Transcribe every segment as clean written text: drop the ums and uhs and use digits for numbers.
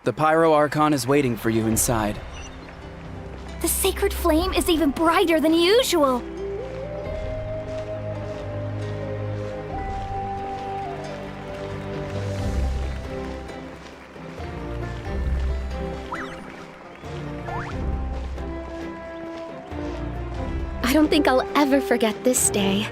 The Pyro Archon is waiting for you inside. The sacred flame is even brighter than usual. I don't think I'll ever forget this day.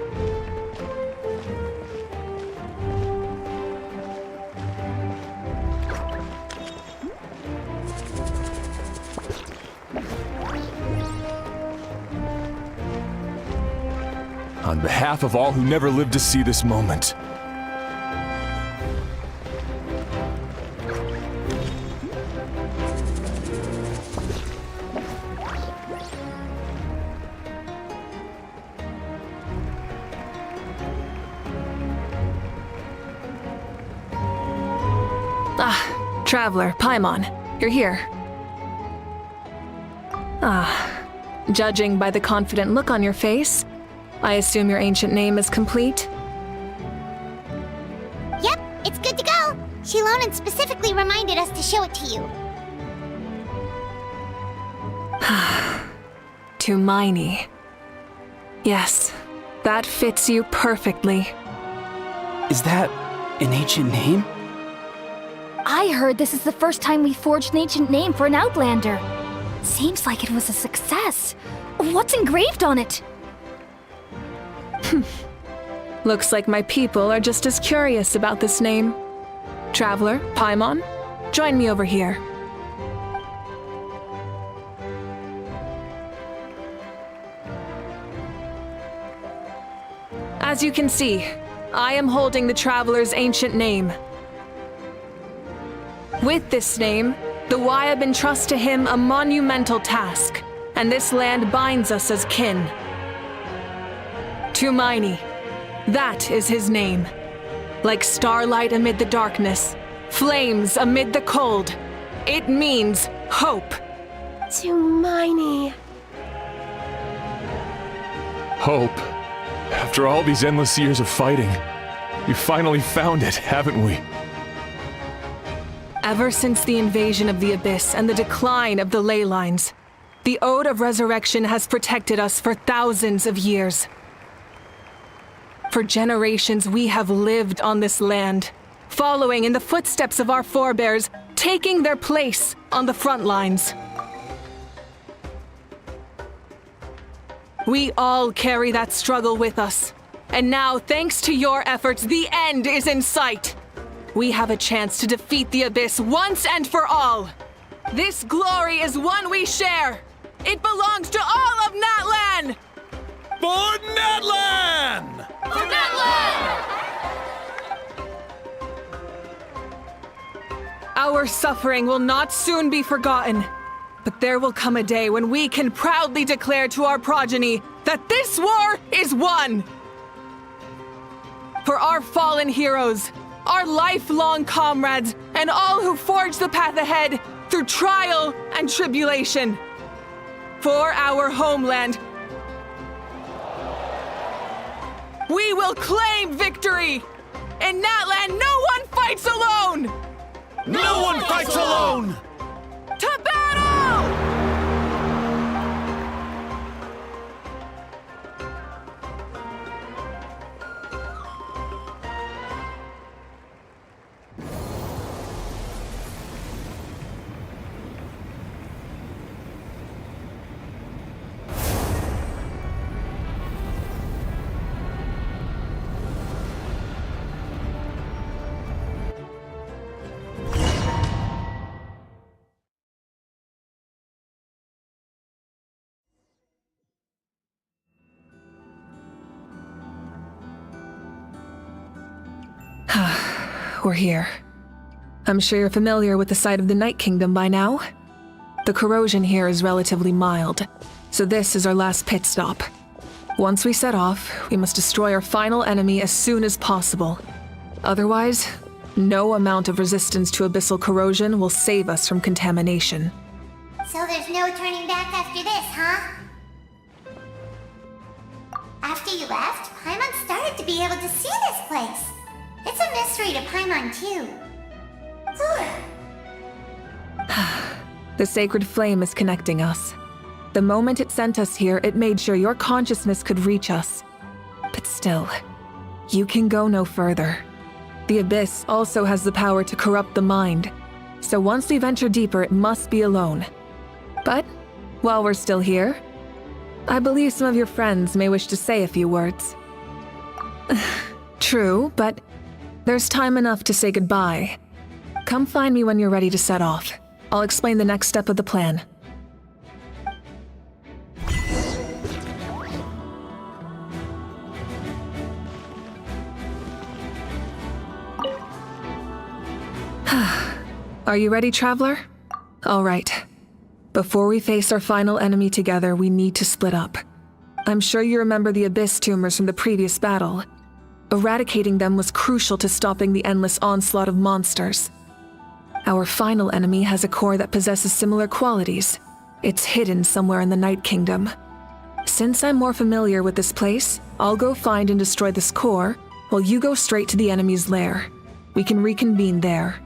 On behalf of all who never lived to see this moment. Traveler, Paimon, you're here. Judging by the confident look on your face, I assume your ancient name is complete? Yep, it's good to go. Shilonen specifically reminded us to show it to you. Tumaini. Yes, that fits you perfectly. Is that an ancient name? I heard this is the first time we forged an ancient name for an Outlander. Seems like it was a success. What's engraved on it? Looks like my people are just as curious about this name. Traveler, Paimon, join me over here. As you can see, I am holding the Traveler's ancient name. With this name, the Wayab entrust to him a monumental task, and this land binds us as kin. Tumaini, that is his name. Like starlight amid the darkness, flames amid the cold, it means hope. Tumaini. Hope. After all these endless years of fighting, we finally found it, haven't we? Ever since the invasion of the Abyss and the decline of the ley lines, the Ode of Resurrection has protected us for thousands of years. For generations, we have lived on this land, following in the footsteps of our forebears, taking their place on the front lines. We all carry that struggle with us, and now, thanks to your efforts, the end is in sight. We have a chance to defeat the Abyss once and for all. This glory is one we share. It belongs to all of Natlan! For Natlan! For Natlan! Our suffering will not soon be forgotten, but there will come a day when we can proudly declare to our progeny that this war is won. For our fallen heroes, our lifelong comrades, and all who forge the path ahead through trial and tribulation. For our homeland, we will claim victory! In Natlan, no one fights alone! No one fights alone! To battle! We're here. I'm sure you're familiar with the site of the Night Kingdom by now. The corrosion here is relatively mild, so this is our last pit stop. Once we set off, we must destroy our final enemy as soon as possible. Otherwise, no amount of resistance to abyssal corrosion will save us from contamination. So there's no turning back after this, huh? After you left, Paimon started to be able to see this place. It's a mystery to Paimon, too. The sacred flame is connecting us. The moment it sent us here, it made sure your consciousness could reach us. But still, you can go no further. The Abyss also has the power to corrupt the mind, so once we venture deeper, it must be alone. But, while we're still here, I believe some of your friends may wish to say a few words. True, but there's time enough to say goodbye. Come find me when you're ready to set off. I'll explain the next step of the plan. Are you ready, Traveler? All right. Before we face our final enemy together, we need to split up. I'm sure you remember the Abyss tumors from the previous battle. Eradicating them was crucial to stopping the endless onslaught of monsters. Our final enemy has a core that possesses similar qualities. It's hidden somewhere in the Night Kingdom. Since I'm more familiar with this place, I'll go find and destroy this core, while you go straight to the enemy's lair. We can reconvene there.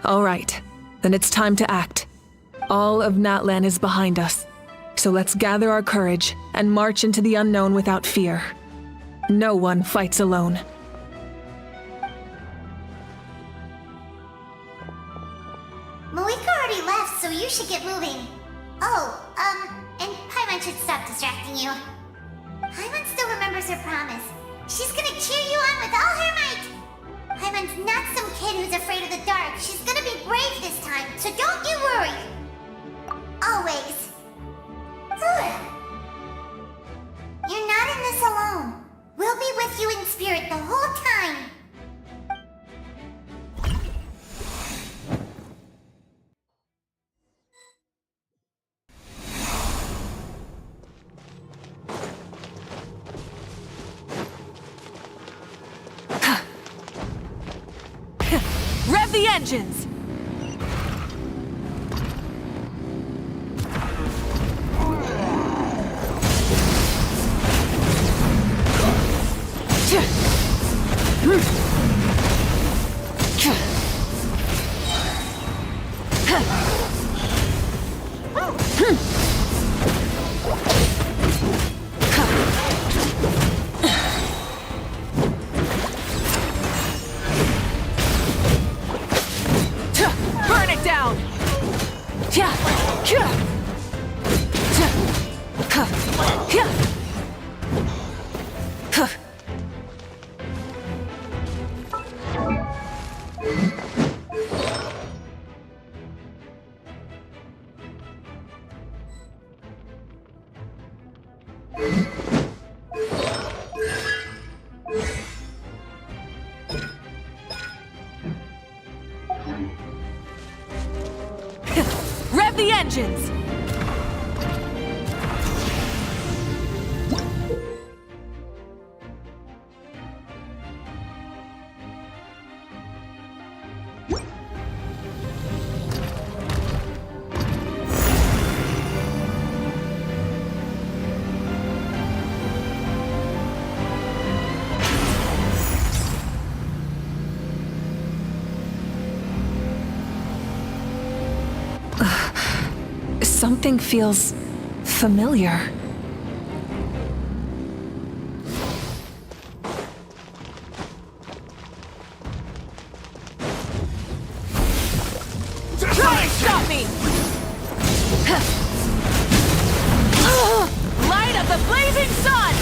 All right, then it's time to act. All of Natlan is behind us, so let's gather our courage and march into the unknown without fear. No one fights alone. Mavuika already left, so you should get moving. Oh, and Paimon should stop distracting you. Paimon still remembers her promise. She's gonna cheer you on with all her might. Paimon's not some kid who's afraid of the dark. She's gonna be brave this time, so don't you worry. Always. You're not in this alone. We'll be with you in spirit the whole time. Rev the engines! Burn it down! Rev the engines! Something feels familiar. Try and stop me! Light of the blazing sun!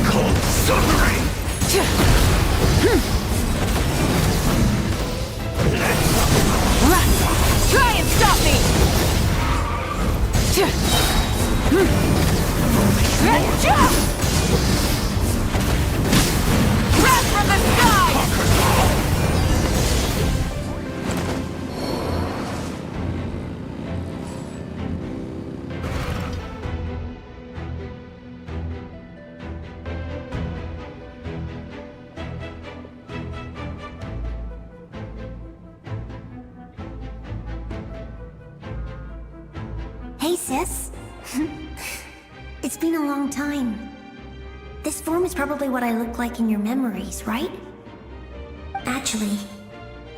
Cold suffering! Try and stop me! Breath from the sky! Hey, sis. It's been a long time. This form is probably what I look like in your memories, right? Actually,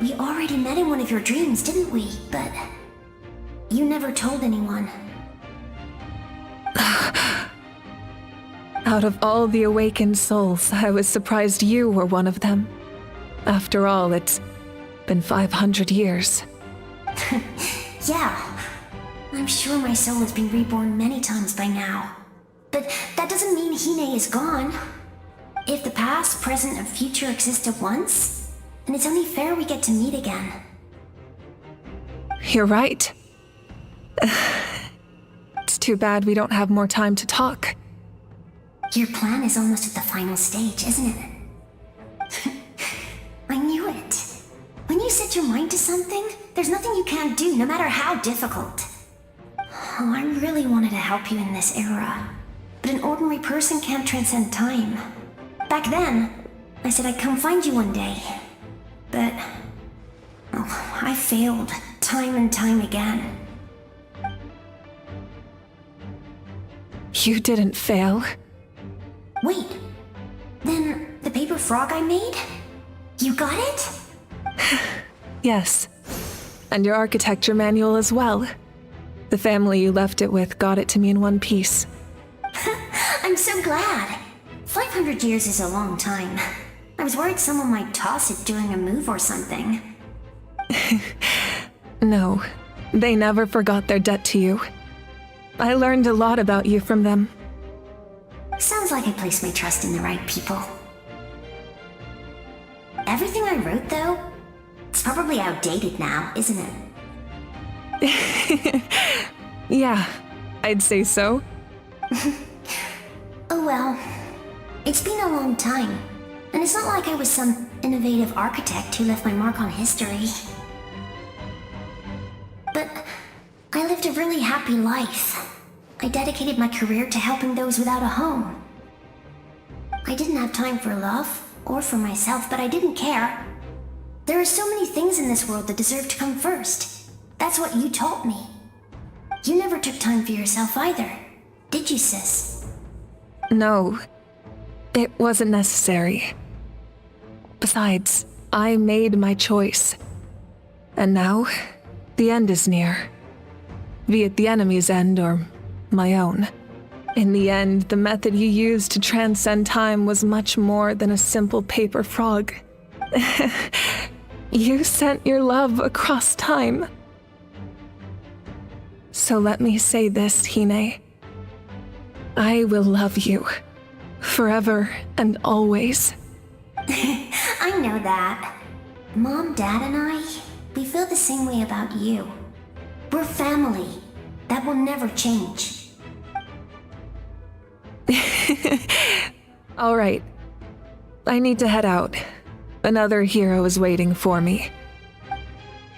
we already met in one of your dreams, didn't we? But you never told anyone. Out of all the awakened souls, I was surprised you were one of them. After all, it's been 500 years. Yeah, I'm sure my soul has been reborn many times by now. But that doesn't mean Hine is gone. If the past, present, and future exist at once, then it's only fair we get to meet again. You're right. It's too bad we don't have more time to talk. Your plan is almost at the final stage, isn't it? I knew it. When you set your mind to something, there's nothing you can't do, no matter how difficult. Oh, I really wanted to help you in this era. But an ordinary person can't transcend time. Back then, I said I'd come find you one day. But... oh, I failed, time and time again. You didn't fail. Wait, then the paper frog I made? You got it? Yes. And your architecture manual as well. The family you left it with got it to me in one piece. I'm so glad. 500 years is a long time. I was worried someone might toss it during a move or something. No, they never forgot their debt to you. I learned a lot about you from them. Sounds like I placed my trust in the right people. Everything I wrote, though, it's probably outdated now, isn't it? Yeah, I'd say so. Oh well. It's been a long time, and it's not like I was some innovative architect who left my mark on history. But I lived a really happy life. I dedicated my career to helping those without a home. I didn't have time for love, or for myself, but I didn't care. There are so many things in this world that deserve to come first. That's what you taught me. You never took time for yourself either, did you, sis? No, it wasn't necessary. Besides, I made my choice. And now, the end is near. Be it the enemy's end or my own. In the end, the method you used to transcend time was much more than a simple paper frog. You sent your love across time. So let me say this, Hine. I will love you. Forever and always. I know that. Mom, Dad, and I, we feel the same way about you. We're family. That will never change. All right. I need to head out. Another hero is waiting for me.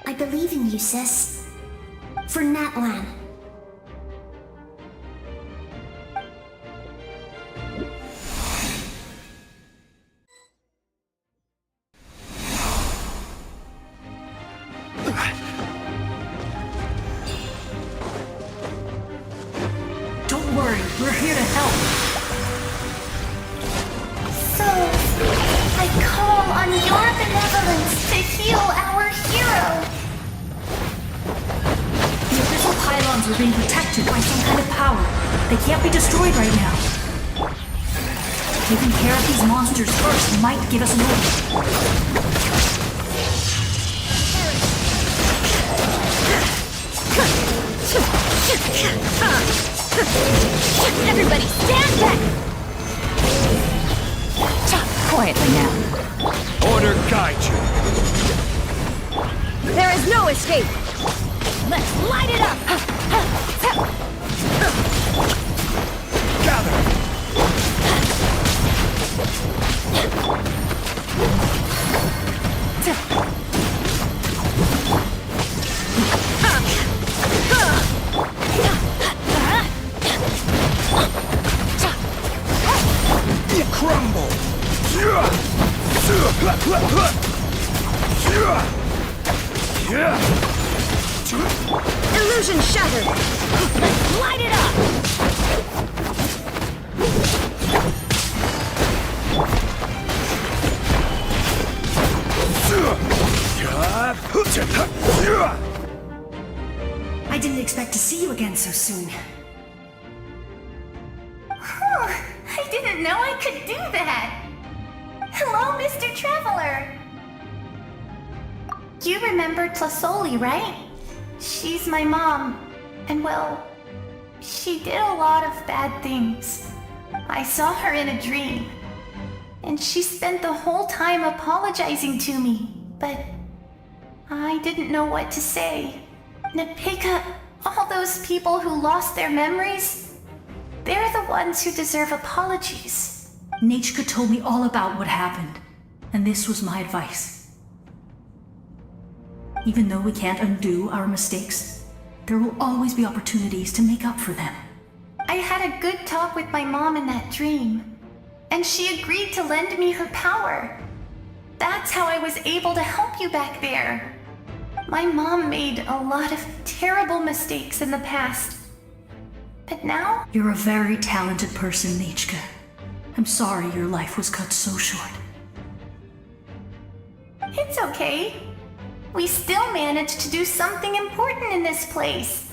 I believe in you, sis. For Natlan. Don't worry, we're here to help. So, I call on your benevolence to heal our hero. The official pylons are being protected by some kind of power. They can't be destroyed right now. Taking care of these monsters first might give us an order. Everybody stand back! Quietly now. Order guide you. There is no escape! Let's light it up! Gather. Crumble. Illusion shattered! Let's light it up! I didn't expect to see you again so soon. I didn't know I could do that. Hello, Mr. Traveler. You remember Tlasoli, right? She's my mom. And well, she did a lot of bad things. I saw her in a dream. And she spent the whole time apologizing to me. But I didn't know what to say. Mavuika, all those people who lost their memories, they're the ones who deserve apologies. Nachka told me all about what happened, and this was my advice. Even though we can't undo our mistakes, there will always be opportunities to make up for them. I had a good talk with my mom in that dream, and she agreed to lend me her power. That's how I was able to help you back there. My mom made a lot of terrible mistakes in the past. But now... You're a very talented person, Nachka. I'm sorry your life was cut so short. It's okay. We still managed to do something important in this place.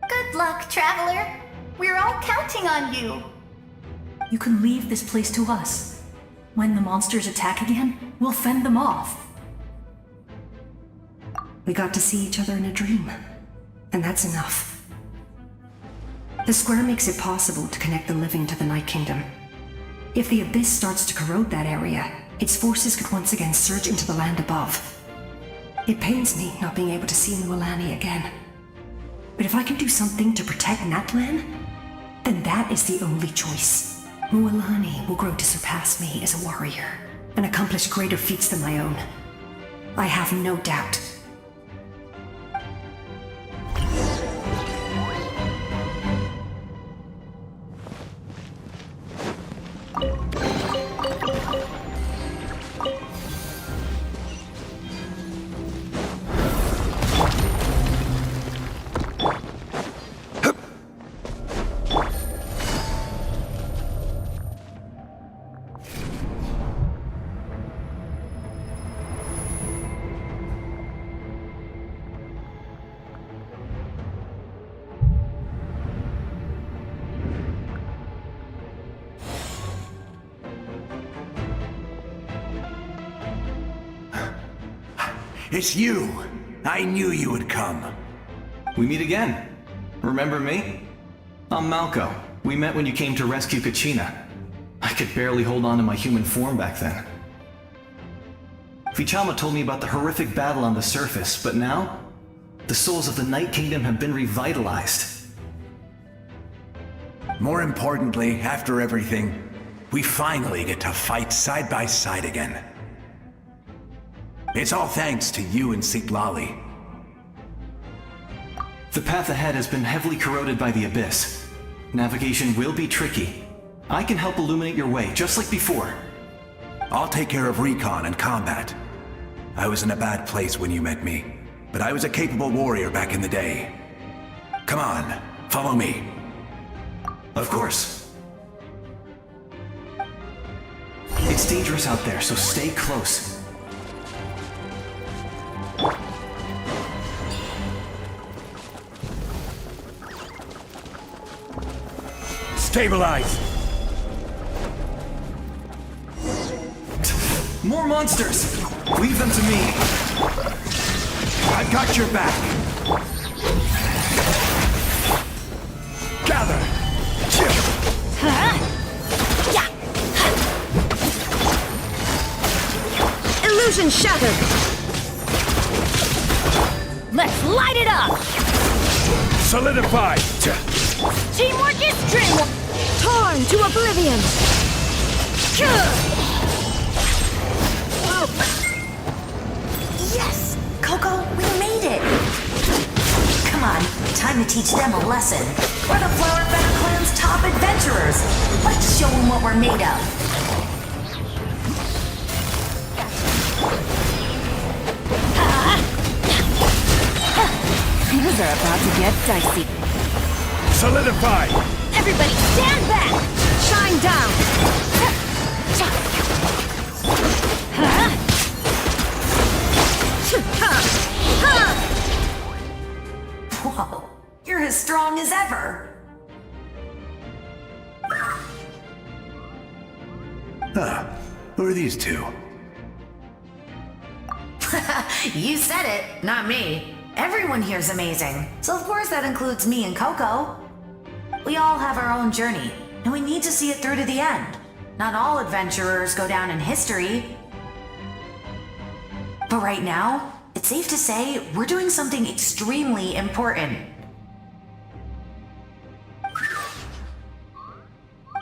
Good luck, Traveler. We're all counting on you. You can leave this place to us. When the monsters attack again, we'll fend them off. We got to see each other in a dream, and that's enough. The square makes it possible to connect the living to the Night Kingdom. If the Abyss starts to corrode that area, its forces could once again surge into the land above. It pains me not being able to see Mualani again. But if I can do something to protect Natlan, then that is the only choice. Mualani will grow to surpass me as a warrior, and accomplish greater feats than my own. I have no doubt. It's you! I knew you would come. We meet again. Remember me? I'm Malco. We met when you came to rescue Kachina. I could barely hold on to my human form back then. Vichama told me about the horrific battle on the surface, but now, the souls of the Night Kingdom have been revitalized. More importantly, after everything, we finally get to fight side by side again. It's all thanks to you and Sitlali. The path ahead has been heavily corroded by the Abyss. Navigation will be tricky. I can help illuminate your way, just like before. I'll take care of recon and combat. I was in a bad place when you met me, but I was a capable warrior back in the day. Come on, follow me. Of course. It's dangerous out there, so stay close. Stabilize! More monsters! Leave them to me! I've got your back! Gather! Illusion shattered! Let's light it up! Solidify! Teamwork is dreamwork! Torn to oblivion! Yes! Coco, we made it! Come on, time to teach them a lesson. We're the Flower Feather Clan's top adventurers! Let's show them what we're made of! Things are about to get dicey. Solidify! Everybody stand back! Shine down! ever. Who are these two? You said it, not me. Everyone here's amazing, so of course that includes me and Coco. We all have our own journey, and we need to see it through to the end. Not all adventurers go down in history. But right now, it's safe to say we're doing something extremely important.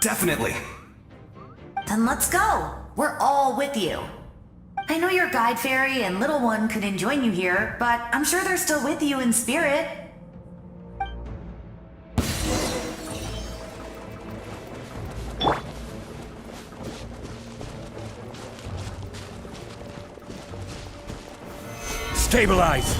Definitely. Then let's go. We're all with you. I know your guide fairy and little one couldn't join you here, but I'm sure they're still with you in spirit. Stabilize!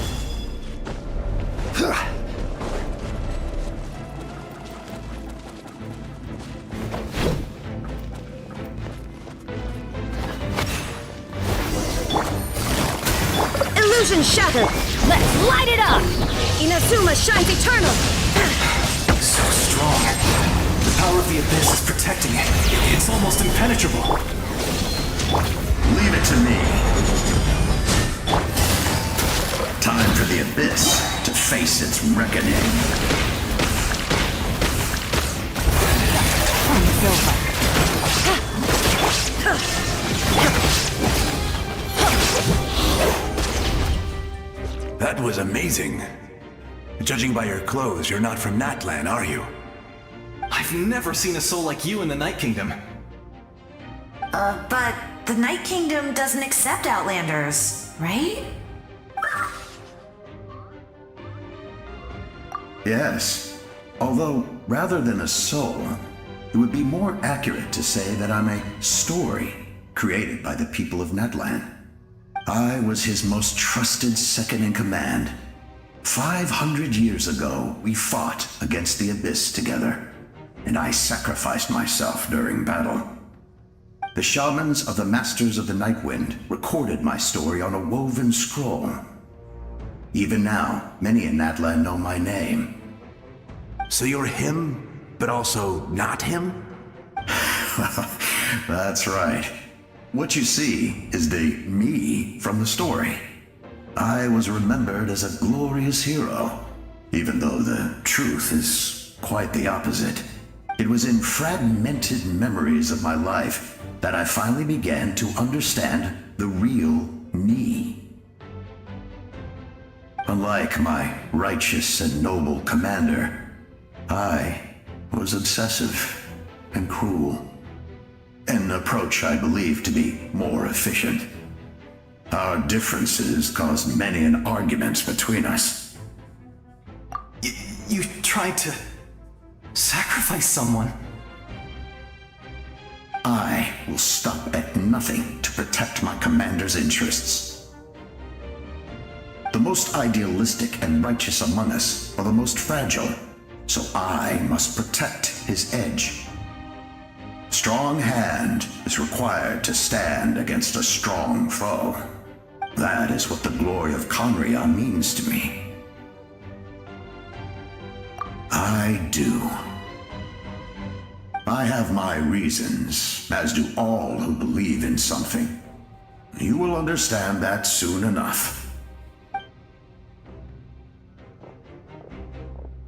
Illusion shattered! Let's light it up! Inazuma shines eternal! So strong. The power of the Abyss is protecting it. It's almost impenetrable. Leave it to me. Time for the Abyss to face its reckoning. That was amazing. Judging by your clothes, you're not from Natlan, are you? I've never seen a soul like you in the Night Kingdom. But the Night Kingdom doesn't accept Outlanders, right? Yes. Although, rather than a soul, it would be more accurate to say that I'm a story created by the people of Natlan. I was his most trusted second-in-command. 500 years ago, we fought against the Abyss together, and I sacrificed myself during battle. The shamans of the Masters of the Nightwind recorded my story on a woven scroll. Even now, many in Natlan know my name. So you're him, but also not him? That's right. What you see is the me from the story. I was remembered as a glorious hero, even though the truth is quite the opposite. It was in fragmented memories of my life that I finally began to understand the real me. Unlike my righteous and noble commander, I was obsessive and cruel. An approach I believe to be more efficient. Our differences caused many an arguments between us. You tried to sacrifice someone. I will stop at nothing to protect my commander's interests. The most idealistic and righteous among us are the most fragile, so I must protect his edge. Strong hand is required to stand against a strong foe. That is what the glory of Conria means to me. I do. I have my reasons, as do all who believe in something. You will understand that soon enough.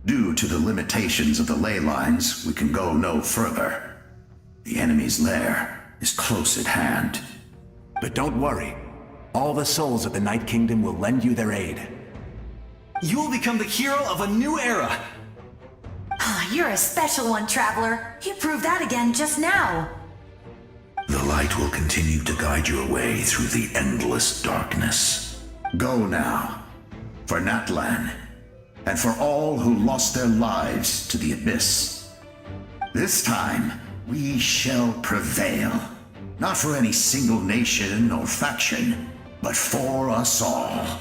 Due to the limitations of the ley lines, we can go no further. The enemy's lair is close at hand. But don't worry. All the souls of the Night Kingdom will lend you their aid. You will become the hero of a new era. You're a special one, Traveler. You proved that again just now. The light will continue to guide your way through the endless darkness. Go now, for Natlan, and for all who lost their lives to the Abyss. This time, we shall prevail. Not for any single nation or faction, but for us all.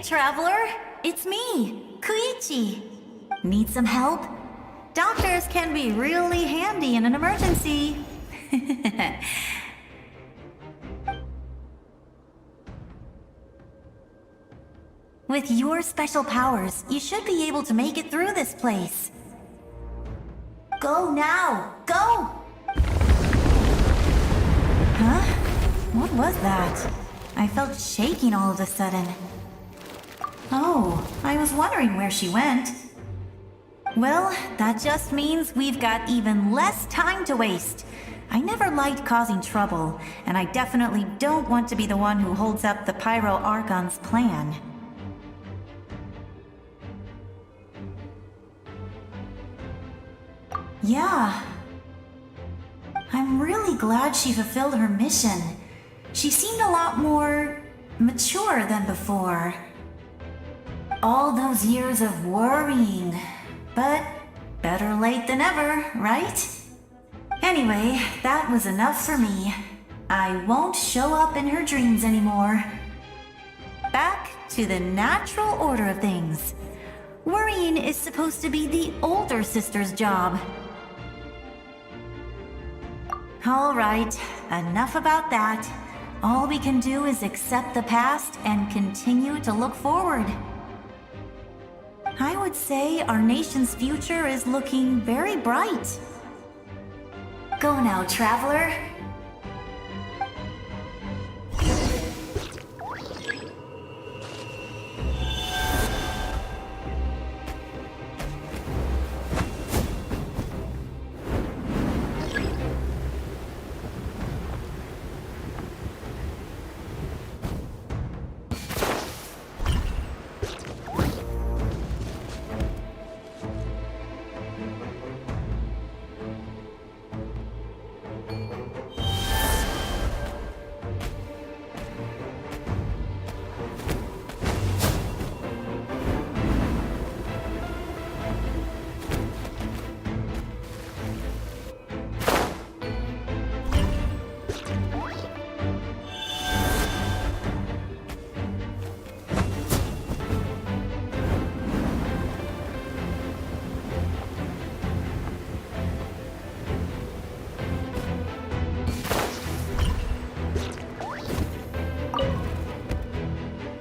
traveler. It's me, Koichi. Need some help? Doctors can be really handy in an emergency. With your special powers, you should be able to make it through this place. Go now! Go! Huh? What was that? I felt shaking all of a sudden. Oh, I was wondering where she went. Well, that just means we've got even less time to waste. I never liked causing trouble, and I definitely don't want to be the one who holds up the Pyro Archon's plan. Yeah. I'm really glad she fulfilled her mission. She seemed a lot more mature than before. All those years of worrying. But better late than ever, right? Anyway, that was enough for me. I won't show up in her dreams anymore. Back to the natural order of things. Worrying is supposed to be the older sister's job. All right, enough about that. All we can do is accept the past and continue to look forward. I would say our nation's future is looking very bright. Go now, traveler.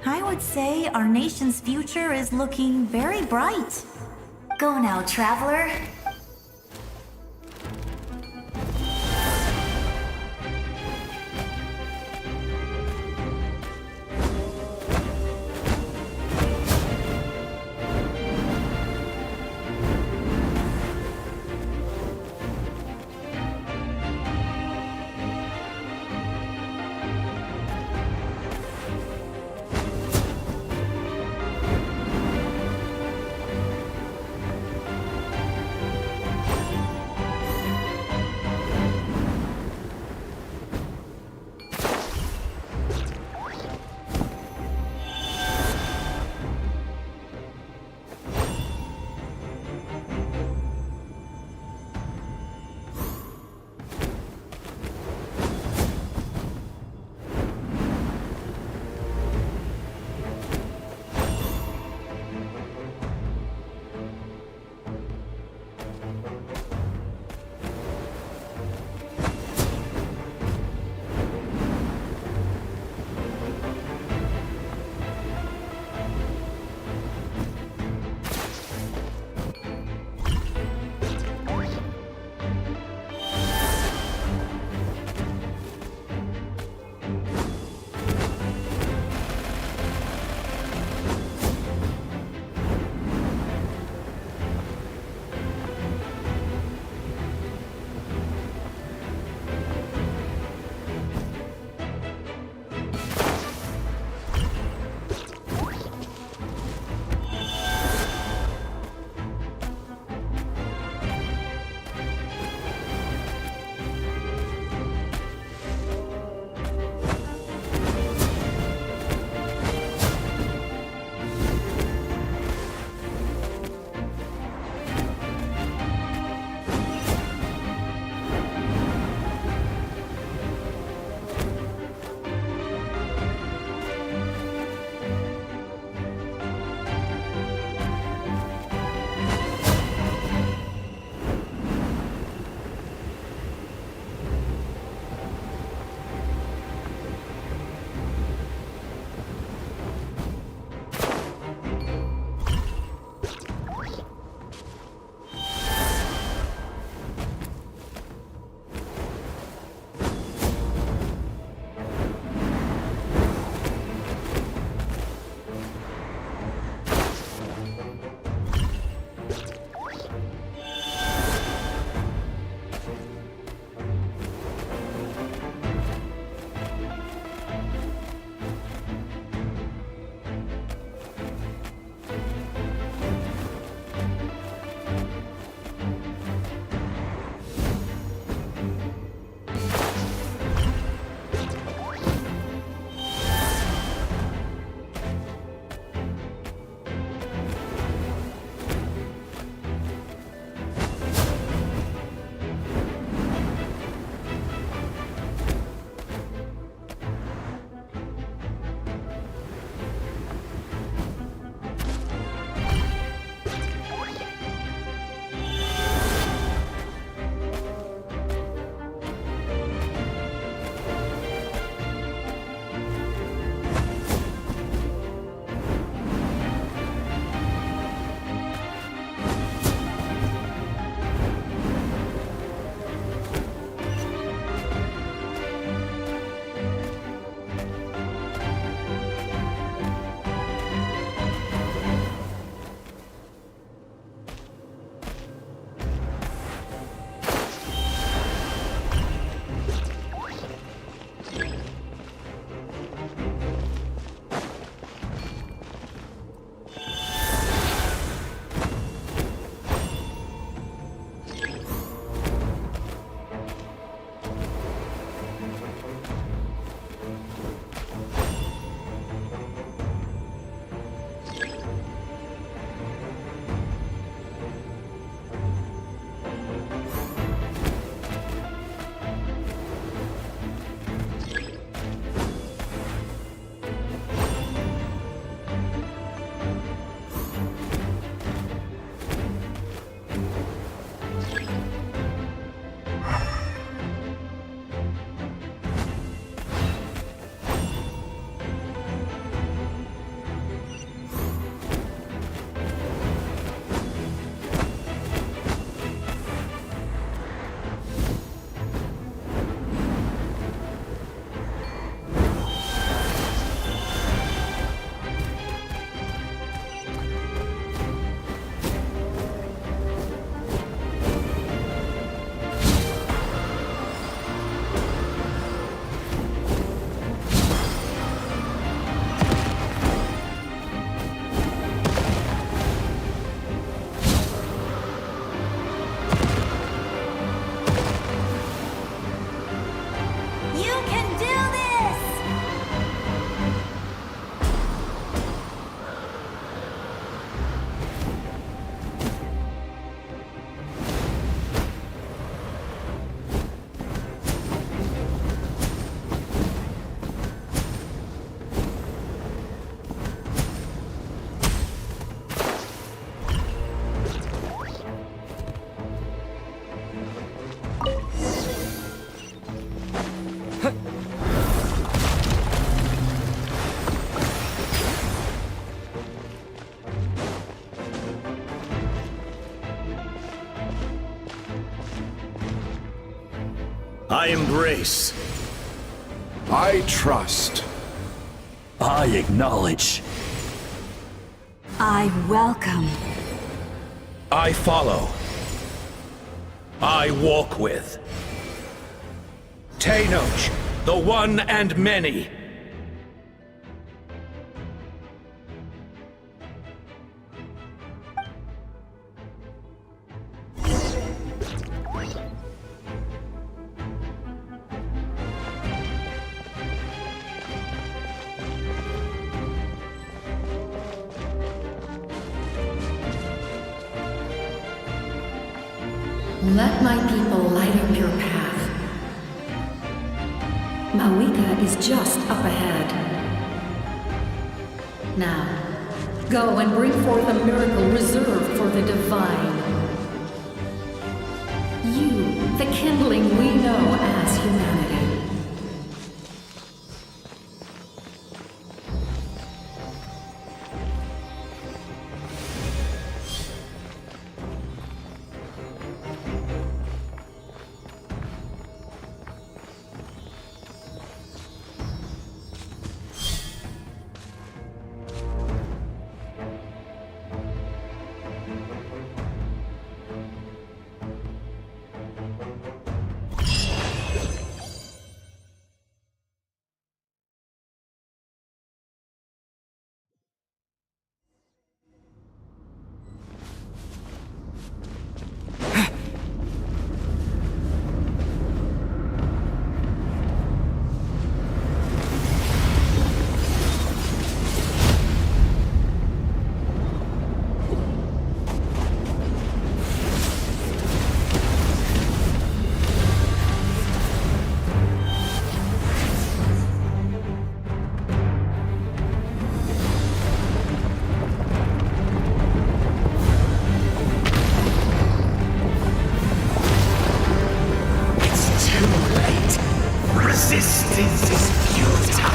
I would say our nation's future is looking very bright. Go now, traveler. I embrace. I trust. I acknowledge. I welcome. I follow. I walk with. Tenoch, the one and many. Let my people light up your path. Mavuika is just up ahead. Now, go and bring forth a miracle reserved for the divine. You, the kindling we know as humanity. Resistance is futile.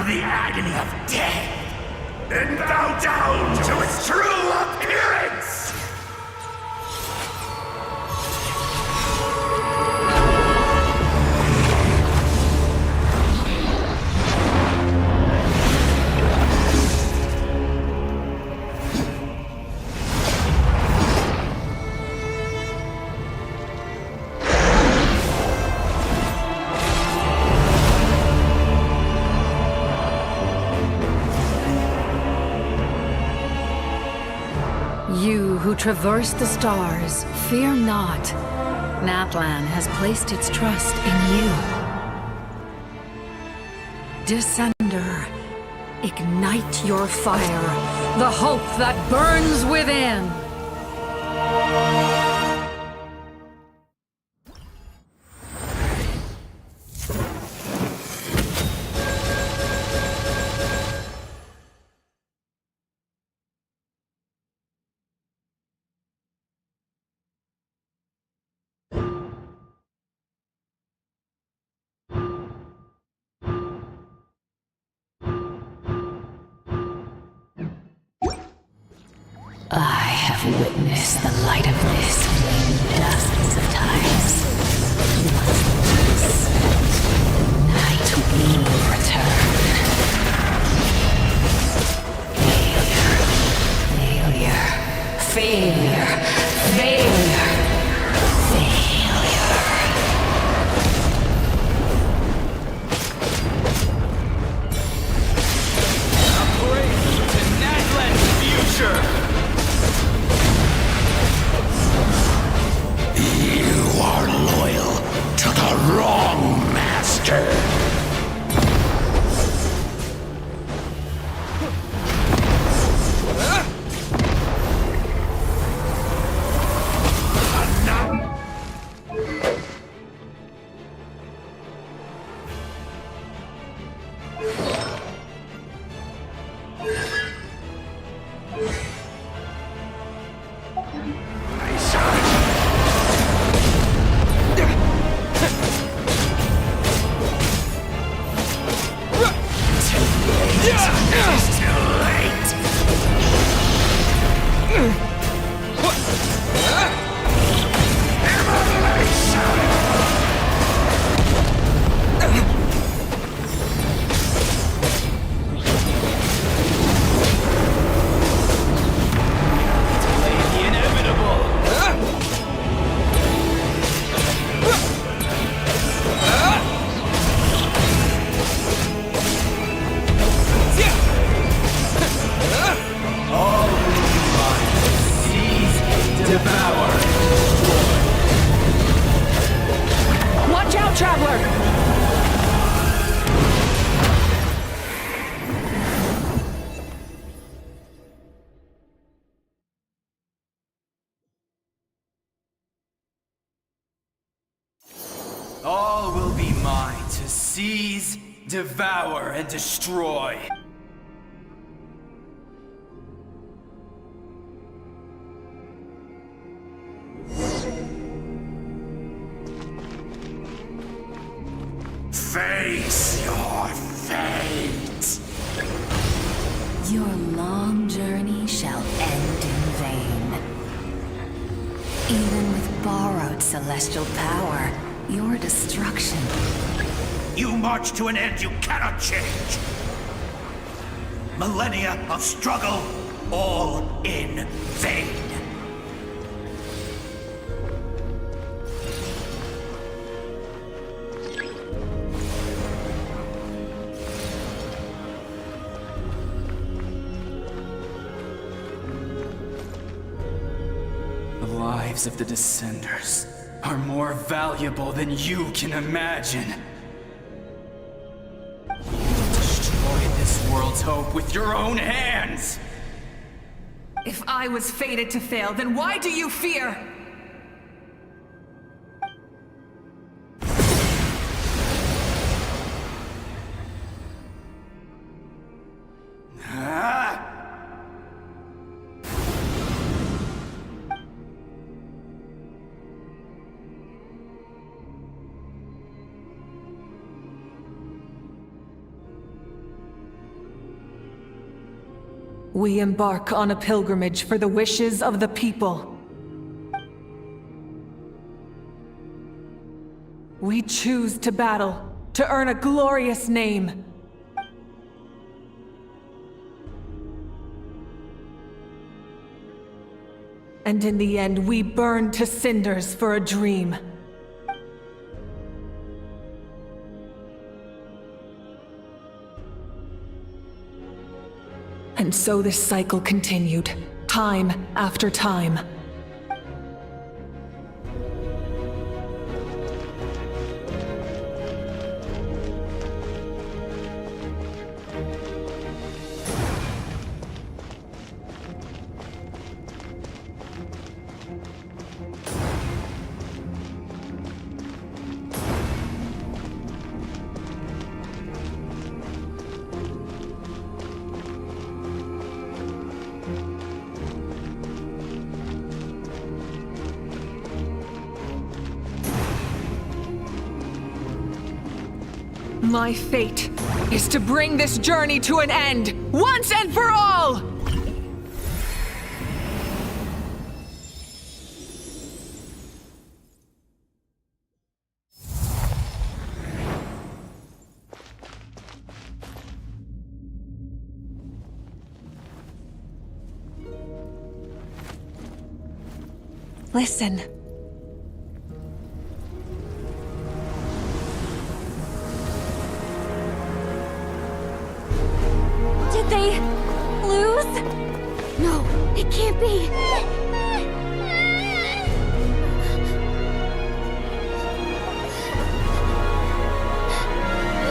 the agony of death, and bow down to its true appearance! You who traverse the stars, fear not. Natlan has placed its trust in you. Descender, ignite your fire, the hope that burns within! I have witnessed the light of this flame dozens of times. Once night will return. Failure. All will be mine to seize, devour, and destroy. Face your fate! Your long journey shall end in vain. Even with borrowed celestial power, your destruction. You march to an end you cannot change. Millennia of struggle, all in vain. The lives of the Descenders are more valuable than you can imagine. You destroyed this world's hope with your own hands! If I was fated to fail, then why do you fear? We embark on a pilgrimage for the wishes of the people. We choose to battle, to earn a glorious name. And in the end, we burn to cinders for a dream. And so this cycle continued, time after time. My fate is to bring this journey to an end, once and for all! Listen. Did they lose? No, it can't be.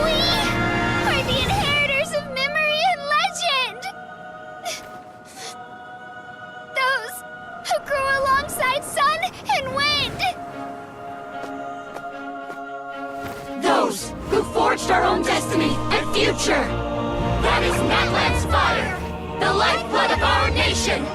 We are the inheritors of memory and legend! Those who grew alongside sun and wind! Those who forged our own destiny and future! That is Natlan's fire, the lifeblood of our nation!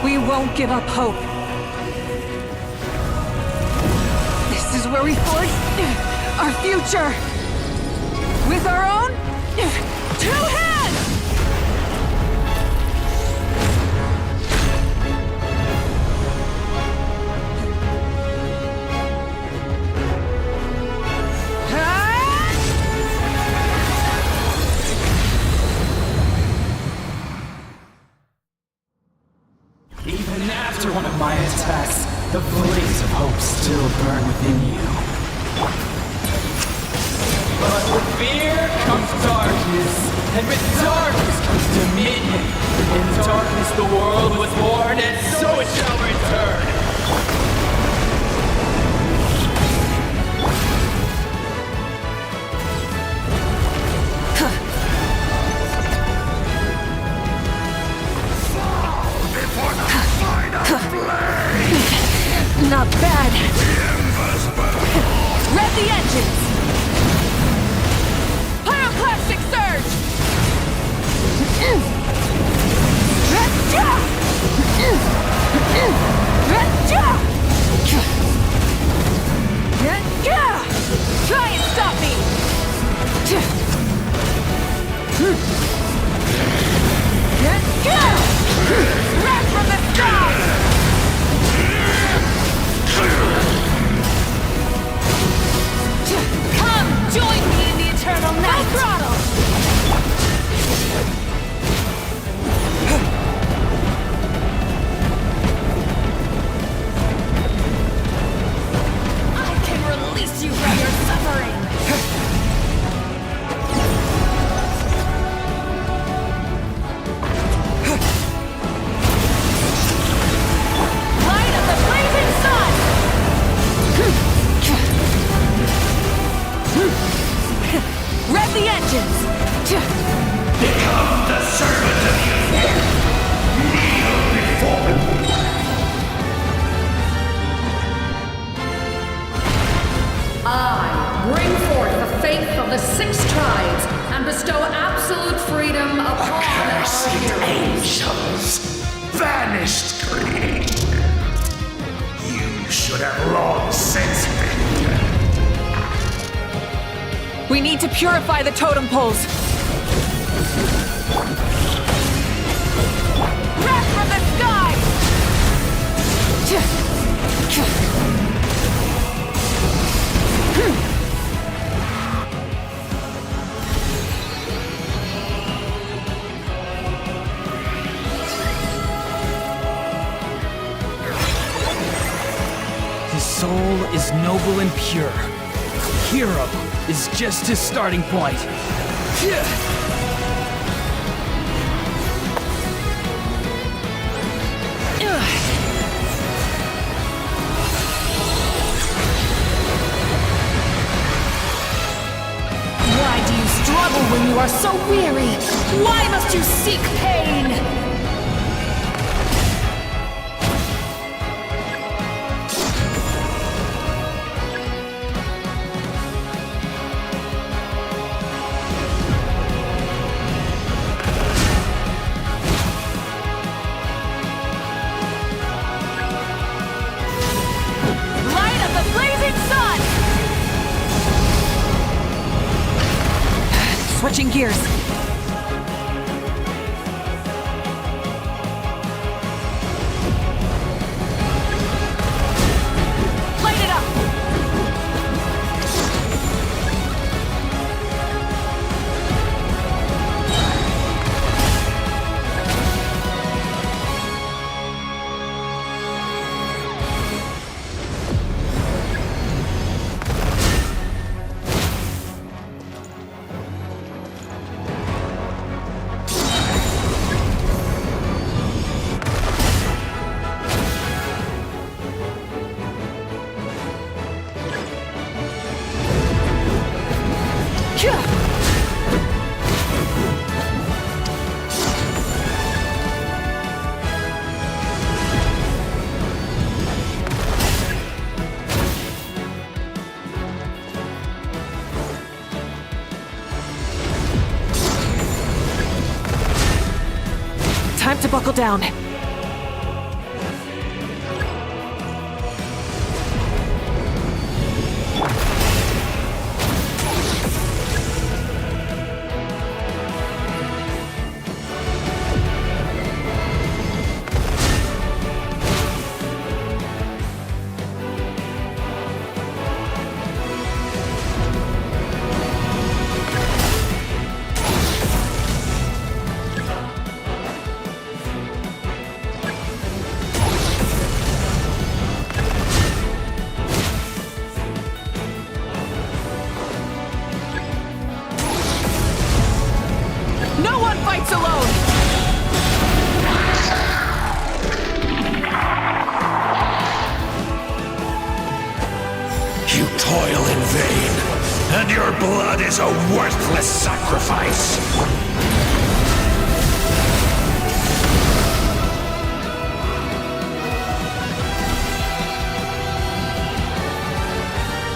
We won't give up hope. This is where we forge our future. With our own 2 hands! Even after one of my attacks, the blaze of hope still burn within you. But with fear comes darkness, and with darkness comes dominion. In darkness the world was born, and so it shall return. Not bad. Rev the engines. Pyroclastic surge. Try and stop me. Wrath from the sky. Come, join me in the eternal night! Full throttle! I can release you from your suffering! Rev the engines! Become the servant of your kneel before me. I bring forth the faith of the 6 tribes and bestow absolute freedom upon Accursed our heroes. angels, vanished creature. You should have long since been dead. We need to purify the totem poles. Wrath from the sky! His soul is noble and pure. Hero is just his starting point. Why do you struggle when you are so weary? Why must you seek pain? Light of the blazing sun! Switching gears. Light it up! Time to buckle down. No one fights alone! You toil in vain, and your blood is a worthless sacrifice.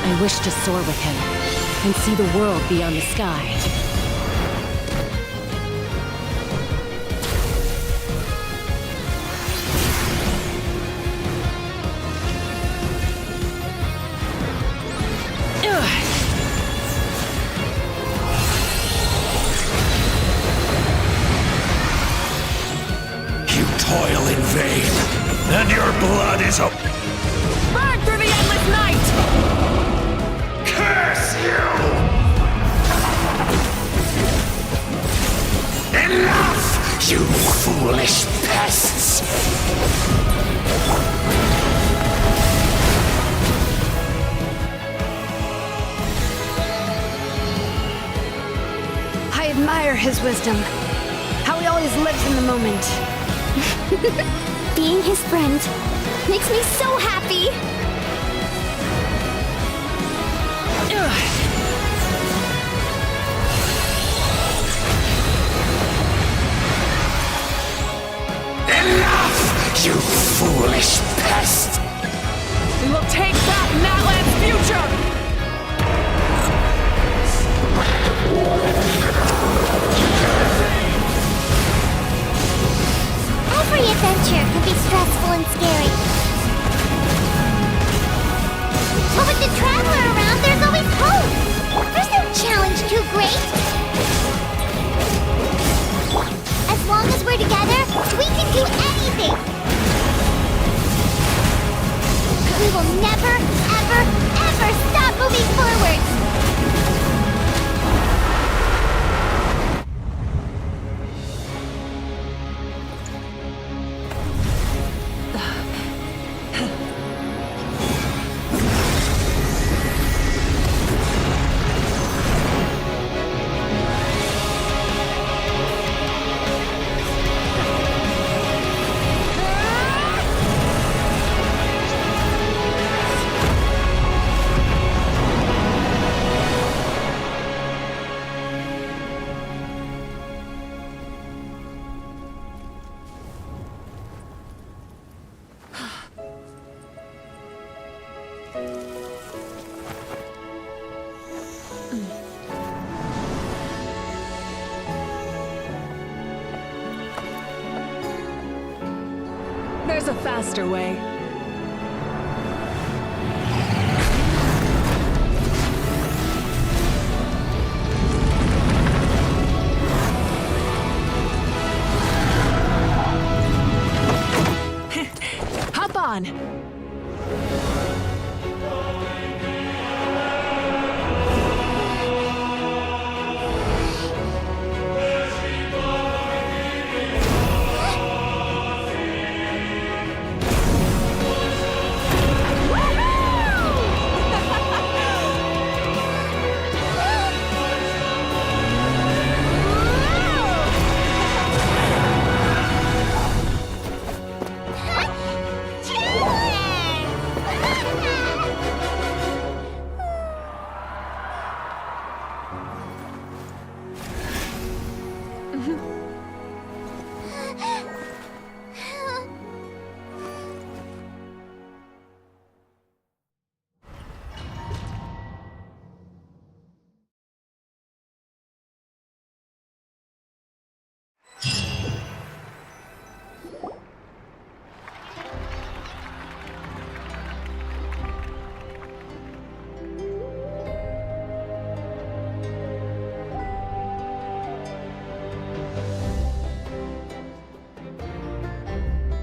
I wish to soar with him and see the world beyond the sky. You toil in vain, and your blood is a... Burn through the endless night! Curse you! Enough, you foolish pests! I admire his wisdom. How he always lives in the moment. Being his friend makes me so happy! Foolish pest! We will take back Natlan's future! Every adventure can be stressful and scary. But with the Traveler around, there's always hope! There's no challenge too great! As long as we're together, we can do anything! We will never, ever, ever stop moving forward! There's a faster way. Hop on!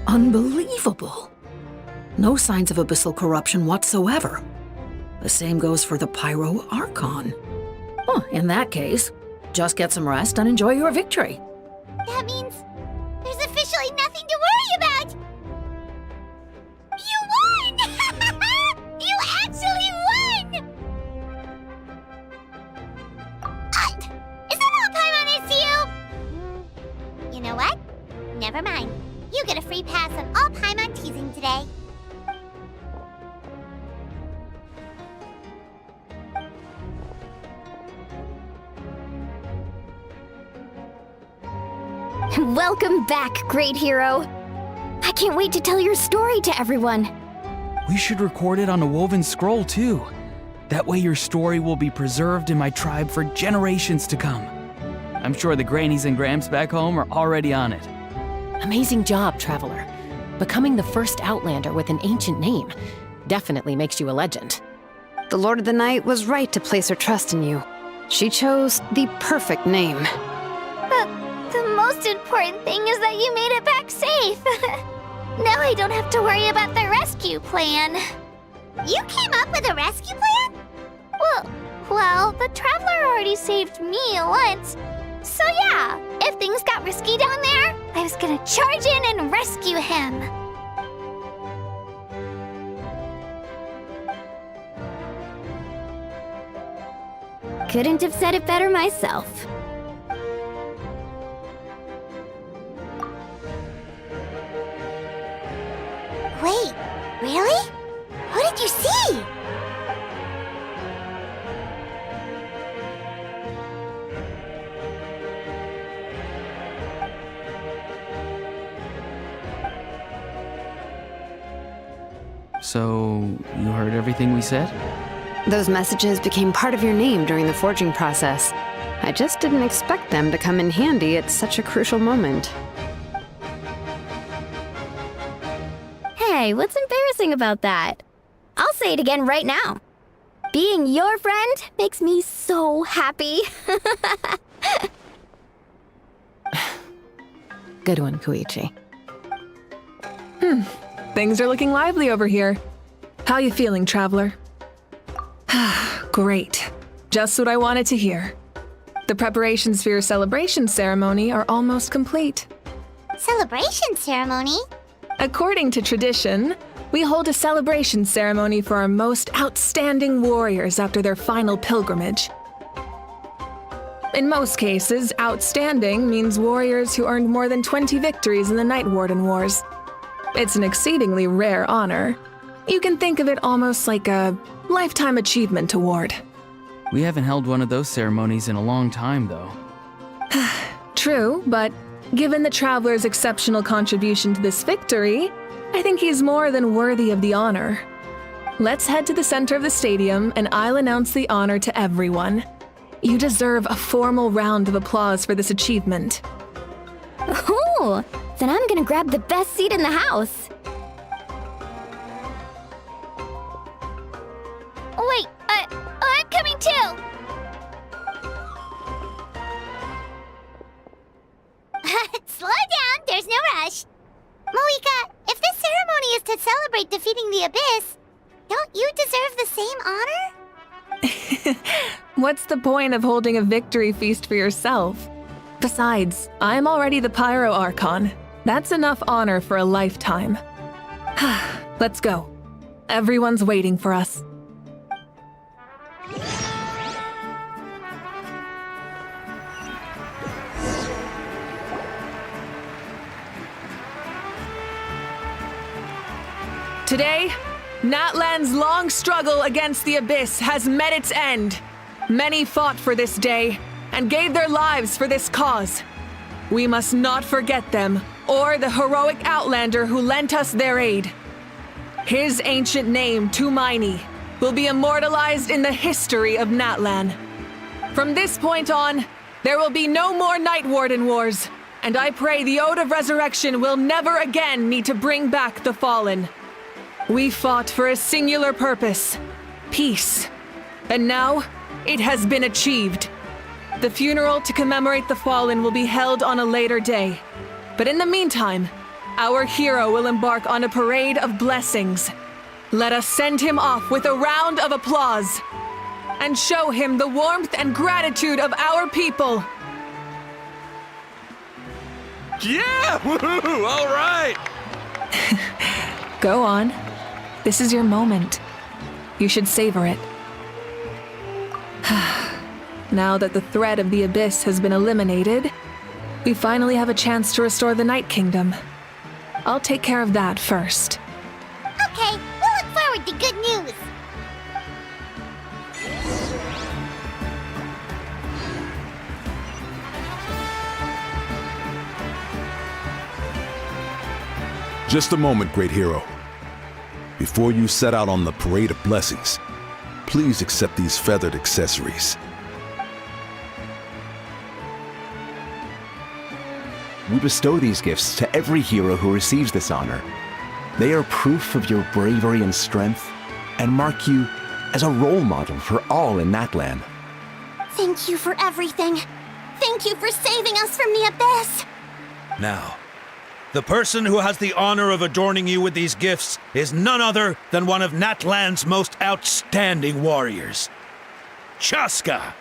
Unbelievable. No signs of abyssal corruption whatsoever. The same goes for the Pyro Archon. Oh, in that case, just get some rest and enjoy your victory. That means there's officially nothing to worry about! You won! You actually won! Is that all Paimon is to you? You know what? Never mind. You get a free pass on all Paimon teasing today. Welcome back, great hero. I can't wait to tell your story to everyone. We should record it on a woven scroll, too. That way your story will be preserved in my tribe for generations to come. I'm sure the grannies and gramps back home are already on it. Amazing job, Traveler. Becoming the first Outlander with an ancient name definitely makes you a legend. The Lord of the Night was right to place her trust in you. She chose the perfect name. The most important thing is that you made it back safe. Now I don't have to worry about the rescue plan. You came up with a rescue plan? Well, the Traveler already saved me once. So yeah, if things got risky down there, I was gonna charge in and rescue him. Couldn't have said it better myself. Wait, really? What did you see? So, you heard everything we said? Those messages became part of your name during the forging process. I just didn't expect them to come in handy at such a crucial moment. Hey, what's embarrassing about that? I'll say it again right now. Being your friend makes me so happy. Good one, Koichi. Things are looking lively over here. How you feeling, traveler? Great. Just what I wanted to hear. The preparations for your celebration ceremony are almost complete. Celebration ceremony? According to tradition, we hold a celebration ceremony for our most outstanding warriors after their final pilgrimage. In most cases, outstanding means warriors who earned more than 20 victories in the Night Warden Wars. It's an exceedingly rare honor. You can think of it almost like a lifetime achievement award. We haven't held one of those ceremonies in a long time, though. True, but given the Traveler's exceptional contribution to this victory, I think he's more than worthy of the honor. Let's head to the center of the stadium and I'll announce the honor to everyone. You deserve a formal round of applause for this achievement. Ooh, then I'm gonna grab the best seat in the house. Wait, I'm coming too! Slow down, there's no rush. Mavuika, if this ceremony is to celebrate defeating the Abyss, don't you deserve the same honor? What's the point of holding a victory feast for yourself? Besides, I'm already the Pyro Archon. That's enough honor for a lifetime. Let's go. Everyone's waiting for us. Today, Natlan's long struggle against the Abyss has met its end. Many fought for this day and gave their lives for this cause. We must not forget them or the heroic Outlander who lent us their aid. His ancient name, Tumaini, will be immortalized in the history of Natlan. From this point on, there will be no more Night Warden Wars, and I pray the Ode of Resurrection will never again need to bring back the Fallen. We fought for a singular purpose, peace. And now, it has been achieved. The funeral to commemorate the Fallen will be held on a later day. But in the meantime, our hero will embark on a parade of blessings. Let us send him off with a round of applause and show him the warmth and gratitude of our people. Yeah! Woohoo! All right! Go on. This is your moment. You should savor it. Now that the threat of the Abyss has been eliminated, we finally have a chance to restore the Night Kingdom. I'll take care of that first. Okay, we'll look forward to good news. Just a moment, great hero. Before you set out on the parade of blessings, please accept these feathered accessories. We bestow these gifts to every hero who receives this honor. They are proof of your bravery and strength, and mark you as a role model for all in Natlan. Thank you for everything. Thank you for saving us from the Abyss. Now, the person who has the honor of adorning you with these gifts is none other than one of Natlan's most outstanding warriors, Chaska.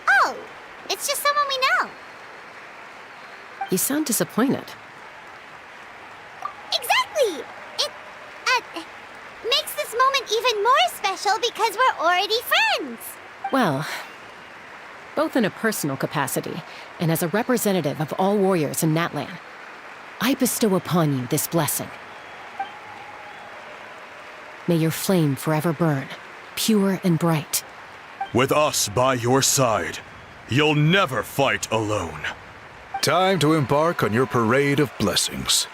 Oh, it's just someone we know. You sound disappointed. Exactly! It, makes this moment even more special because we're already friends. Well, both in a personal capacity and as a representative of all warriors in Natlan, I bestow upon you this blessing. May your flame forever burn, pure and bright. With us by your side, you'll never fight alone. Time to embark on your parade of blessings.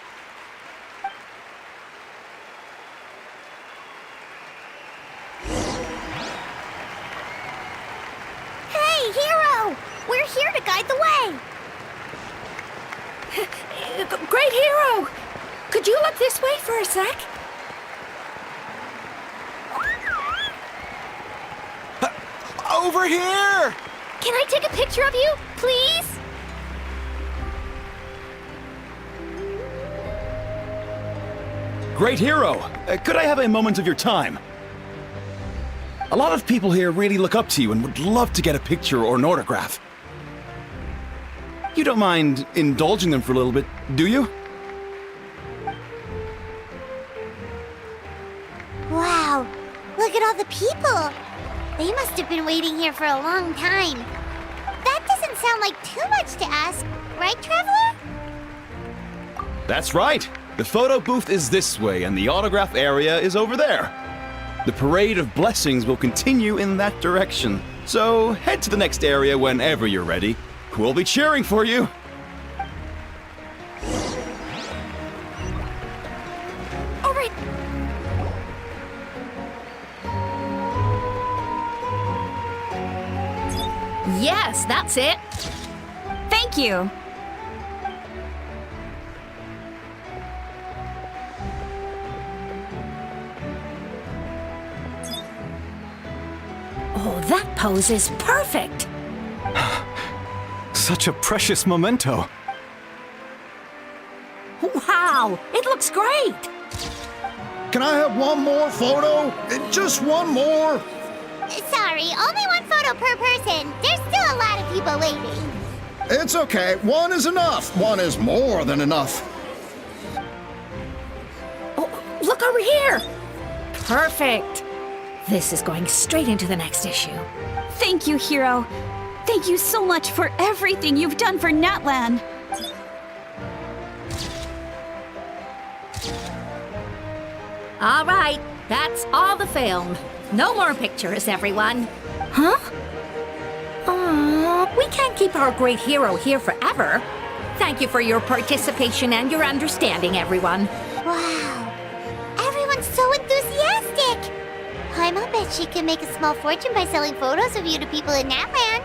We're here to guide the way! Great Hero! Could you look this way for a sec? Over here! Can I take a picture of you, please? Great Hero, could I have a moment of your time? A lot of people here really look up to you and would love to get a picture or an autograph. You don't mind indulging them for a little bit, do you? Wow, look at all the people. They must have been waiting here for a long time. That doesn't sound like too much to ask, right, Traveler? That's right. The photo booth is this way and the autograph area is over there. The parade of blessings will continue in that direction. So head to the next area whenever you're ready. We'll be cheering for you. All right. Yes, that's it. Thank you. Oh, that pose is perfect. Such a precious memento. Wow, it looks great. Can I have one more photo? Just one more. Sorry, only one photo per person. There's still a lot of people waiting. It's okay. One is enough. One is more than enough. Oh, look over here. Perfect. This is going straight into the next issue. Thank you, Hero. Thank you so much for everything you've done for Natlan. All right, that's all the film. No more pictures, everyone. Huh? We can't keep our great hero here forever. Thank you for your participation and your understanding, everyone. Wow, everyone's so enthusiastic. I'll bet she can make a small fortune by selling photos of you to people in Natlan.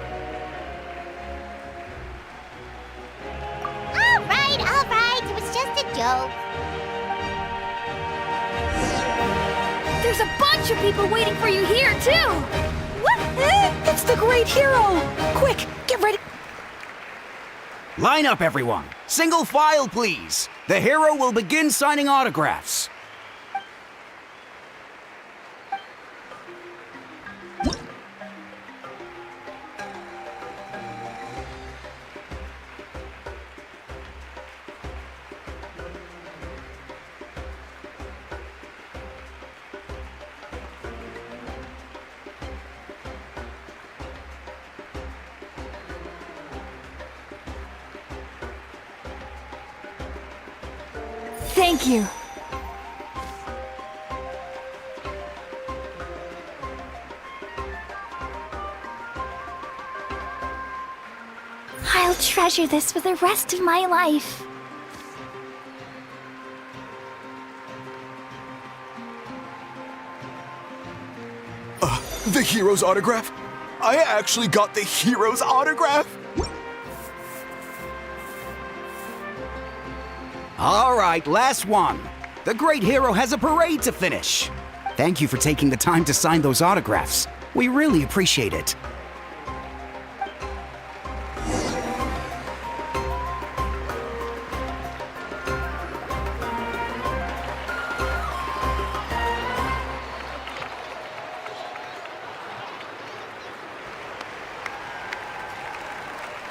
All right, it was just a joke. There's a bunch of people waiting for you here, too! It's the Great Hero! Quick, get ready! Line up, everyone. Single file, please. The hero will begin signing autographs. Thank you. I'll treasure this for the rest of my life. The hero's autograph? I actually got the hero's autograph? All right, last one. The great hero has a parade to finish. Thank you for taking the time to sign those autographs. We really appreciate it.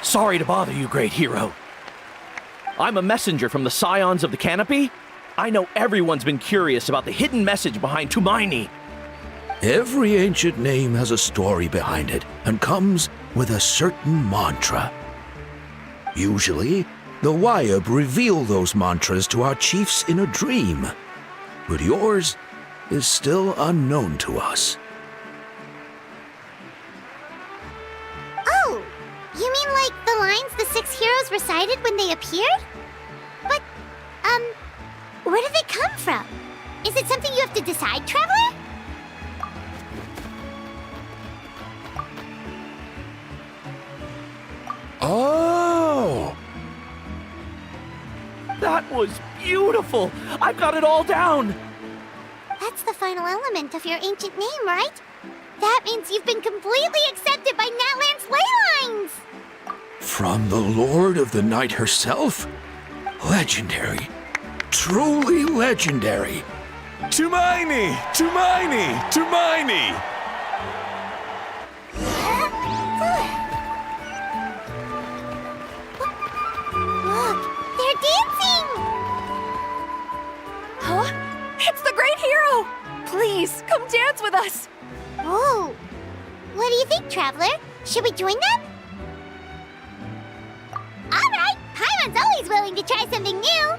Sorry to bother you, great hero. I'm a messenger from the Scions of the Canopy. I know everyone's been curious about the hidden message behind Tumaini. Every ancient name has a story behind it and comes with a certain mantra. Usually, the Wyab reveal those mantras to our chiefs in a dream, but yours is still unknown to us. Oh, you mean like the lines the 6 heroes recited when they appeared? But, where did they come from? Is it something you have to decide, Traveler? was beautiful! I've got it all down! That's the final element of your ancient name, right? That means you've been completely accepted by Natlan's ley lines! From the Lord of the Night herself? Legendary. Truly legendary. Tumaini! Tumaini! Tumaini! Look, they're dancing! Huh? It's the Great Hero! Please, come dance with us! Whoa! What do you think, Traveler? Should we join them? Alright! Paimon's always willing to try something new!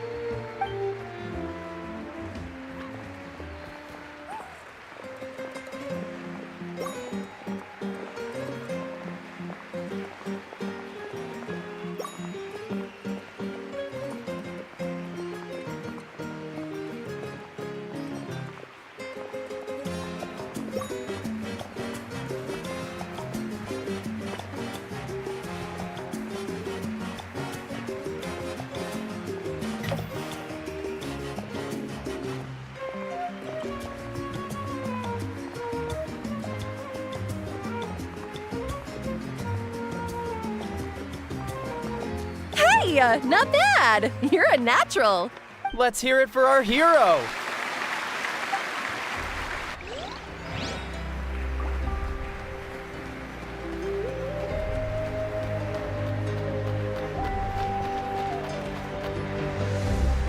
Hey, not bad. You're a natural. Let's hear it for our hero!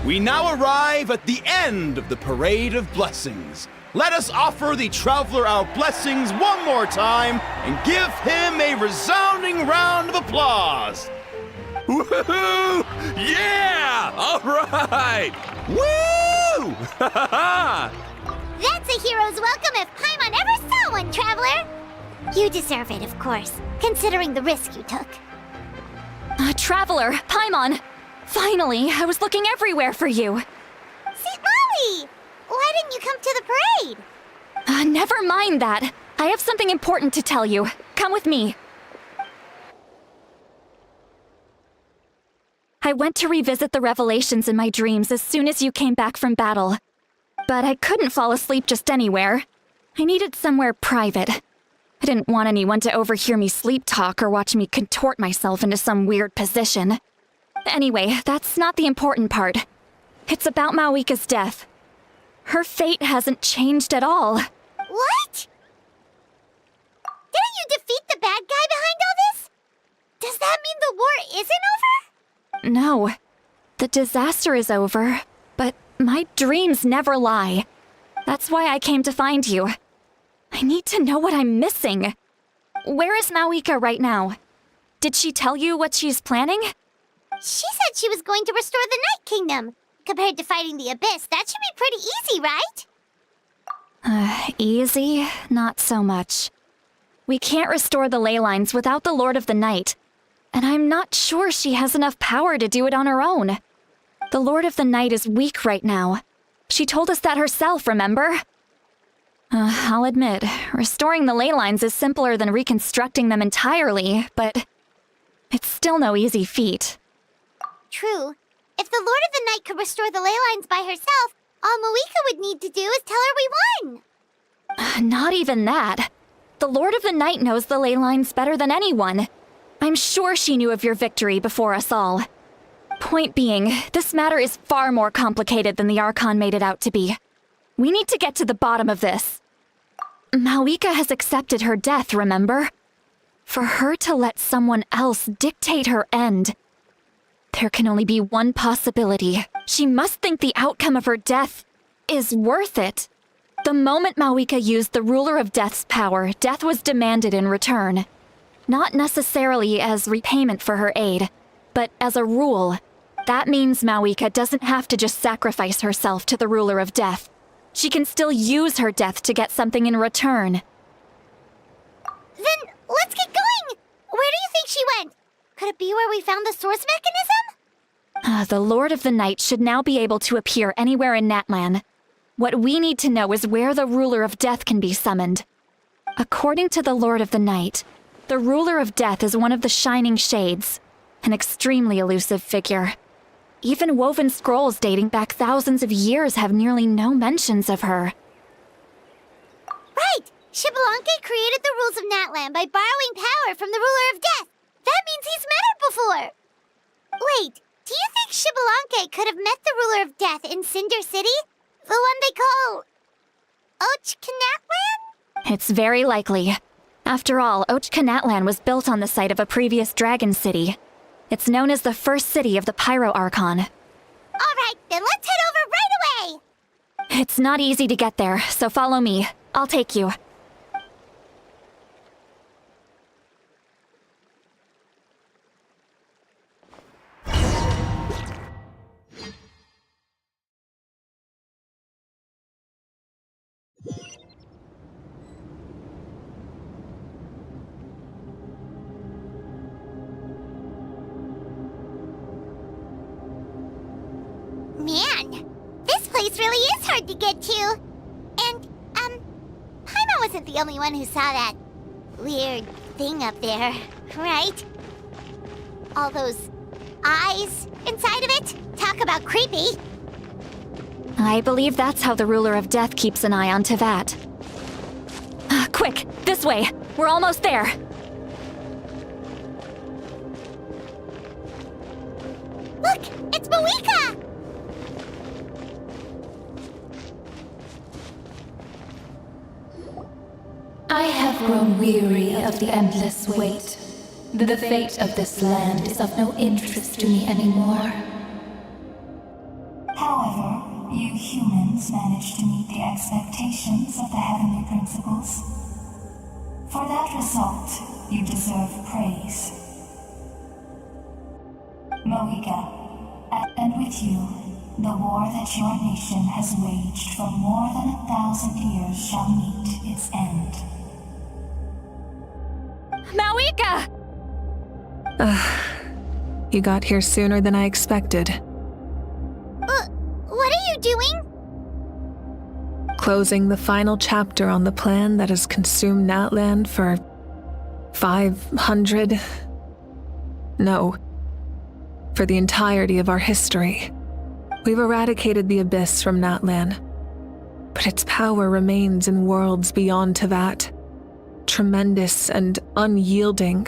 We now arrive at the end of the Parade of Blessings. Let us offer the Traveler our blessings one more time and give him a resounding round of applause. Woohoo! Yeah! All right! Woo! That's a hero's welcome if Paimon ever saw one, Traveler! You deserve it, of course, considering the risk you took. Traveler, Paimon! Finally, I was looking everywhere for you. St. Molly! Why didn't you come to the parade? Never mind that. I have something important to tell you. Come with me. I went to revisit the revelations in my dreams as soon as you came back from battle. But I couldn't fall asleep just anywhere. I needed somewhere private. I didn't want anyone to overhear me sleep talk or watch me contort myself into some weird position. Anyway, that's not the important part. It's about Mavuika's death. Her fate hasn't changed at all. What? Didn't you defeat the bad guy behind all this? Does that mean the war isn't over? No. The disaster is over, but my dreams never lie. That's why I came to find you. I need to know what I'm missing. Where is Mavuika right now? Did she tell you what she's planning? She said she was going to restore the Night Kingdom. Compared to fighting the Abyss, that should be pretty easy, right? Easy? Not so much. We can't restore the ley lines without the Lord of the Night. And I'm not sure she has enough power to do it on her own. The Lord of the Night is weak right now. She told us that herself, remember? I'll admit, restoring the ley lines is simpler than reconstructing them entirely, but it's still no easy feat. True. If the Lord of the Night could restore the ley lines by herself, all Mavuika would need to do is tell her we won. Not even that. The Lord of the Night knows the ley lines better than anyone. I'm sure she knew of your victory before us all. Point being, this matter is far more complicated than the Archon made it out to be. We need to get to the bottom of this. Mavuika has accepted her death, remember? For her to let someone else dictate her end, there can only be one possibility. She must think the outcome of her death is worth it. The moment Mavuika used the Ruler of Death's power, death was demanded in return. Not necessarily as repayment for her aid, but as a rule. That means Mavuika doesn't have to just sacrifice herself to the Ruler of Death. She can still use her death to get something in return. Then let's get going! Where do you think she went? Could it be where we found the source mechanism? The Lord of the Night should now be able to appear anywhere in Natlan. What we need to know is where the Ruler of Death can be summoned. According to the Lord of the Night, the Ruler of Death is one of the Shining Shades, an extremely elusive figure. Even woven scrolls dating back thousands of years have nearly no mentions of her. Right! Xbalanque created the rules of Natlan by borrowing power from the ruler of death. That means he's met her before. Wait, do you think Xbalanque could have met the ruler of death in Cinder City? The one they call... Natlan? It's very likely. After all, Natlan was built on the site of a previous dragon city. It's known as the first city of the Pyro Archon. Alright, then let's head over right away! It's not easy to get there, so follow me. I'll take you. Man, this place really is hard to get to. And, Paimon wasn't the only one who saw that weird thing up there, right? All those eyes inside of it? Talk about creepy. I believe that's how the ruler of death keeps an eye on Tevat. Quick, this way. We're almost there. Look, it's Mavuika! I have grown weary of the endless wait. The fate of this land is of no interest to me anymore. However, you humans managed to meet the expectations of the heavenly principles. For that result, you deserve praise. Mavuika, and with you, the war that your nation has waged for more than 1,000 years shall meet its end. Mavuika! You got here sooner than I expected. What are you doing? Closing the final chapter on the plan that has consumed Natlan for 500... No. For the entirety of our history. We've eradicated the Abyss from Natlan, but its power remains in worlds beyond Tevat. Tremendous and unyielding.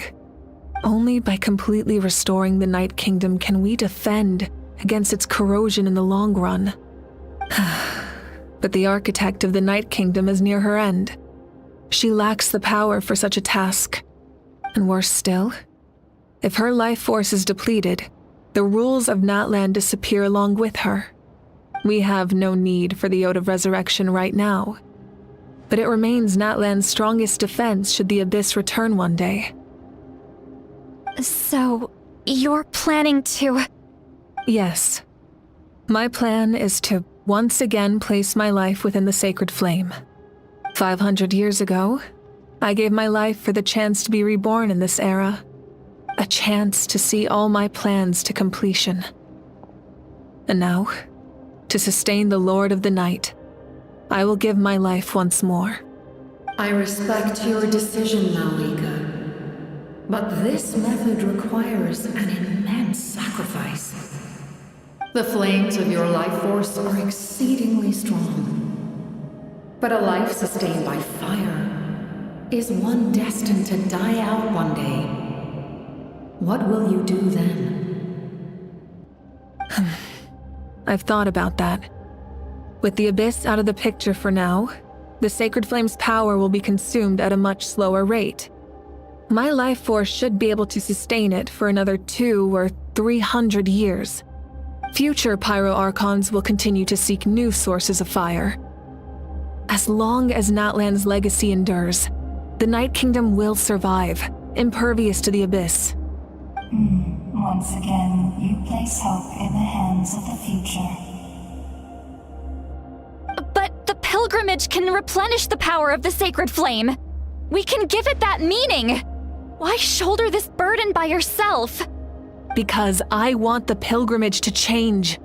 Only by completely restoring the Night Kingdom can we defend against its corrosion in the long run. But the architect of the Night Kingdom is near her end. She lacks the power for such a task. And worse still, if her life force is depleted, the rules of Natlan disappear along with her. We have no need for the Ode of Resurrection right now. But it remains Natlan's strongest defense should the Abyss return one day. So, you're planning to... Yes. My plan is to once again place my life within the sacred flame. 500 years ago, I gave my life for the chance to be reborn in this era. A chance to see all my plans to completion. And now, to sustain the Lord of the Night, I will give my life once more. I respect your decision, Mavuika. But this method requires an immense sacrifice. The flames of your life force are exceedingly strong. But a life sustained by fire is one destined to die out one day. What will you do then? I've thought about that. With the Abyss out of the picture for now, the Sacred Flame's power will be consumed at a much slower rate. My life force should be able to sustain it for another 200 or 300 years. Future Pyro Archons will continue to seek new sources of fire. As long as Natlan's legacy endures, the Night Kingdom will survive, impervious to the Abyss. Once again, you place hope in the hands of the future. But the pilgrimage can replenish the power of the Sacred Flame. We can give it that meaning. Why shoulder this burden by yourself? Because I want the pilgrimage to change.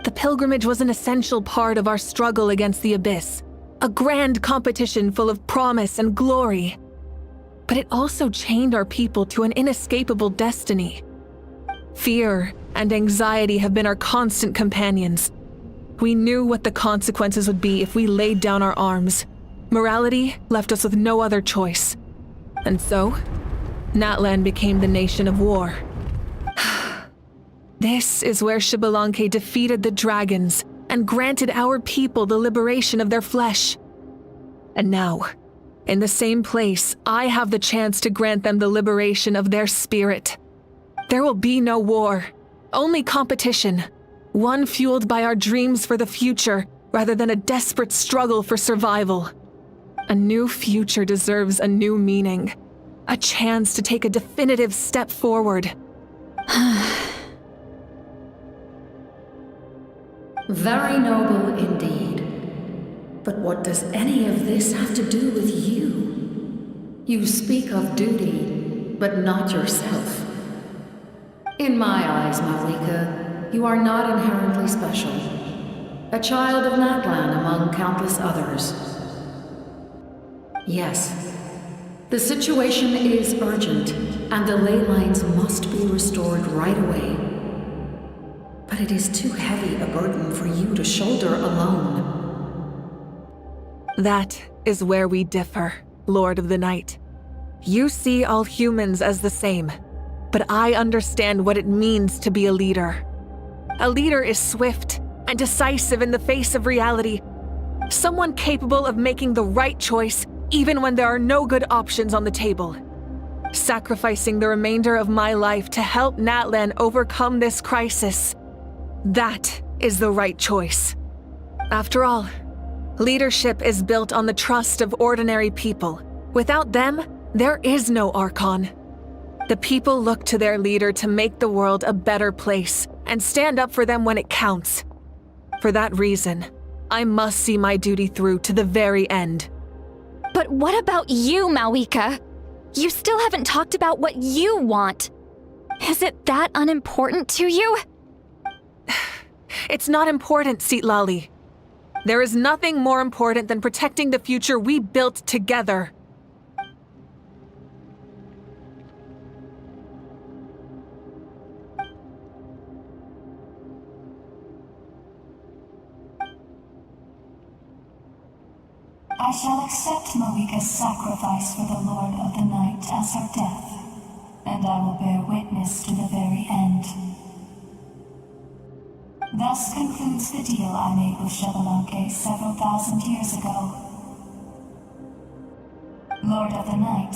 The pilgrimage was an essential part of our struggle against the Abyss, a grand competition full of promise and glory. But it also chained our people to an inescapable destiny. Fear, and anxiety have been our constant companions. We knew what the consequences would be if we laid down our arms. Morality left us with no other choice. And so, Natlan became the nation of war. This is where Xbalanque defeated the dragons and granted our people the liberation of their flesh. And now, in the same place, I have the chance to grant them the liberation of their spirit. There will be no war, only competition, one fueled by our dreams for the future rather than a desperate struggle for survival. A new future deserves a new meaning, a chance to take a definitive step forward. Very noble indeed. But what does any of this have to do with you? You speak of duty, but not yourself. In my eyes, Mavuika, you are not inherently special. A child of Natlan among countless others. Yes, the situation is urgent, and the ley lines must be restored right away. But it is too heavy a burden for you to shoulder alone. That is where we differ, Lord of the Night. You see all humans as the same, but I understand what it means to be a leader. A leader is swift and decisive in the face of reality. Someone capable of making the right choice even when there are no good options on the table. Sacrificing the remainder of my life to help Natlan overcome this crisis. That is the right choice. After all, leadership is built on the trust of ordinary people. Without them, there is no Archon. The people look to their leader to make the world a better place and stand up for them when it counts. For that reason, I must see my duty through to the very end. But what about you, Mavuika? You still haven't talked about what you want. Is it that unimportant to you? It's not important, Citlali. There is nothing more important than protecting the future we built together. I shall accept Mavuika's sacrifice for the Lord of the Night as her death, and I will bear witness to the very end. Thus concludes the deal I made with Xbalanque several thousand years ago. Lord of the Night,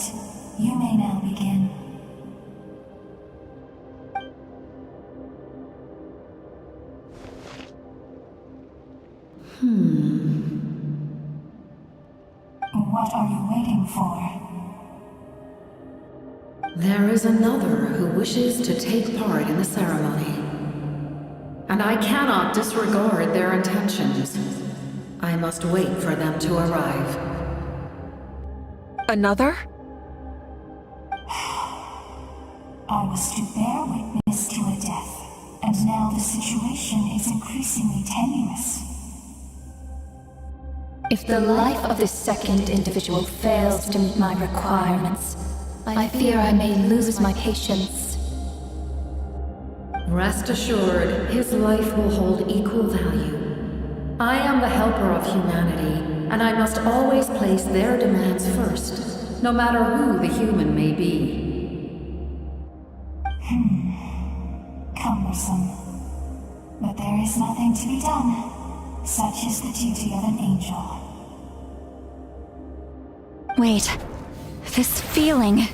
you may now begin. What are you waiting for? There is another who wishes to take part in the ceremony. And I cannot disregard their intentions. I must wait for them to arrive. Another? I was to bear witness to a death, and now the situation is increasingly tenuous. If the life of this second individual fails to meet my requirements, I fear I may lose my patience. Rest assured, his life will hold equal value. I am the helper of humanity, and I must always place their demands first, no matter who the human may be. Cumbersome. But there is nothing to be done. Such is the duty of an angel. Wait, this feeling.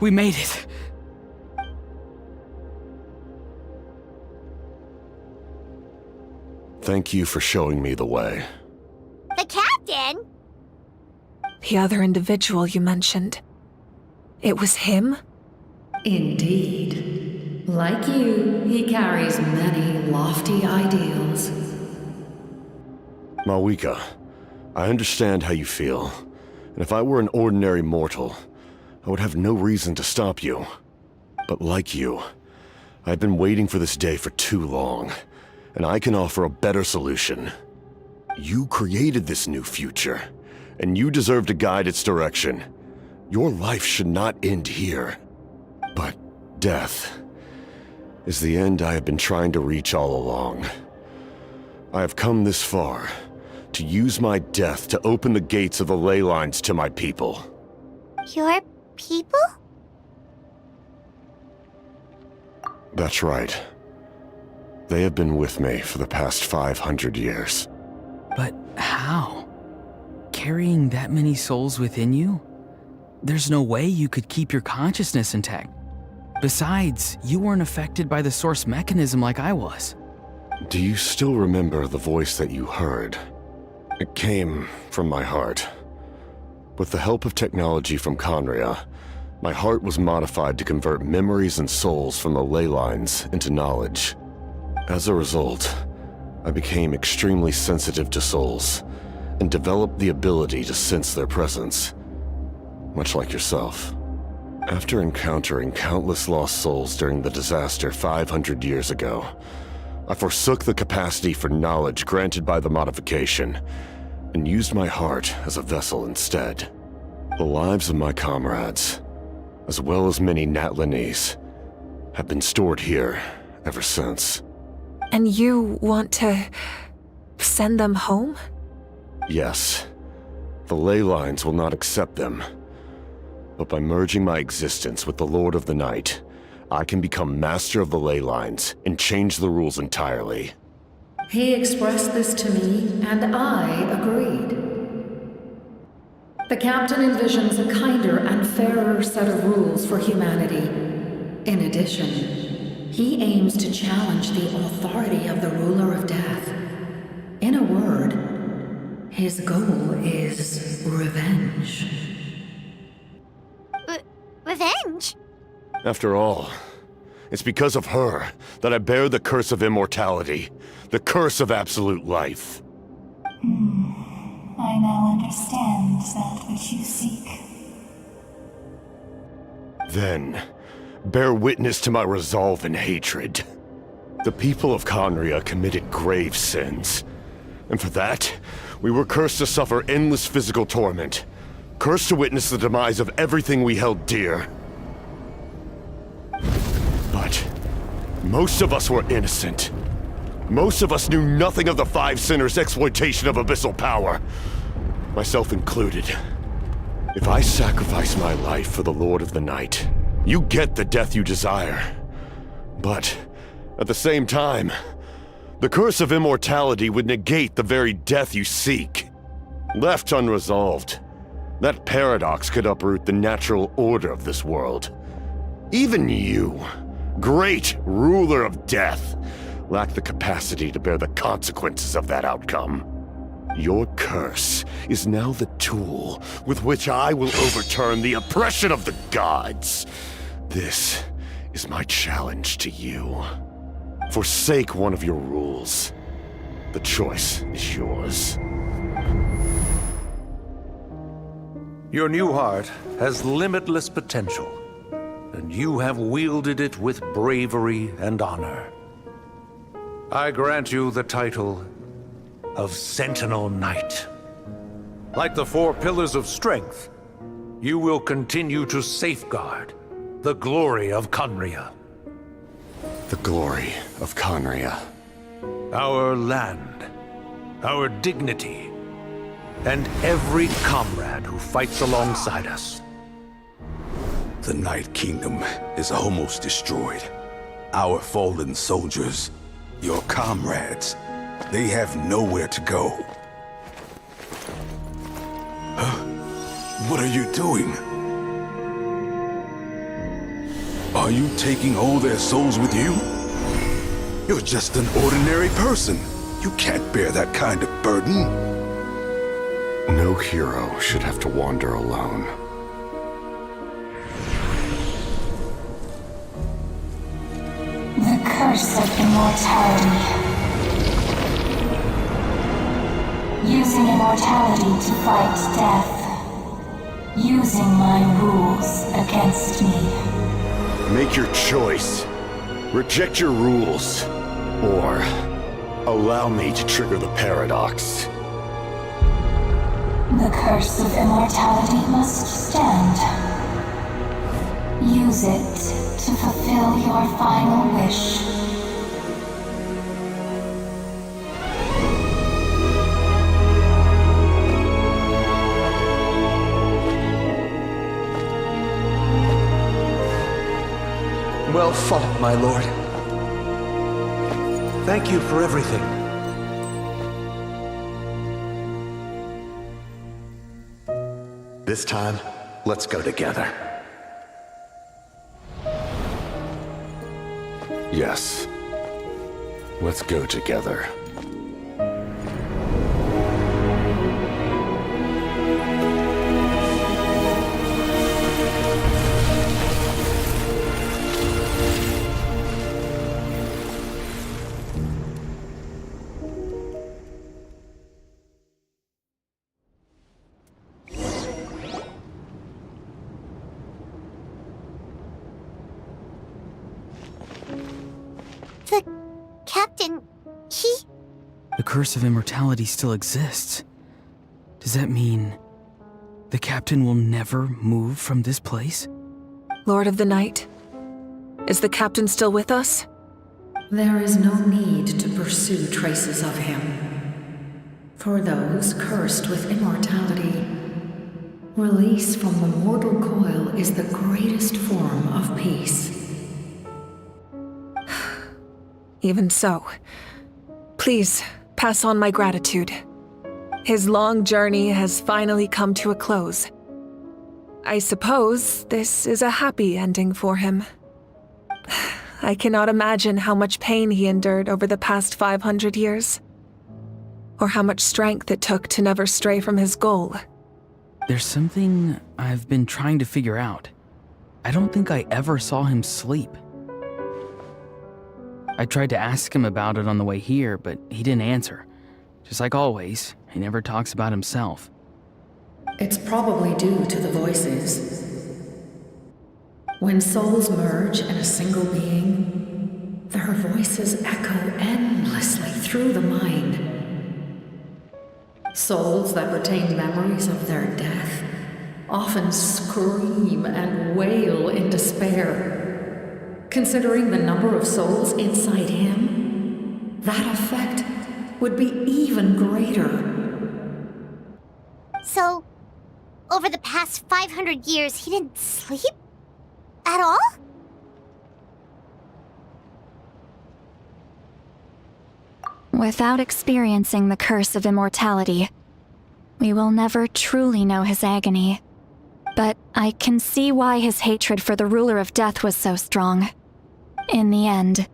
We made it. Thank you for showing me the way. The captain? The other individual you mentioned. It was him? Indeed. Like you, he carries many lofty ideals. Mavuika, I understand how you feel. And if I were an ordinary mortal, I would have no reason to stop you. But like you, I've been waiting for this day for too long, and I can offer a better solution. You created this new future, and you deserve to guide its direction. Your life should not end here. But death is the end I have been trying to reach all along. I have come this far to use my death to open the gates of the ley lines to my people. Your people? That's right. They have been with me for the past 500 years. But how? Carrying that many souls within you? There's no way you could keep your consciousness intact. Besides, you weren't affected by the source mechanism like I was. Do you still remember the voice that you heard? It came from my heart. With the help of technology from Khaenri'ah, my heart was modified to convert memories and souls from the ley lines into knowledge. As a result, I became extremely sensitive to souls, and developed the ability to sense their presence, much like yourself. After encountering countless lost souls during the disaster 500 years ago, I forsook the capacity for knowledge granted by the modification, and used my heart as a vessel instead. The lives of my comrades, as well as many Natlanese, have been stored here ever since. And you want to send them home? Yes. The ley lines will not accept them. But by merging my existence with the Lord of the Night, I can become master of the ley lines and change the rules entirely. He expressed this to me, and I agreed. The captain envisions a kinder and fairer set of rules for humanity. In addition, he aims to challenge the authority of the ruler of death. In a word, his goal is revenge. Revenge? After all, it's because of her that I bear the curse of immortality, the curse of absolute life. I now understand that which you seek. Then, bear witness to my resolve and hatred. The people of Khaenri'ah committed grave sins, and for that, we were cursed to suffer endless physical torment, cursed to witness the demise of everything we held dear. But most of us were innocent. Most of us knew nothing of the Five Sinners' exploitation of abyssal power, myself included. If I sacrifice my life for the Lord of the Night, you get the death you desire. But at the same time, the curse of immortality would negate the very death you seek. Left unresolved, that paradox could uproot the natural order of this world. Even you, great ruler of death, lack the capacity to bear the consequences of that outcome. Your curse is now the tool with which I will overturn the oppression of the gods. This is my challenge to you. Forsake one of your rules. The choice is yours. Your new heart has limitless potential, and you have wielded it with bravery and honor. I grant you the title of Sentinel Knight. Like the four pillars of strength, you will continue to safeguard the glory of Khaenri'ah. The glory of Khaenri'ah. Our land, our dignity, and every comrade who fights alongside us. The Night Kingdom is almost destroyed. Our fallen soldiers, your comrades, they have nowhere to go. What are you doing? Are you taking all their souls with you? You're just an ordinary person. You can't bear that kind of burden. No hero should have to wander alone. The curse of immortality. Using immortality to fight death. Using my rules against me. Make your choice. Reject your rules. Or allow me to trigger the paradox. The curse of immortality must stand. Use it to fulfill your final wish. Well fought, my lord. Thank you for everything. This time, let's go together. Yes. Let's go together. Captain, The curse of immortality still exists. Does that mean the captain will never move from this place? Lord of the Night, is the captain still with us? There is no need to pursue traces of him. For those cursed with immortality, release from the mortal coil is the greatest form of peace. Even so, please pass on my gratitude. His long journey has finally come to a close. I suppose this is a happy ending for him. I cannot imagine how much pain he endured over the past 500 years, or how much strength it took to never stray from his goal. There's something I've been trying to figure out. I don't think I ever saw him sleep. I tried to ask him about it on the way here, but he didn't answer. Just like always, he never talks about himself. It's probably due to the voices. When souls merge in a single being, their voices echo endlessly through the mind. Souls that retain memories of their death often scream and wail in despair. Considering the number of souls inside him, that effect would be even greater. So, over the past 500 years, he didn't sleep? At all? Without experiencing the curse of immortality, we will never truly know his agony. But I can see why his hatred for the ruler of death was so strong. In the end,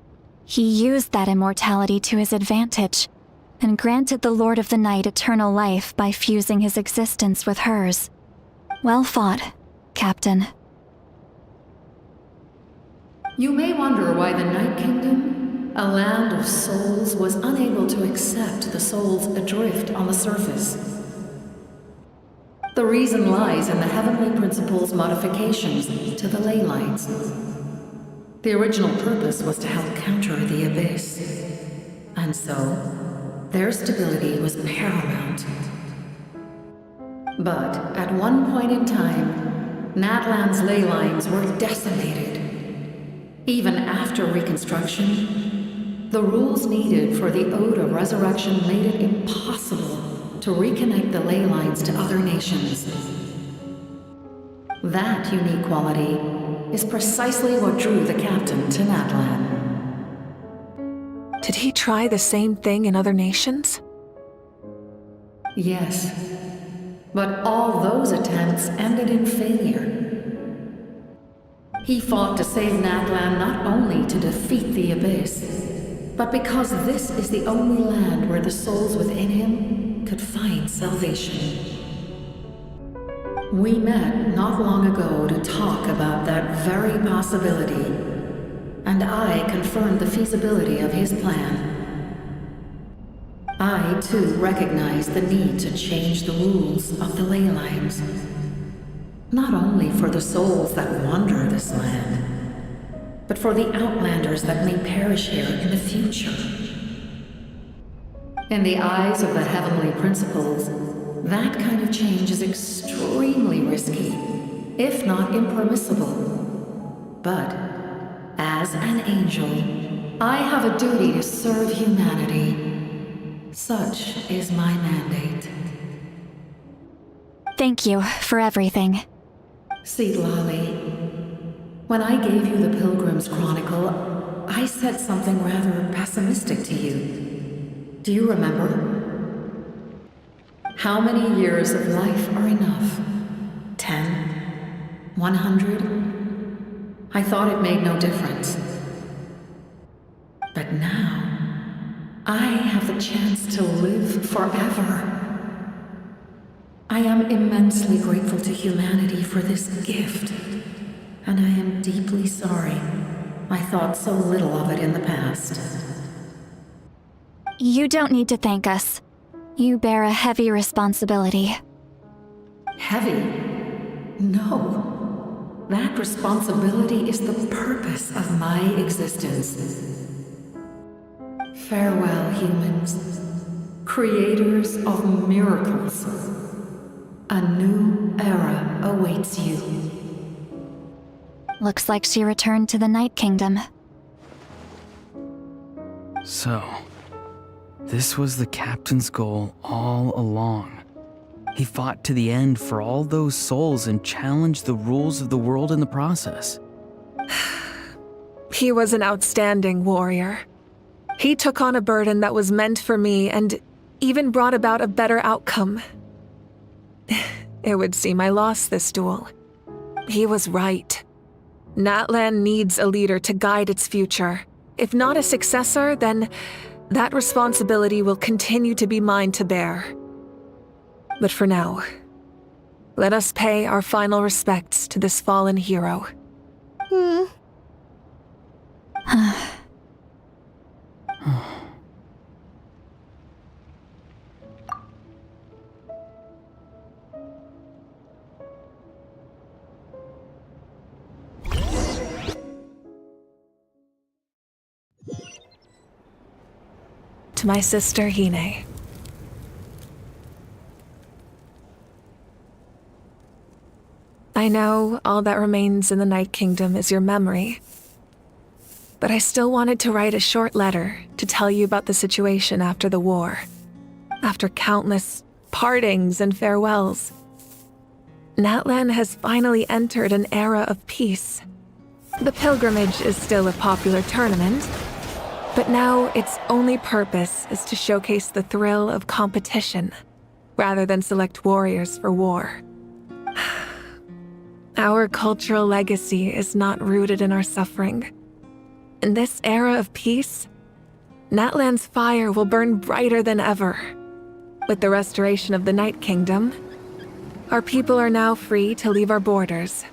he used that immortality to his advantage, and granted the Lord of the Night eternal life by fusing his existence with hers. Well fought, Captain. You may wonder why the Night Kingdom, a land of souls, was unable to accept the souls adrift on the surface. The reason lies in the Heavenly Principle's modifications to the ley lines. The original purpose was to help counter the Abyss, and so their stability was paramount. But at one point in time, Natlan's ley lines were decimated. Even after reconstruction, the rules needed for the Ode of Resurrection made it impossible to reconnect the ley lines to other nations. That unique quality is precisely what drew the captain to Natlan. Did he try the same thing in other nations? Yes, but all those attempts ended in failure. He fought to save Natlan not only to defeat the Abyss, but because this is the only land where the souls within him could find salvation. We met not long ago to talk about that very possibility, and I confirmed the feasibility of his plan. I, too, recognize the need to change the rules of the ley lines. Not only for the souls that wander this land, but for the outlanders that may perish here in the future. In the eyes of the Heavenly Principles, that kind of change is extremely risky, if not impermissible. But, as an angel, I have a duty to serve humanity. Such is my mandate. Thank you for everything. Lolly, when I gave you the Pilgrim's Chronicle, I said something rather pessimistic to you. Do you remember? How many years of life are enough? 10? 100? I thought it made no difference. But now, I have the chance to live forever. I am immensely grateful to humanity for this gift, and I am deeply sorry I thought so little of it in the past. You don't need to thank us. You bear a heavy responsibility. Heavy? No. That responsibility is the purpose of my existence. Farewell, humans. Creators of miracles. A new era awaits you. Looks like she returned to the Night Kingdom. So, this was the captain's goal all along. He fought to the end for all those souls and challenged the rules of the world in the process. He was an outstanding warrior. He took on a burden that was meant for me and even brought about a better outcome. It would seem I lost this duel. He was right. Natlan needs a leader to guide its future. If not a successor, then that responsibility will continue to be mine to bear. But for now, let us pay our final respects to this fallen hero. To my sister, Hine. I know all that remains in the Night Kingdom is your memory, but I still wanted to write a short letter to tell you about the situation after the war. After countless partings and farewells, Natlan has finally entered an era of peace. The pilgrimage is still a popular tournament, but now its only purpose is to showcase the thrill of competition, rather than select warriors for war. Our cultural legacy is not rooted in our suffering. In this era of peace, Natlan's fire will burn brighter than ever. With the restoration of the Night Kingdom, our people are now free to leave our borders,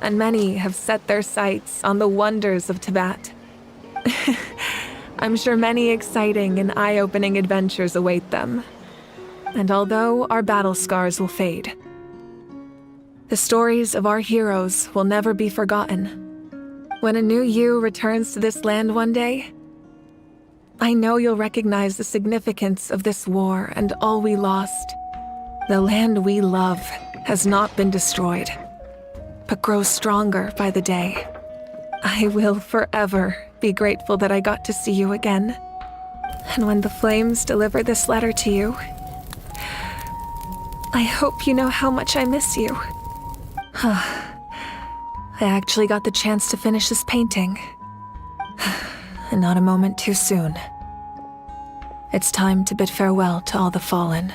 and many have set their sights on the wonders of Tibet. I'm sure many exciting and eye-opening adventures await them. And although our battle scars will fade, the stories of our heroes will never be forgotten. When a new you returns to this land one day, I know you'll recognize the significance of this war and all we lost. The land we love has not been destroyed, but grows stronger by the day. I will forever be grateful that I got to see you again. And when the flames deliver this letter to you, I hope you know how much I miss you. I actually got the chance to finish this painting. And not a moment too soon. It's time to bid farewell to all the fallen.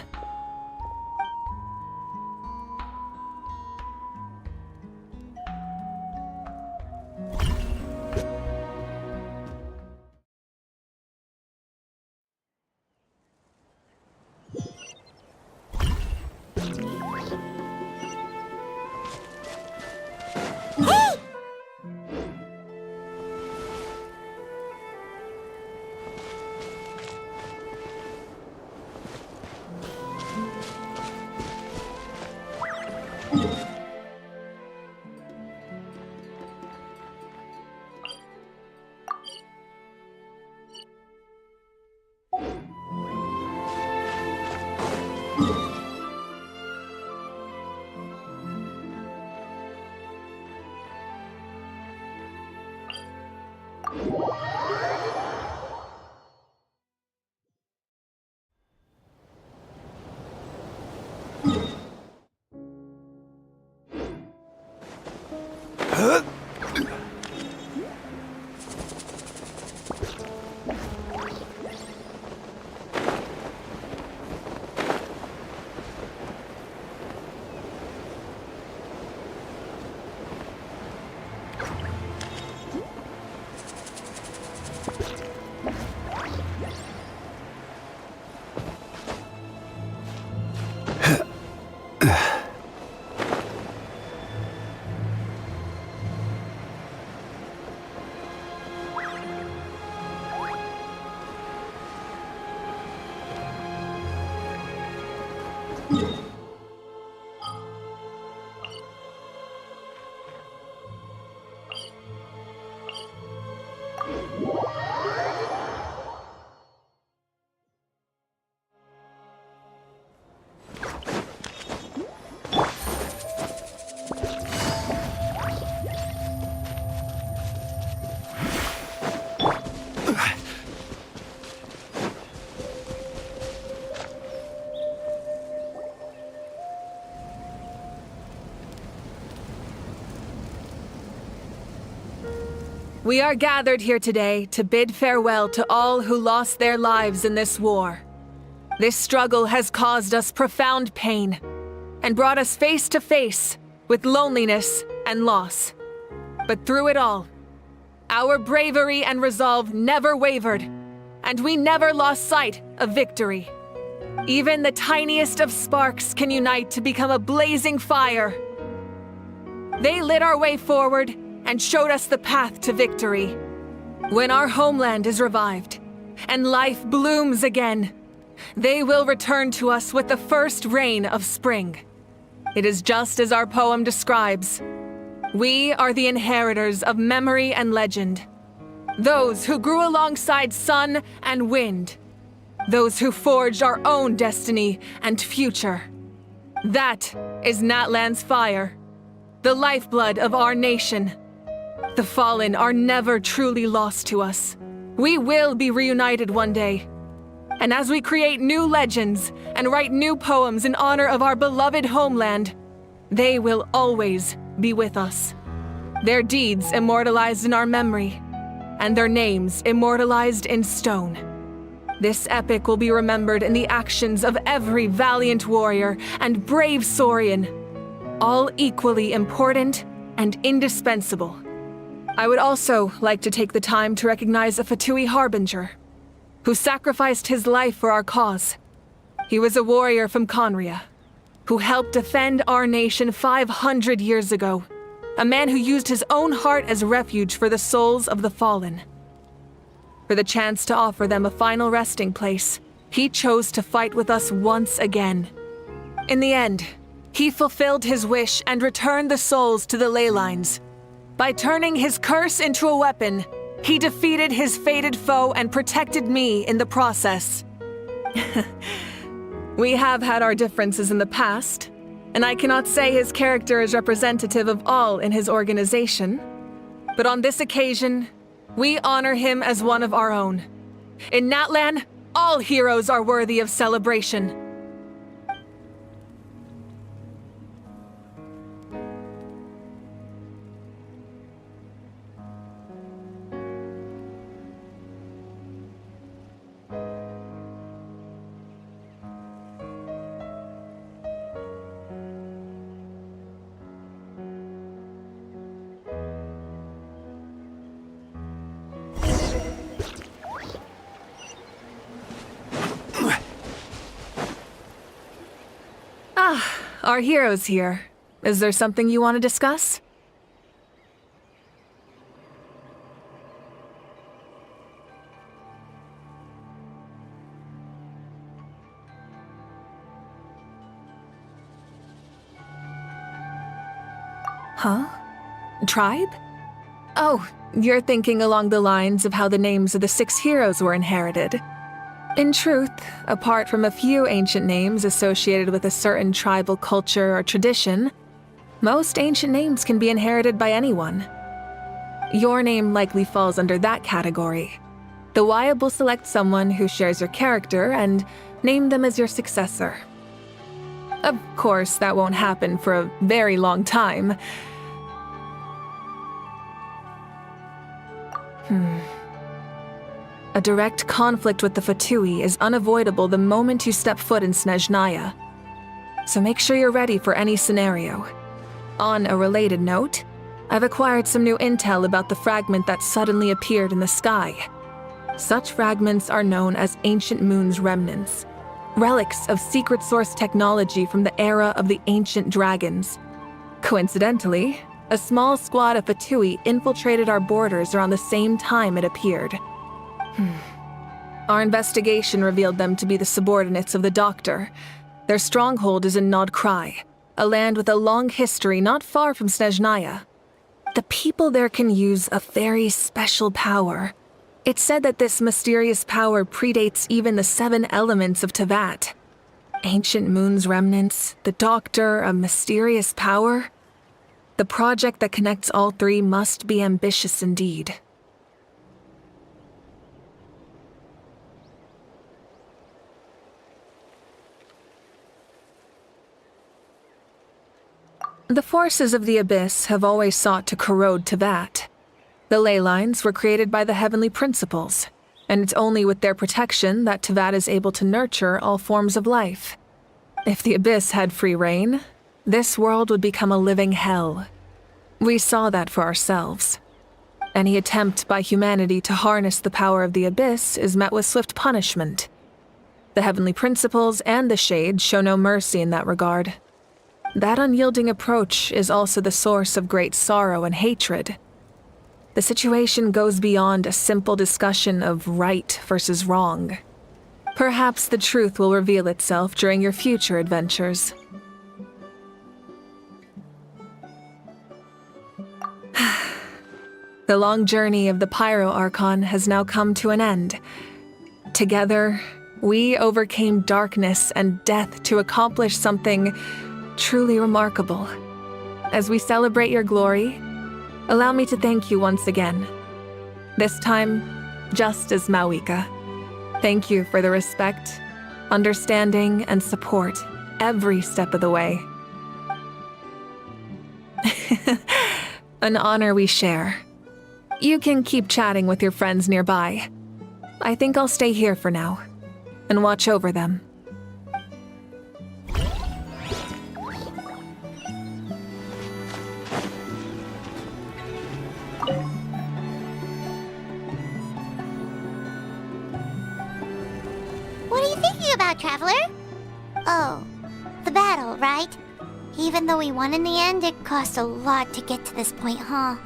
We are gathered here today to bid farewell to all who lost their lives in this war. This struggle has caused us profound pain and brought us face to face with loneliness and loss. But through it all, our bravery and resolve never wavered, and we never lost sight of victory. Even the tiniest of sparks can unite to become a blazing fire. They lit our way forward and showed us the path to victory. When our homeland is revived and life blooms again, they will return to us with the first rain of spring. It is just as our poem describes. We are the inheritors of memory and legend. Those who grew alongside sun and wind. Those who forged our own destiny and future. That is Natlan's fire, the lifeblood of our nation. The fallen are never truly lost to us. We will be reunited one day. And as we create new legends and write new poems in honor of our beloved homeland, they will always be with us. Their deeds immortalized in our memory, and their names immortalized in stone. This epic will be remembered in the actions of every valiant warrior and brave Saurian, all equally important and indispensable. I would also like to take the time to recognize a Fatui Harbinger, who sacrificed his life for our cause. He was a warrior from Conria, who helped defend our nation 500 years ago, a man who used his own heart as refuge for the souls of the fallen. For the chance to offer them a final resting place, he chose to fight with us once again. In the end, he fulfilled his wish and returned the souls to the ley lines. By turning his curse into a weapon, he defeated his fated foe and protected me in the process. We have had our differences in the past, and I cannot say his character is representative of all in his organization. But on this occasion, we honor him as one of our own. In Natlan, all heroes are worthy of celebration. Our hero's here. Is there something you want to discuss? Huh? Tribe? Oh, you're thinking along the lines of how the names of the 6 heroes were inherited. In truth, apart from a few ancient names associated with a certain tribal culture or tradition, most ancient names can be inherited by anyone. Your name likely falls under that category. The Wyatt will select someone who shares your character and name them as your successor. Of course, that won't happen for a very long time. A direct conflict with the Fatui is unavoidable the moment you step foot in Snezhnaya. So make sure you're ready for any scenario. On a related note, I've acquired some new intel about the fragment that suddenly appeared in the sky. Such fragments are known as Ancient Moon's remnants, relics of secret source technology from the era of the ancient dragons. Coincidentally, a small squad of Fatui infiltrated our borders around the same time it appeared. Our investigation revealed them to be the subordinates of the Doctor, Their stronghold is in Nod Krai, a land with a long history not far from Snezhnaya. The people there can use a very special power. It's said that this mysterious power predates even the 7 elements of Teyvat. Ancient Moon's remnants, the Doctor, a mysterious power. The project that connects all 3 must be ambitious indeed. The forces of the Abyss have always sought to corrode Teyvat. The ley lines were created by the Heavenly Principles, and it's only with their protection that Teyvat is able to nurture all forms of life. If the Abyss had free reign, this world would become a living hell. We saw that for ourselves. Any attempt by humanity to harness the power of the Abyss is met with swift punishment. The Heavenly Principles and the Shade show no mercy in that regard. That unyielding approach is also the source of great sorrow and hatred. The situation goes beyond a simple discussion of right versus wrong. Perhaps the truth will reveal itself during your future adventures. The long journey of the Pyro Archon has now come to an end. Together, we overcame darkness and death to accomplish something truly remarkable. As we celebrate your glory, allow me to thank you once again. This time, just as Mavuika. Thank you for the respect, understanding, and support every step of the way. An honor we share. You can keep chatting with your friends nearby. I think I'll stay here for now and watch over them. What are you thinking about, Traveler? Oh, the battle, right? Even though we won in the end, it cost a lot to get to this point, huh?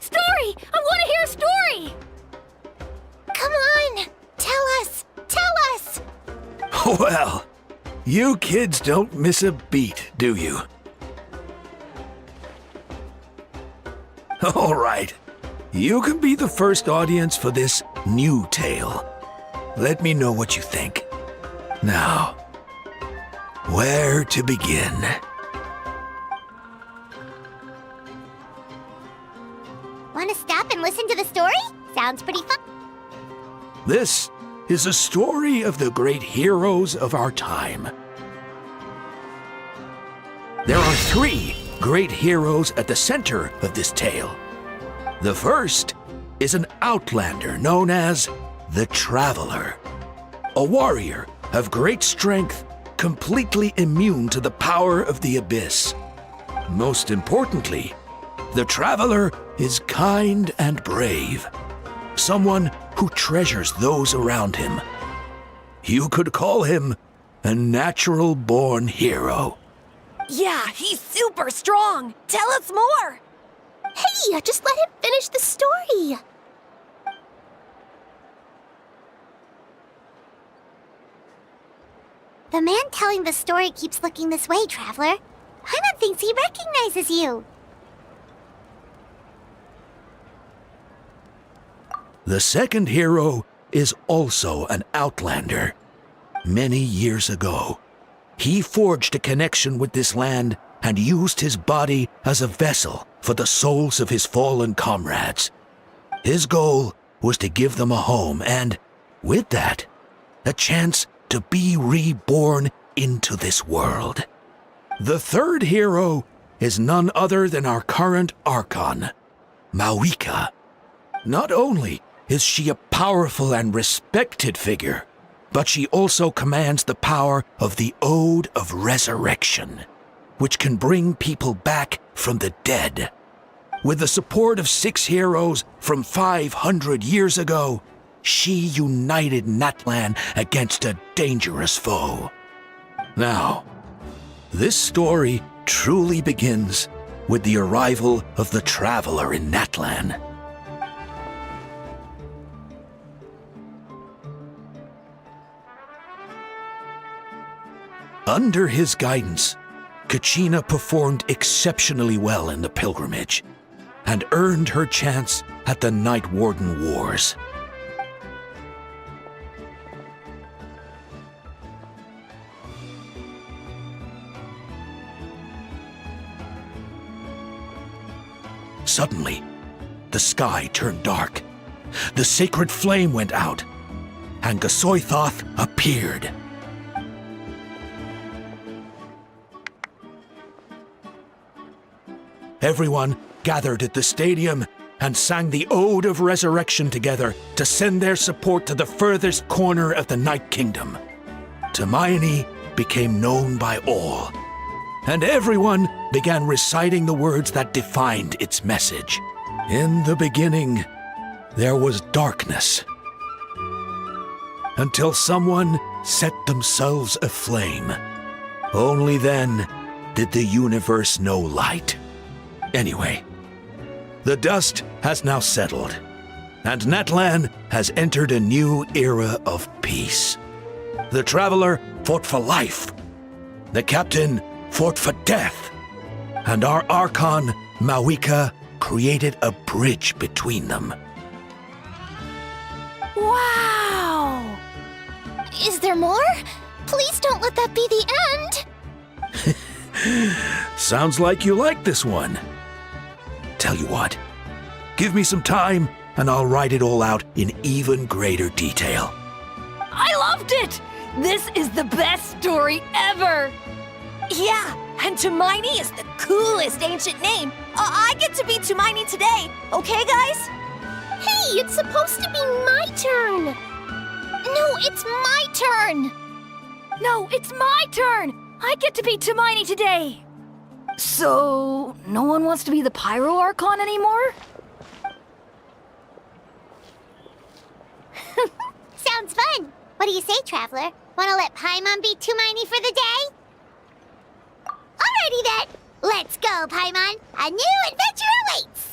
Story! I want to hear a story! Come on! Tell us! Tell us! Well, you kids don't miss a beat, do you? All right. You can be the first audience for this new tale. Let me know what you think. Now, where to begin? Want to stop and listen to the story? Sounds pretty fun. This is a story of the great heroes of our time. There are 3 great heroes at the center of this tale. The first is an outlander known as the Traveler, a warrior of great strength, completely immune to the power of the Abyss. Most importantly, the Traveler is kind and brave, someone who treasures those around him. You could call him a natural-born hero. Yeah, he's super strong. Tell us more. Hey, just let him finish the story. The man telling the story keeps looking this way, Traveler. Paimon thinks he recognizes you. The second hero is also an outlander. Many years ago, he forged a connection with this land and used his body as a vessel for the souls of his fallen comrades. His goal was to give them a home and, with that, a chance to be reborn into this world. The third hero is none other than our current Archon, Mavuika. Not only is she a powerful and respected figure, but she also commands the power of the Ode of Resurrection, which can bring people back from the dead. With the support of 6 heroes from 500 years ago, she united Natlan against a dangerous foe. Now, this story truly begins with the arrival of the Traveler in Natlan. Under his guidance, Kachina performed exceptionally well in the pilgrimage and earned her chance at the Night Warden Wars. Suddenly, the sky turned dark, the sacred flame went out, and Gasoithoth appeared. Everyone gathered at the stadium and sang the Ode of Resurrection together to send their support to the furthest corner of the Night Kingdom. Hermione became known by all, and everyone began reciting the words that defined its message. In the beginning, there was darkness, until someone set themselves aflame. Only then did the universe know light. Anyway, the dust has now settled, and Natlan has entered a new era of peace. The Traveler fought for life, the Captain fought for death, and our Archon, Mavuika, created a bridge between them. Wow! Is there more? Please don't let that be the end! Sounds like you like this one. Tell you what, give me some time and I'll write it all out in even greater detail. I loved it! This is the best story ever! Yeah, and Tumaini is the coolest ancient name. I get to be Tumaini today, okay guys? Hey, it's supposed to be my turn! No, it's my turn! No, it's my turn! I get to be Tumaini today! So, no one wants to be the Pyro Archon anymore? Sounds fun! What do you say, Traveler? Wanna let Paimon be Tumaini for the day? Alrighty then! Let's go, Paimon! A new adventure awaits!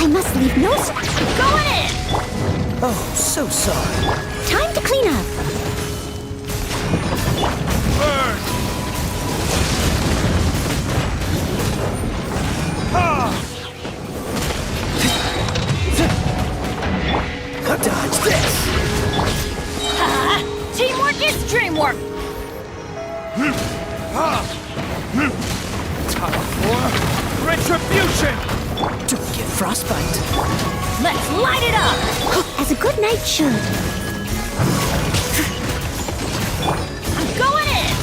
I must leave no Go in! Oh, so sorry. Time to clean up. Burn! Dodge this! Teamwork is dreamwork! Time for retribution! Don't get frostbite. Let's light it up! As a good knight should. I'm going in!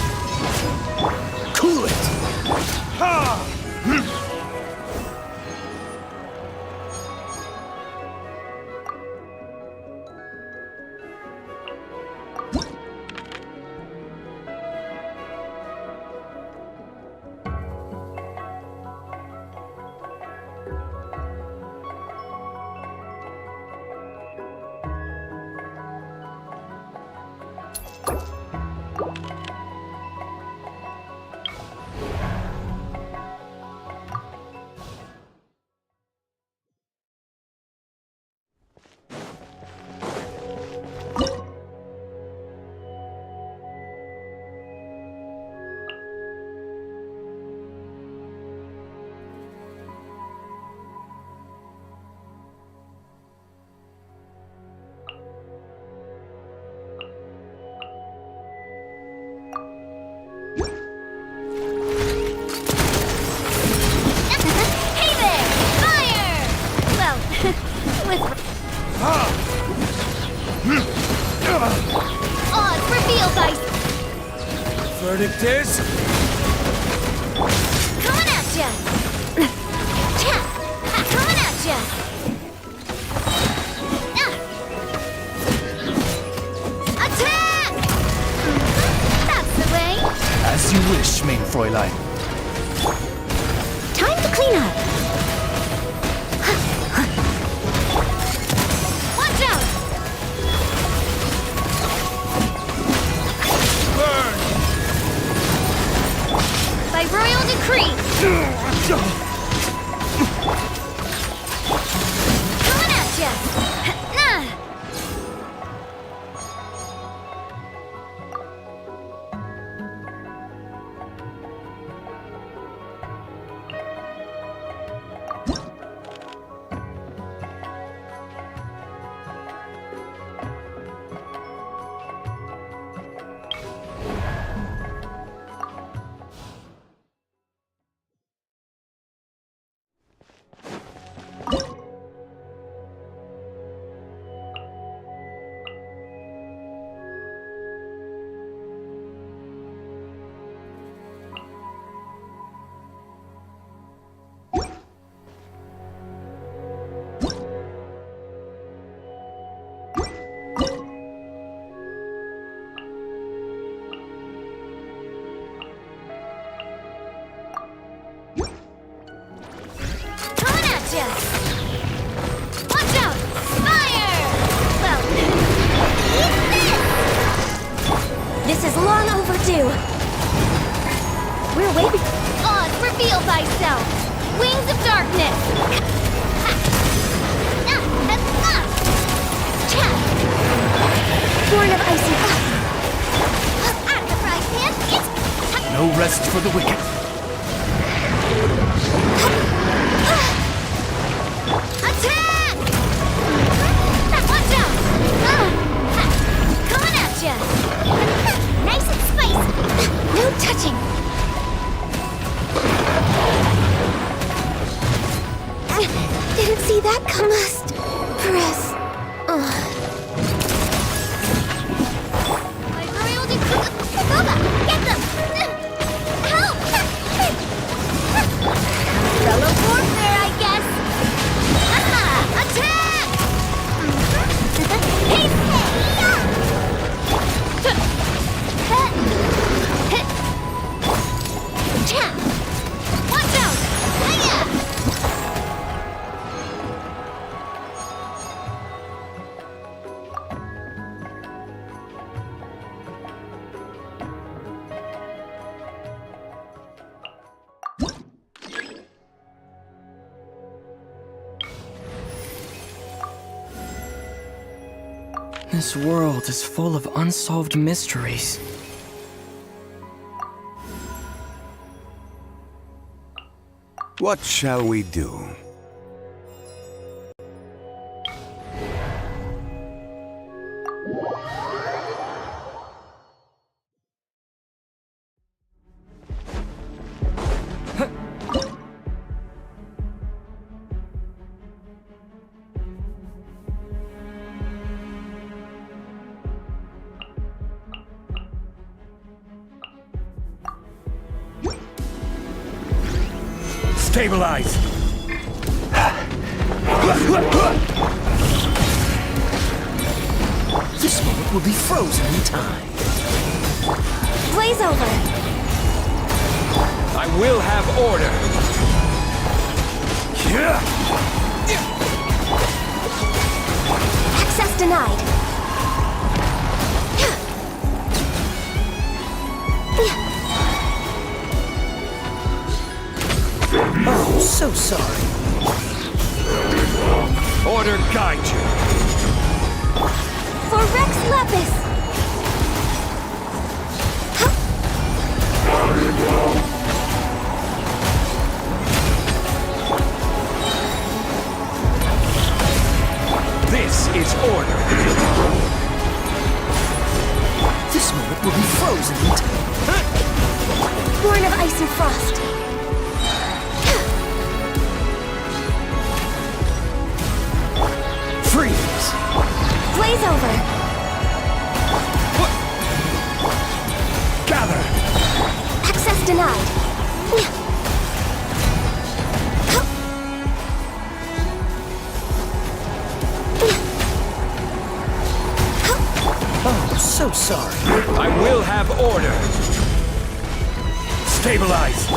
Cool it! Odds reveal dice! Verdict is... Coming at ya! Coming at ya! Attack! That's the way! As you wish, main Fräulein. Time to clean up. Watch out! Burn! By royal decree! Coming at ya! Watch out! Fire! Well, eat this! This is long overdue. We're waiting. Oz, reveal thyself! Wings of darkness! Born of icy at the fry pan, No rest for the wicked. Attack! Watch out! Coming at ya! Nice and spicy! No touching! Didn't see that come last. Press. My royal decree. Boba, get them! Help! Fellow warfare, I guess. Attack! Hey, watch out! Hiya! This world is full of unsolved mysteries. What shall we do? Stabilize! This moment will be frozen in time. Blaze over! I will have order! Access denied. Oh, so sorry. Order guide you! For Rex Lepus! This is order! This moment will be frozen in time. Born of ice and frost. Freeze! Blaze over! Gather! Access denied. Oh, so sorry. I will have order! Stabilize!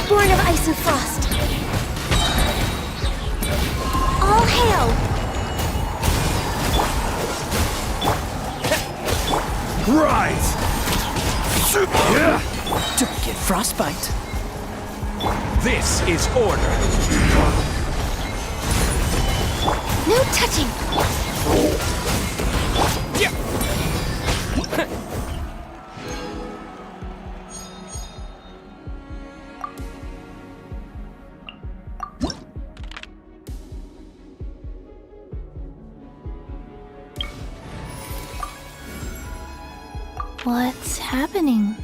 Born of ice and frost. All hail! Rise! Don't get frostbite. This is order! No touching! What's happening?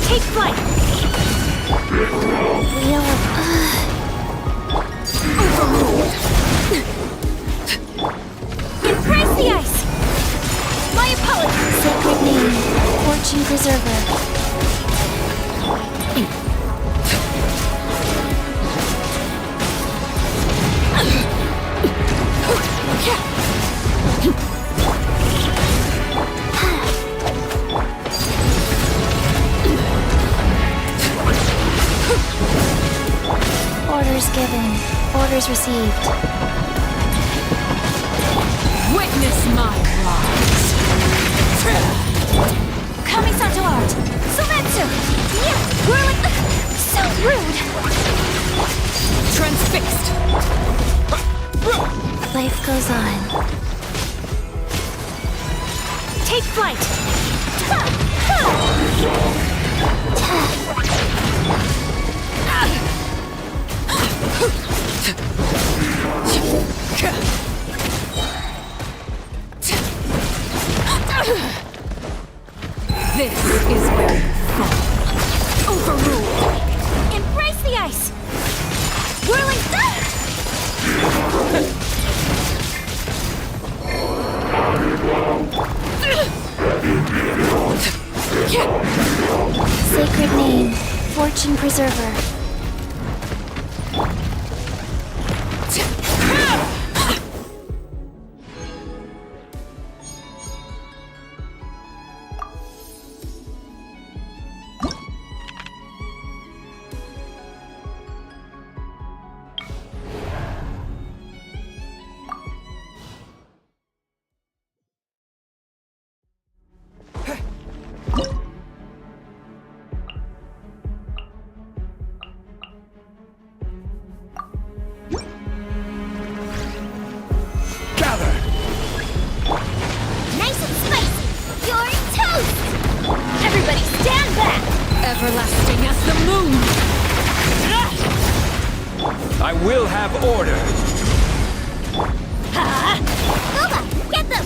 Take flight! Wheel of... Overruled! Embrace the ice! My apologies! Sacred name, Fortune Preserver. Orders given, orders received. Witness my rise. Kamisato art! Sometsu! Yeah! Whirling... So rude! Transfixed! Life goes on. Take flight! This is where you fall. Overruled! Embrace the ice! Whirling... Sacred name, Fortune Preserver. Everlasting as the moon! I will have order. Boba, get them!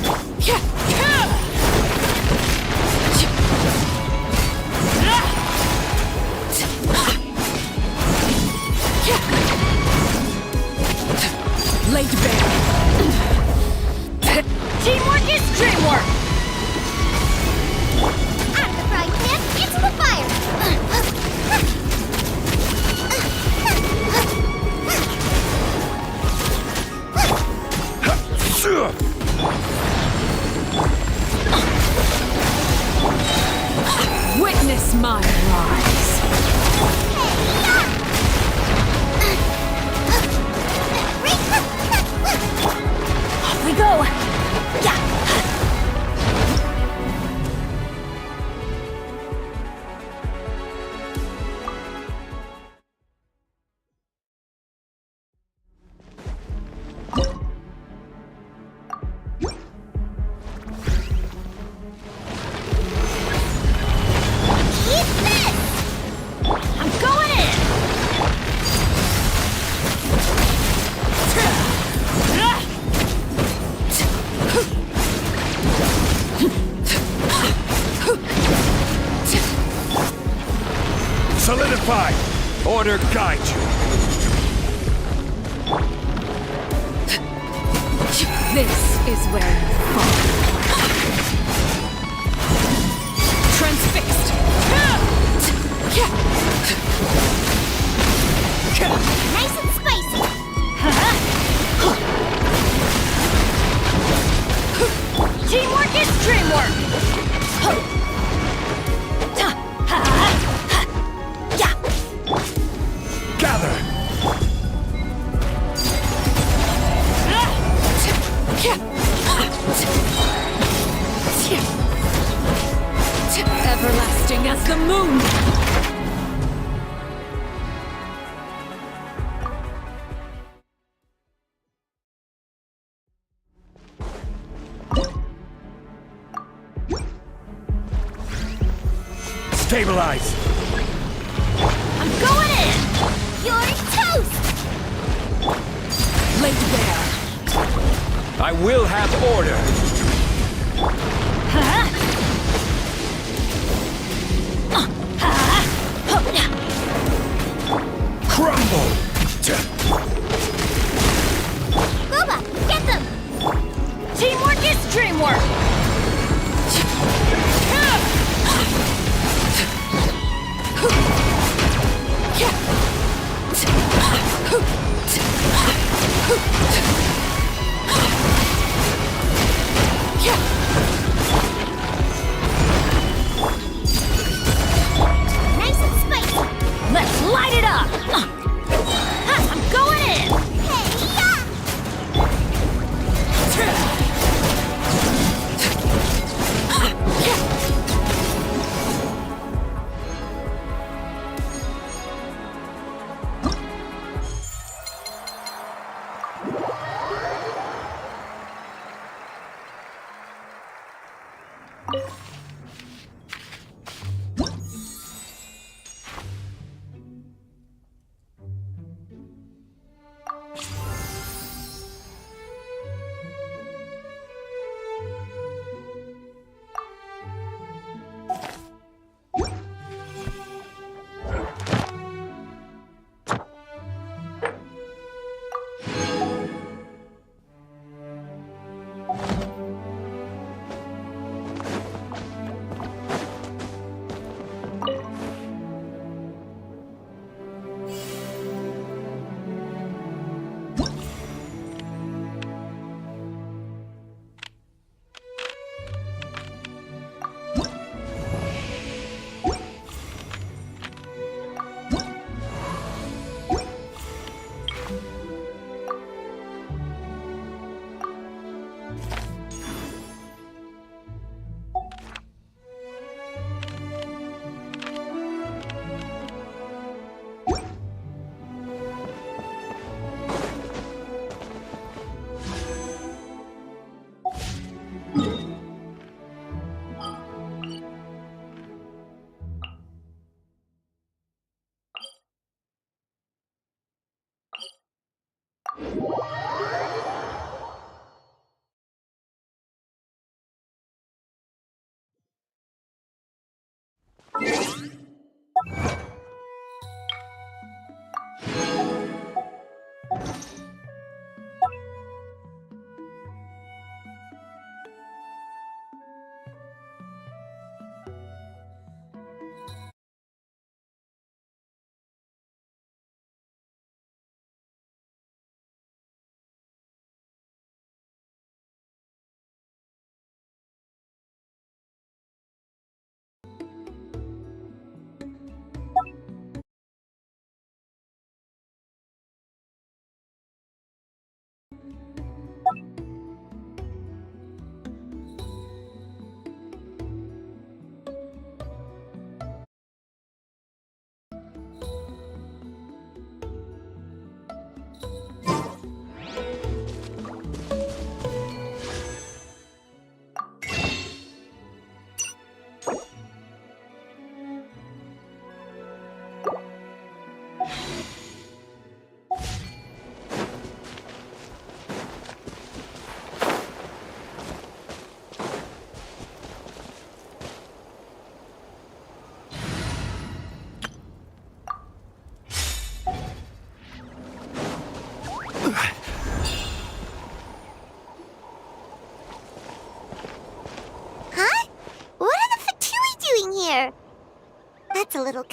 Laid bare. Teamwork is dreamwork! Out of the frying pan, into the fire! Witness my rise. Off we go! Yeah! Solidify! Order guide you. This is where you fall. Transfixed. Nice and spicy! Teamwork is dreamwork! Gather! Everlasting as the moon! Stabilize! I'm going in! You're toast! Laid bare. I will have order. Crumble! Boba, get them! Teamwork is dreamwork!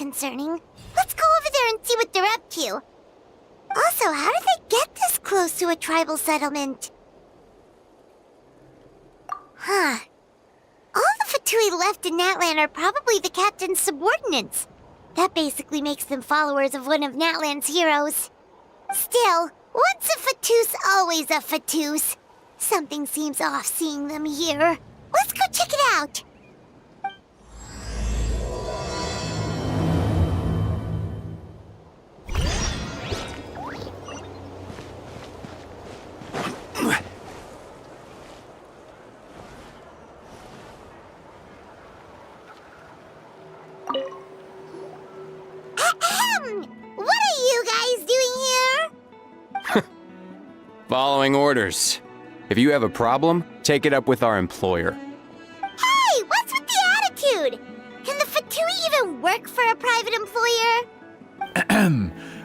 concerning. Let's go over there and see what they're up to. Also, how did they get this close to a tribal settlement? Huh. All the Fatui left in Natlan are probably the captain's subordinates. That basically makes them followers of one of Natlan's heroes. Still, once a Fatus, always a Fatus. Something seems off seeing them here. Let's go check it out. What are you guys doing here? Following orders. If you have a problem, take it up with our employer. Hey, what's with the attitude? Can the Fatui even work for a private employer?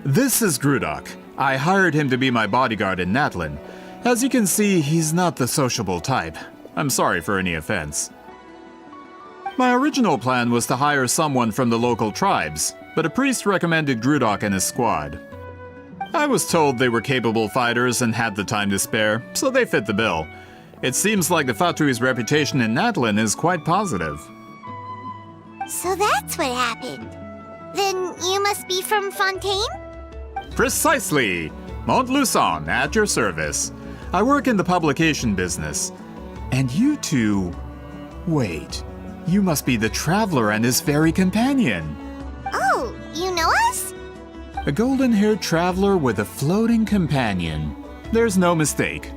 This is Grudok. I hired him to be my bodyguard in Natlan. As you can see, he's not the sociable type. I'm sorry for any offense. My original plan was to hire someone from the local tribes, but a priest recommended Grudok and his squad. I was told they were capable fighters and had the time to spare, so they fit the bill. It seems like the Fatui's reputation in Natlan is quite positive. So that's what happened. Then you must be from Fontaine? Precisely! Montluçon, at your service. I work in the publication business. And you two... Wait, you must be the Traveler and his fairy companion. Oh, you know us? A golden-haired traveler with a floating companion. There's no mistake.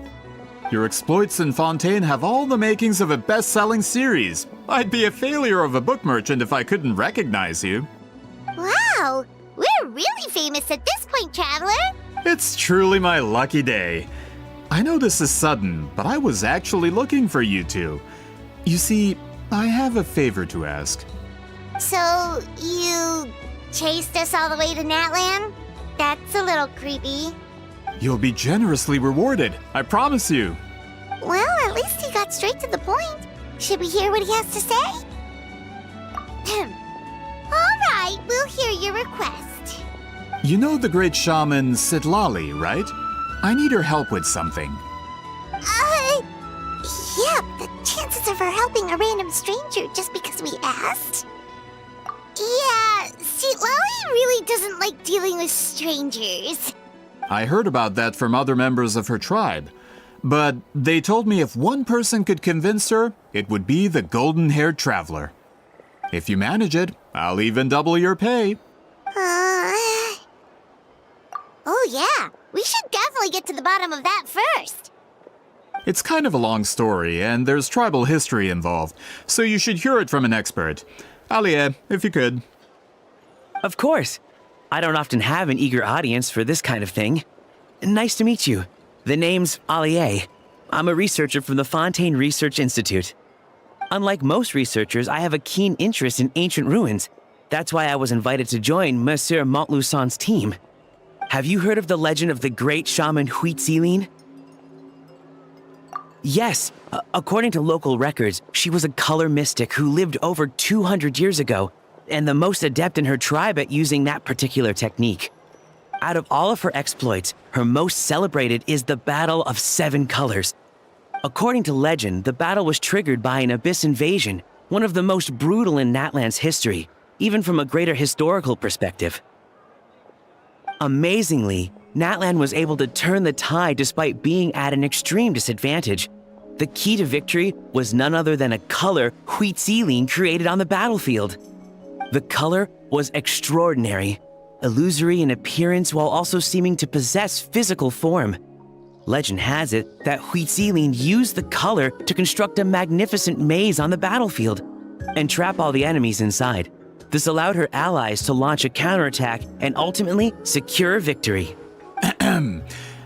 Your exploits in Fontaine have all the makings of a best-selling series. I'd be a failure of a book merchant if I couldn't recognize you. Wow, we're really famous at this point, Traveler. It's truly my lucky day. I know this is sudden, but I was actually looking for you two. You see, I have a favor to ask. So, you chased us all the way to Natlan? That's a little creepy. You'll be generously rewarded, I promise you. Well, at least he got straight to the point. Should we hear what he has to say? All right, we'll hear your request. You know the great shaman Sidlali, right? I need her help with something. Yeah, the chances of her helping a random stranger just because we asked? Yeah, see, Lali really doesn't like dealing with strangers. I heard about that from other members of her tribe. But they told me if one person could convince her, it would be the golden-haired traveler. If you manage it, I'll even double your pay. Oh yeah, we should definitely get to the bottom of that first. It's kind of a long story, and there's tribal history involved, so you should hear it from an expert. Alie, if you could. Of course. I don't often have an eager audience for this kind of thing. Nice to meet you. The name's Alie. I'm a researcher from the Fontaine Research Institute. Unlike most researchers, I have a keen interest in ancient ruins. That's why I was invited to join Monsieur Montluçon's team. Have you heard of the legend of the great shaman Huitzilin? Yes, according to local records, she was a color mystic who lived over 200 years ago, and the most adept in her tribe at using that particular technique. Out of all of her exploits, her most celebrated is the Battle of Seven Colors. According to legend, the battle was triggered by an abyss invasion, one of the most brutal in Natlan's history, even from a greater historical perspective. Amazingly, Natlan was able to turn the tide despite being at an extreme disadvantage. The key to victory was none other than a color Huitzilin created on the battlefield. The color was extraordinary, illusory in appearance while also seeming to possess physical form. Legend has it that Huitzilin used the color to construct a magnificent maze on the battlefield and trap all the enemies inside. This allowed her allies to launch a counterattack and ultimately secure victory.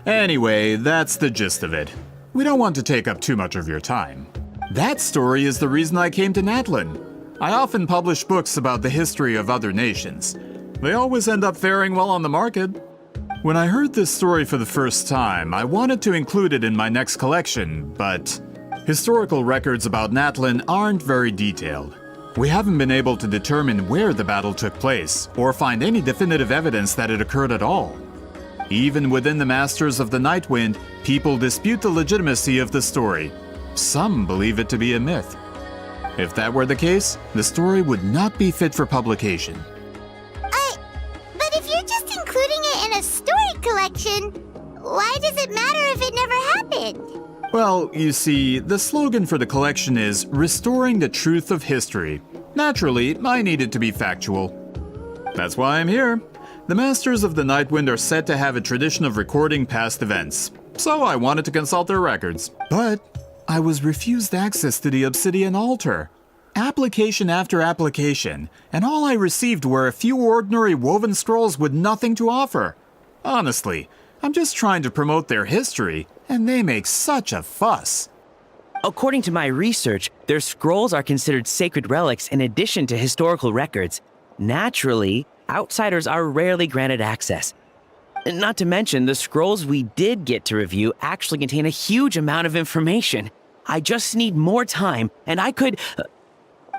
Anyway, that's the gist of it. We don't want to take up too much of your time. That story is the reason I came to Natlan. I often publish books about the history of other nations. They always end up faring well on the market. When I heard this story for the first time, I wanted to include it in my next collection, but historical records about Natlan aren't very detailed. We haven't been able to determine where the battle took place, or find any definitive evidence that it occurred at all. Even within the Masters of the Nightwind, people dispute the legitimacy of the story. Some believe it to be a myth. If that were the case, the story would not be fit for publication. But if you're just including it in a story collection, why does it matter if it never happened? Well, you see, the slogan for the collection is Restoring the Truth of History. Naturally, I needed to be factual. That's why I'm here. The Masters of the Nightwind are said to have a tradition of recording past events, so I wanted to consult their records. But I was refused access to the Obsidian Altar. Application after application, and all I received were a few ordinary woven scrolls with nothing to offer. Honestly, I'm just trying to promote their history, and they make such a fuss. According to my research, their scrolls are considered sacred relics in addition to historical records. Naturally, outsiders are rarely granted access. Not to mention, the scrolls we did get to review actually contain a huge amount of information. I just need more time, and I could...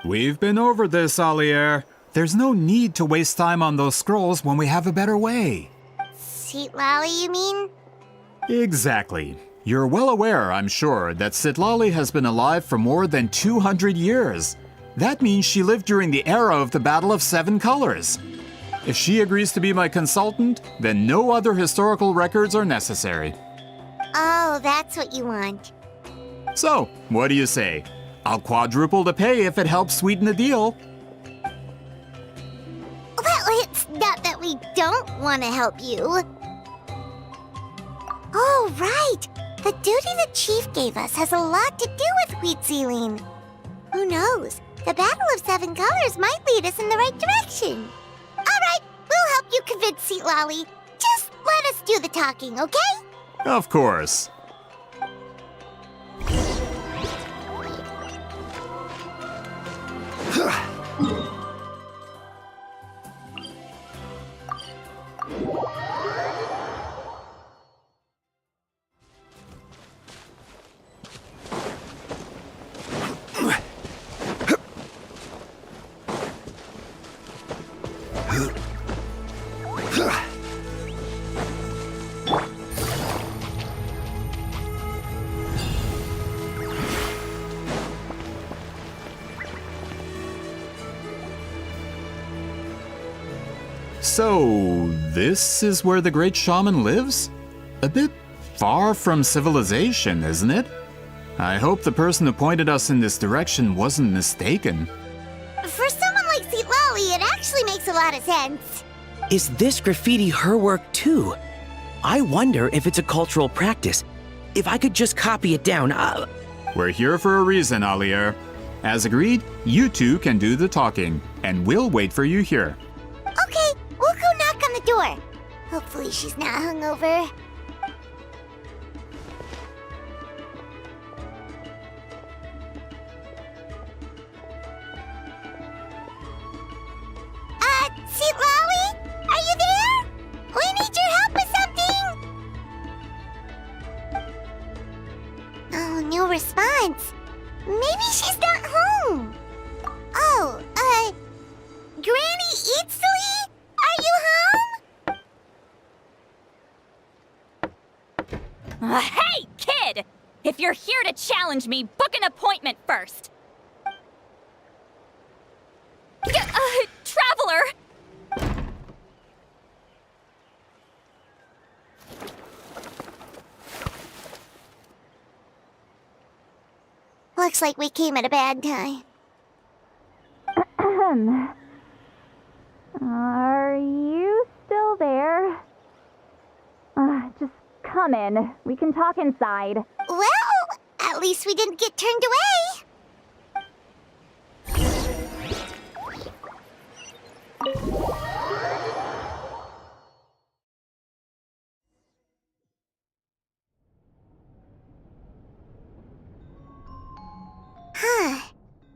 We've been over this, Alier. There's no need to waste time on those scrolls when we have a better way. Citlali, you mean? Exactly. You're well aware, I'm sure, that Citlali has been alive for more than 200 years. That means she lived during the era of the Battle of Seven Colors. If she agrees to be my consultant, then no other historical records are necessary. Oh, that's what you want. So, what do you say? I'll quadruple the pay if it helps sweeten the deal. Well, it's not that we don't want to help you. Oh, right! The duty the chief gave us has a lot to do with wheat sealing. Who knows? The Battle of Seven Colors might lead us in the right direction. All right, we'll help you convince Citlali. Just let us do the talking, okay? Of course. So, this is where the great shaman lives? A bit far from civilization, isn't it? I hope the person who pointed us in this direction wasn't mistaken. For someone like Citlali, it actually makes a lot of sense. Is this graffiti her work too? I wonder if it's a cultural practice. If I could just copy it down, We're here for a reason, Alier. As agreed, you two can do the talking, and we'll wait for you here. Okay, we'll go knock on the door. Hopefully she's not hungover. Citlali? Are you there? We need your help with something! Oh, no response. Maybe she's not home. Oh, Granny Eatsley? Are you home? Hey, kid! If you're here to challenge me, book an appointment first. Traveler! Looks like we came at a bad time. Are you still there? Just come in. We can talk inside. Well, at least we didn't get turned away. Huh.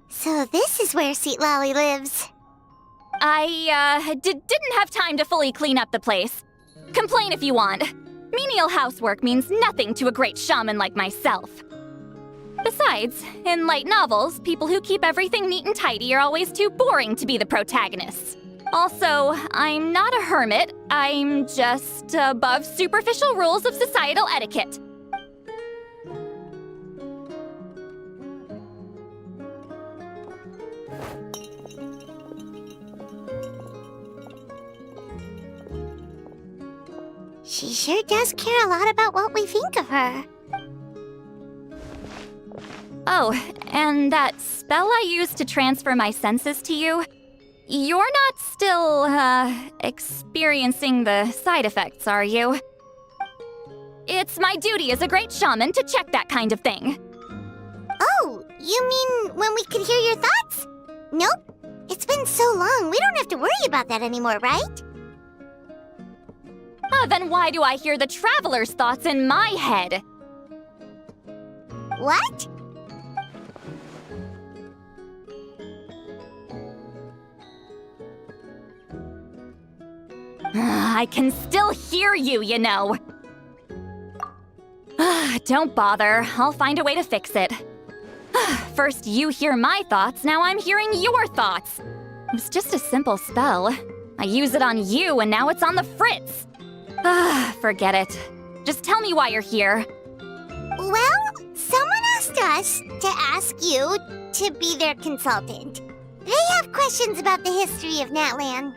So this is where Citlali lives. I, didn't have time to fully clean up the place. Complain if you want. Menial housework means nothing to a great shaman like myself. Besides, in light novels, people who keep everything neat and tidy are always too boring to be the protagonists. Also, I'm not a hermit. I'm just above superficial rules of societal etiquette. She sure does care a lot about what we think of her. Oh, and that spell I used to transfer my senses to you, you're not still, experiencing the side effects, are you? It's my duty as a great shaman to check that kind of thing. Oh, you mean when we could hear your thoughts? Nope. It's been so long, we don't have to worry about that anymore, right? Then why do I hear the Traveler's thoughts in my head? What? I can still hear you, you know. Don't bother. I'll find a way to fix it. First you hear my thoughts, now I'm hearing your thoughts. It was just a simple spell. I use it on you, and now it's on the Fritz. Forget it. Just tell me why you're here. Well, someone asked us to ask you to be their consultant. They have questions about the history of Natlan.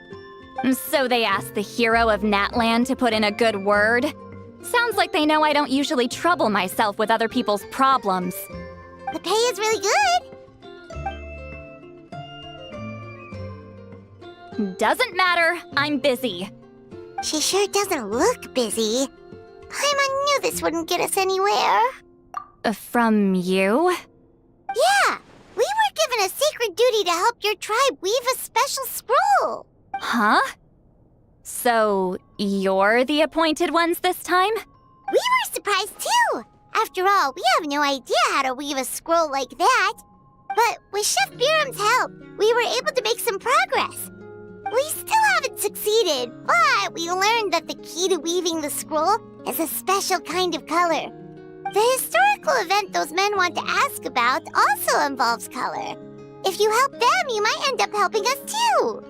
So they asked the hero of Natlan to put in a good word? Sounds like they know I don't usually trouble myself with other people's problems. The pay is really good. Doesn't matter. I'm busy. She sure doesn't look busy. Paimon knew this wouldn't get us anywhere. From you? Yeah! We were given a sacred duty to help your tribe weave a special scroll. Huh? So, you're the appointed ones this time? We were surprised too! After all, we have no idea how to weave a scroll like that. But with Chef Biram's help, we were able to make some progress. We still haven't succeeded, but we learned that the key to weaving the scroll is a special kind of color. The historical event those men want to ask about also involves color. If you help them, you might end up helping us too.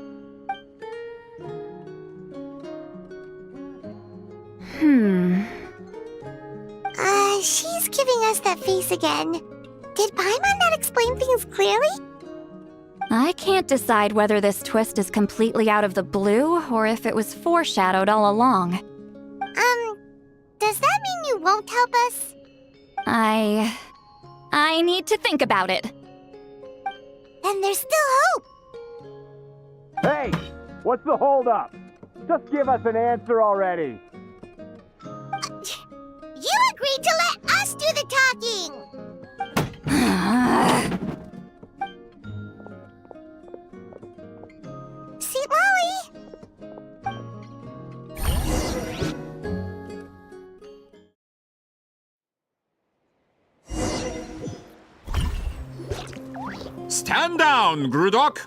She's giving us that face again. Did Paimon not explain things clearly? I can't decide whether this twist is completely out of the blue or if it was foreshadowed all along. Does that mean you won't help us? I need to think about it. Then there's still hope. Hey! What's the holdup? Just give us an answer already. You agreed to let us do the talking! Seat Lolly! Stand down, Grudok.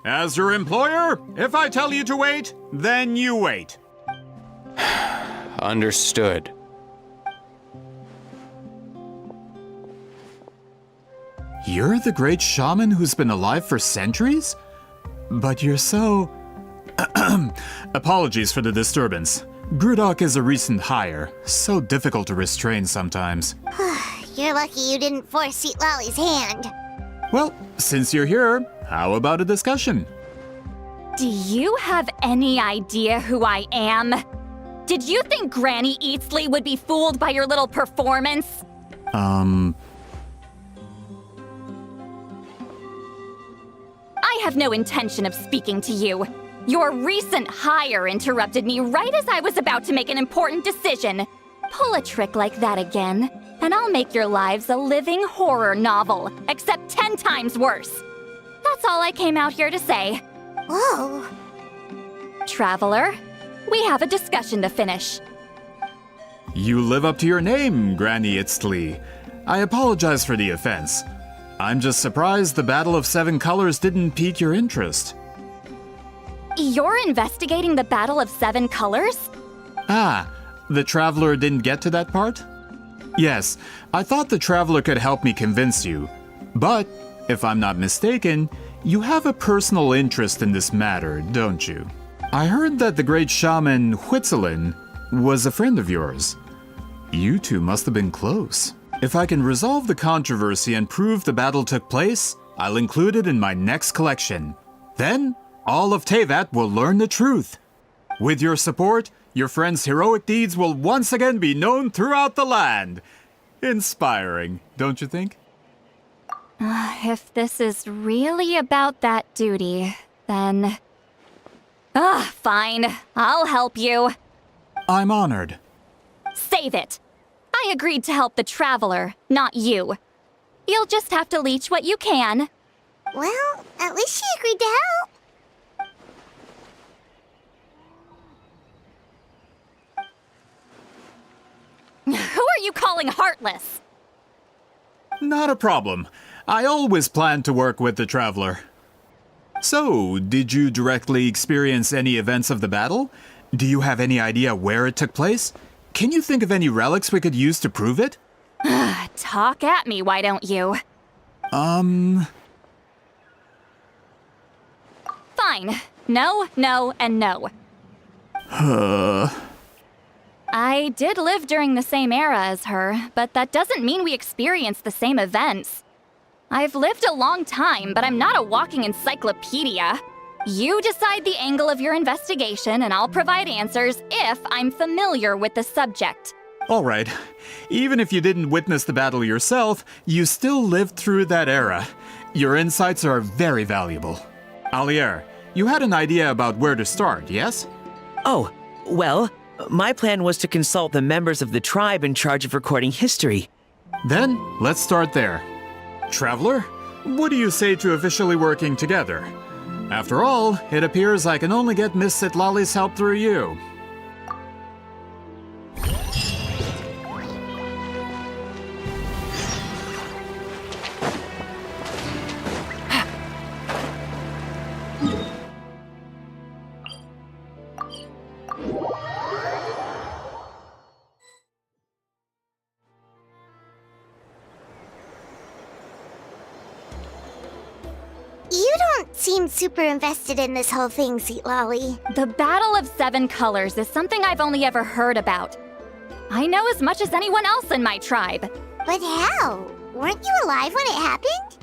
As your employer, if I tell you to wait, then you wait. Understood. You're the great shaman who's been alive for centuries? But you're so... Apologies for the disturbance. Grudok is a recent hire, so difficult to restrain sometimes. You're lucky you didn't force Seat Lolly's hand. Well, since you're here, how about a discussion? Do you have any idea who I am? Did you think Granny Eatsley would be fooled by your little performance? I have no intention of speaking to you. Your recent hire interrupted me right as I was about to make an important decision. Pull a trick like that again, and I'll make your lives a living horror novel, except 10 times worse. That's all I came out here to say. Whoa. Traveler, we have a discussion to finish. You live up to your name, Granny Itztli. I apologize for the offense. I'm just surprised the Battle of Seven Colors didn't pique your interest. You're investigating the Battle of Seven Colors? Ah, the Traveler didn't get to that part? Yes, I thought the Traveler could help me convince you. But, if I'm not mistaken, you have a personal interest in this matter, don't you? I heard that the great shaman Huitzilin was a friend of yours. You two must have been close. If I can resolve the controversy and prove the battle took place, I'll include it in my next collection. Then, all of Teyvat will learn the truth. With your support, your friend's heroic deeds will once again be known throughout the land. Inspiring, don't you think? If this is really about that duty, then... fine. I'll help you. I'm honored. Save it. I agreed to help the Traveler, not you. You'll just have to leech what you can. Well, at least she agreed to help. Who are you calling heartless? Not a problem. I always planned to work with the Traveler. So, did you directly experience any events of the battle? Do you have any idea where it took place? Can you think of any relics we could use to prove it? Talk at me, why don't you? Fine. No, no, and no. I did live during the same era as her, but that doesn't mean we experienced the same events. I've lived a long time, but I'm not a walking encyclopedia. You decide the angle of your investigation, and I'll provide answers if I'm familiar with the subject. All right. Even if you didn't witness the battle yourself, you still lived through that era. Your insights are very valuable. Alier, you had an idea about where to start, yes? Oh, well, my plan was to consult the members of the tribe in charge of recording history. Then, let's start there. Traveler, what do you say to officially working together? After all, it appears I can only get Miss Sitlali's help through you. You don't seem super invested in this whole thing, Sitlali. The Battle of Seven Colors is something I've only ever heard about. I know as much as anyone else in my tribe. But how? Weren't you alive when it happened?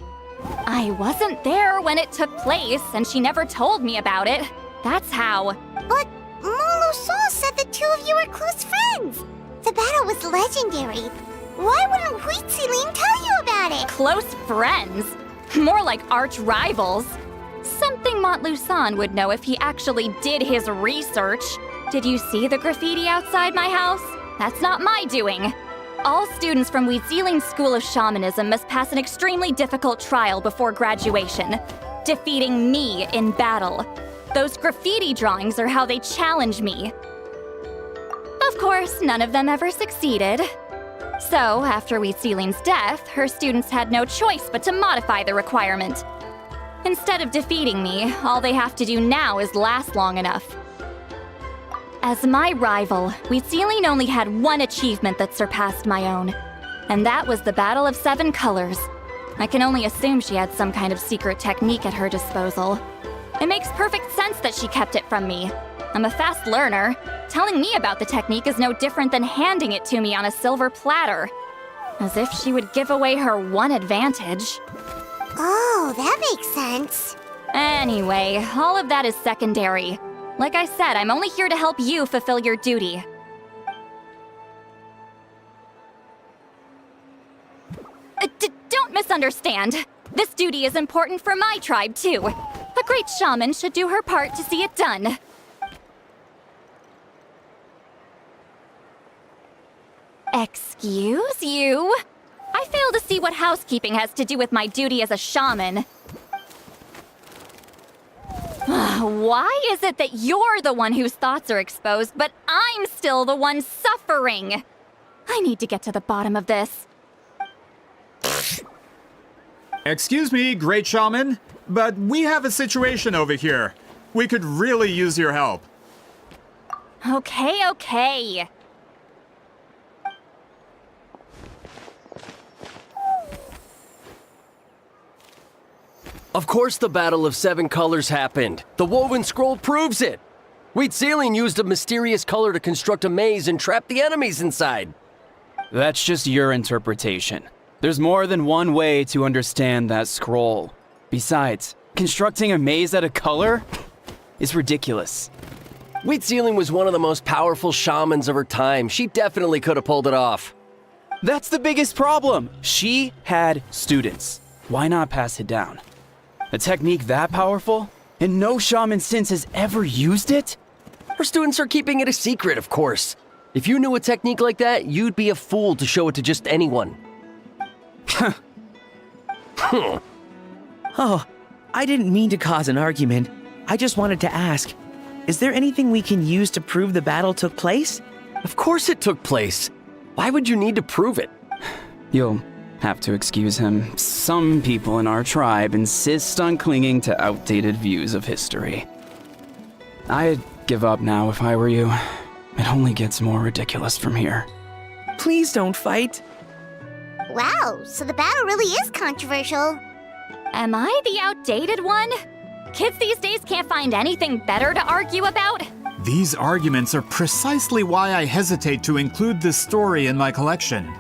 I wasn't there when it took place, and she never told me about it. That's how. But Molu Sol said the two of you were close friends. The battle was legendary. Why wouldn't Huitzilin tell you about it? Close friends? More like arch rivals. Something Montluçon would know if he actually did his research. Did you see the graffiti outside my house? That's not my doing. All students from RYZEN School of Shamanism must pass an extremely difficult trial before graduation, defeating me in battle. Those graffiti drawings are how they challenge me. Of course, none of them ever succeeded. So, after RYZEN's death, her students had no choice but to modify the requirement. Instead of defeating me, all they have to do now is last long enough. As my rival, RYZEN only had one achievement that surpassed my own, and that was the Battle of Seven Colors. I can only assume she had some kind of secret technique at her disposal. It makes perfect sense that she kept it from me. I'm a fast learner. Telling me about the technique is no different than handing it to me on a silver platter. As if she would give away her one advantage. Oh, that makes sense. Anyway, all of that is secondary. Like I said, I'm only here to help you fulfill your duty. Don't misunderstand. This duty is important for my tribe, too. A great shaman should do her part to see it done. Excuse you? I fail to see what housekeeping has to do with my duty as a shaman. Why is it that you're the one whose thoughts are exposed, but I'm still the one suffering? I need to get to the bottom of this. Excuse me, great shaman, but we have a situation over here. We could really use your help. Okay. course the Battle of Seven Colors happened. The woven scroll proves it. RYZEN used a mysterious color to construct a maze and trap the enemies inside. That's just your interpretation. There's more than one way to understand that scroll. Besides, constructing a maze out of color is ridiculous. RYZEN was one of the most powerful shamans of her time. She definitely could have pulled it off. That's the biggest problem. She had students. Why not pass it down? A technique that powerful? And no shaman since has ever used it? Her students are keeping it a secret, of course. If you knew a technique like that, you'd be a fool to show it to just anyone. Oh, I didn't mean to cause an argument. I just wanted to ask, is there anything we can use to prove the battle took place? Of course it took place. Why would you need to prove it? You'll have to excuse him. Some people in our tribe insist on clinging to outdated views of history. I'd give up now if I were you. It only gets more ridiculous from here. Please don't fight. Wow, so the battle really is controversial. Am I the outdated one? Kids these days can't find anything better to argue about? These arguments are precisely why I hesitate to include this story in my collection.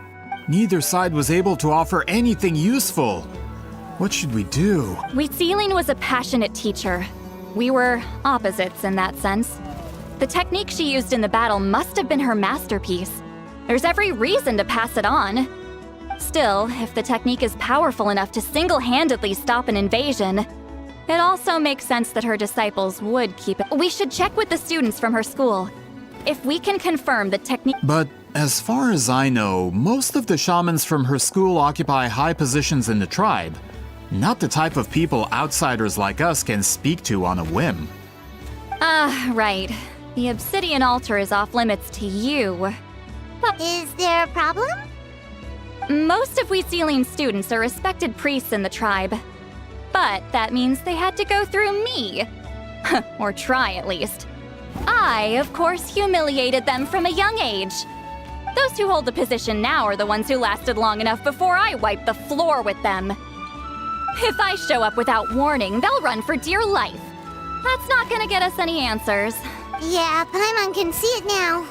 Neither side was able to offer anything useful. What should we do? RYZEN was a passionate teacher. We were opposites in that sense. The technique she used in the battle must have been her masterpiece. There's every reason to pass it on. Still, if the technique is powerful enough to single-handedly stop an invasion, it also makes sense that her disciples would keep it. We should check with the students from her school. If we can confirm the technique— But as far as I know, most of the shamans from her school occupy high positions in the tribe. Not the type of people outsiders like us can speak to on a whim. Right. The obsidian altar is off limits to you. But is there a problem? Most of RYZEN's students are respected priests in the tribe. But that means they had to go through me. Or try, at least. I, of course, humiliated them from a young age. Those who hold the position now are the ones who lasted long enough before I wiped the floor with them. If I show up without warning, they'll run for dear life. That's not gonna get us any answers. Yeah, Paimon can see it now.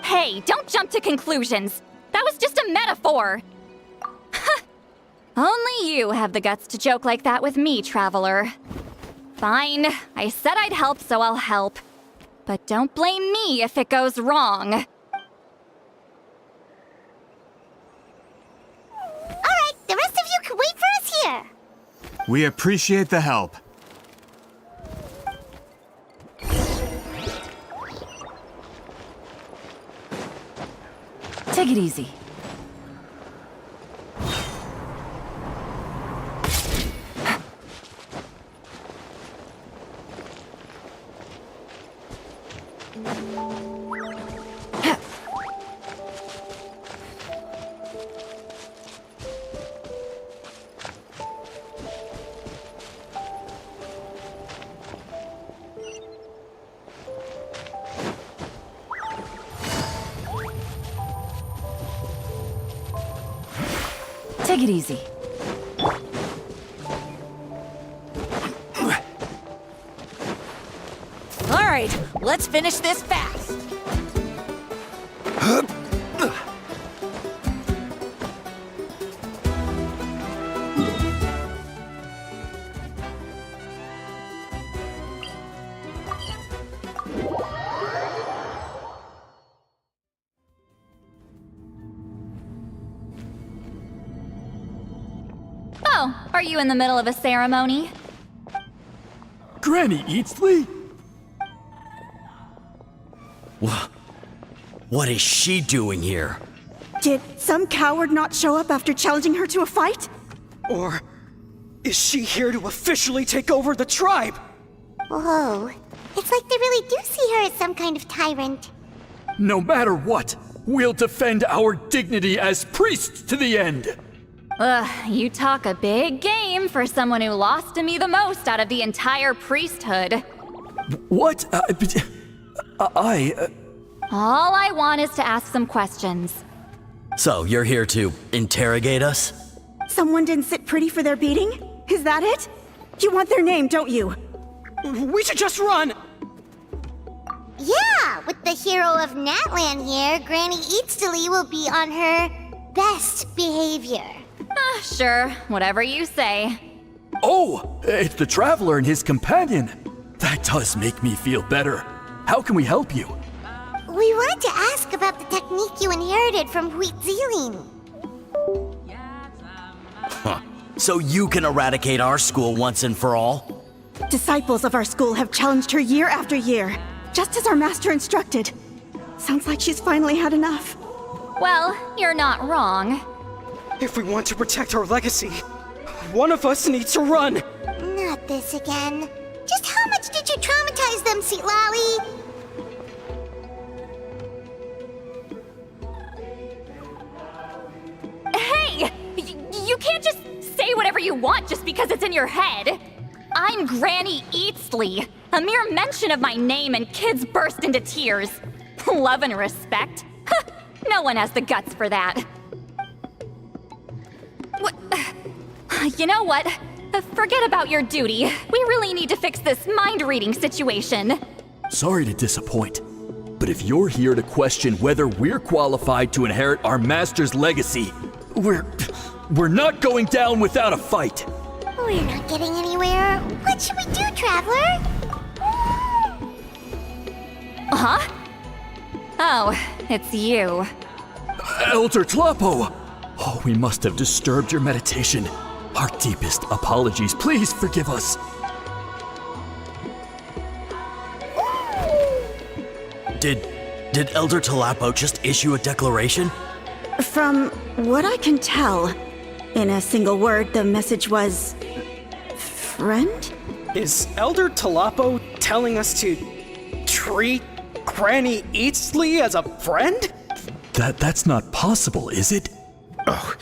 Hey, don't jump to conclusions. That was just a metaphor. Only you have the guts to joke like that with me, Traveler. Fine, I said I'd help, so I'll help. But don't blame me if it goes wrong. Alright, the rest of you can wait for us here. We appreciate the help. Take it easy. Take it easy. All right, let's finish this fast. Oh, are you in the middle of a ceremony? Granny Eatsley? What is she doing here? Did some coward not show up after challenging her to a fight? Or is she here to officially take over the tribe? Whoa, it's like they really do see her as some kind of tyrant. No matter what, we'll defend our dignity as priests to the end. You talk a big game for someone who lost to me the most out of the entire priesthood. What? All I want is to ask some questions. So, you're here to interrogate us? Someone didn't sit pretty for their beating? Is that it? You want their name, don't you? We should just run! Yeah, with the hero of Natlan here, Granny Eatstily will be on her best behavior. Sure, whatever you say. Oh, it's the Traveler and his companion. That does make me feel better. How can we help you? We wanted to ask about the technique you inherited from RYZEN. Huh. So you can eradicate our school once and for all? Disciples of our school have challenged her year after year, just as our master instructed. Sounds like she's finally had enough. Well, you're not wrong. If we want to protect our legacy, one of us needs to run! Not this again. Just how much did you traumatize them, Sweet Lolly? Hey! You can't just say whatever you want just because it's in your head. I'm Granny Eatstily. A mere mention of my name and kids burst into tears. Love and respect? No one has the guts for that. What? You know what? Forget about your duty. We really need to fix this mind-reading situation. Sorry to disappoint, but if you're here to question whether we're qualified to inherit our master's legacy, we're not going down without a fight. We're not getting anywhere. What should we do, Traveler? Huh? Oh, it's you. Elder Tlapo! Oh, we must have disturbed your meditation. Our deepest apologies. Please forgive us. Did Elder Tlapo just issue a declaration? From what I can tell, in a single word, the message was... friend? Is Elder Tlapo telling us to treat Granny Eatstily as a friend? That's not possible, is it? Oh,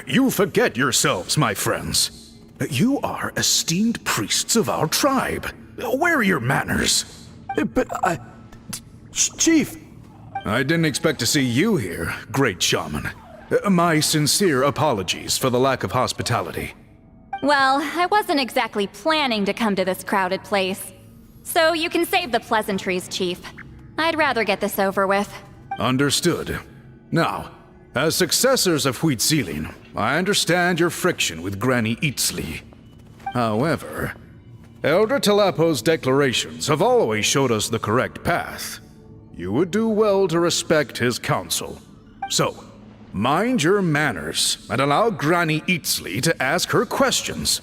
you forget yourselves, my friends. You are esteemed priests of our tribe. Where are your manners? But Chief! I didn't expect to see you here, great shaman. My sincere apologies for the lack of hospitality. Well, I wasn't exactly planning to come to this crowded place. So you can save the pleasantries, Chief. I'd rather get this over with. Understood. Now, as successors of RYZEN, I understand your friction with Granny Eatstily. However, Elder Tlapo's declarations have always showed us the correct path. You would do well to respect his counsel. So, mind your manners and allow Granny Eatstily to ask her questions.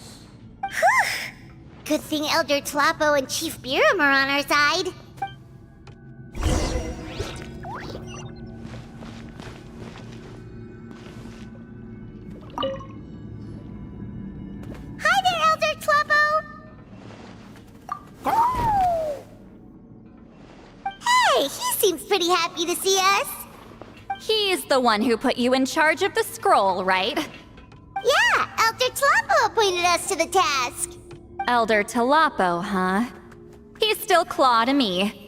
Good thing Elder Tlapo and Chief Biram are on our side. Hi there, Elder Tlapo! Hey, he seems pretty happy to see us. He's the one who put you in charge of the scroll, right? Yeah, Elder Tlapo appointed us to the task. Elder Tlapo, huh? He's still Claw to me.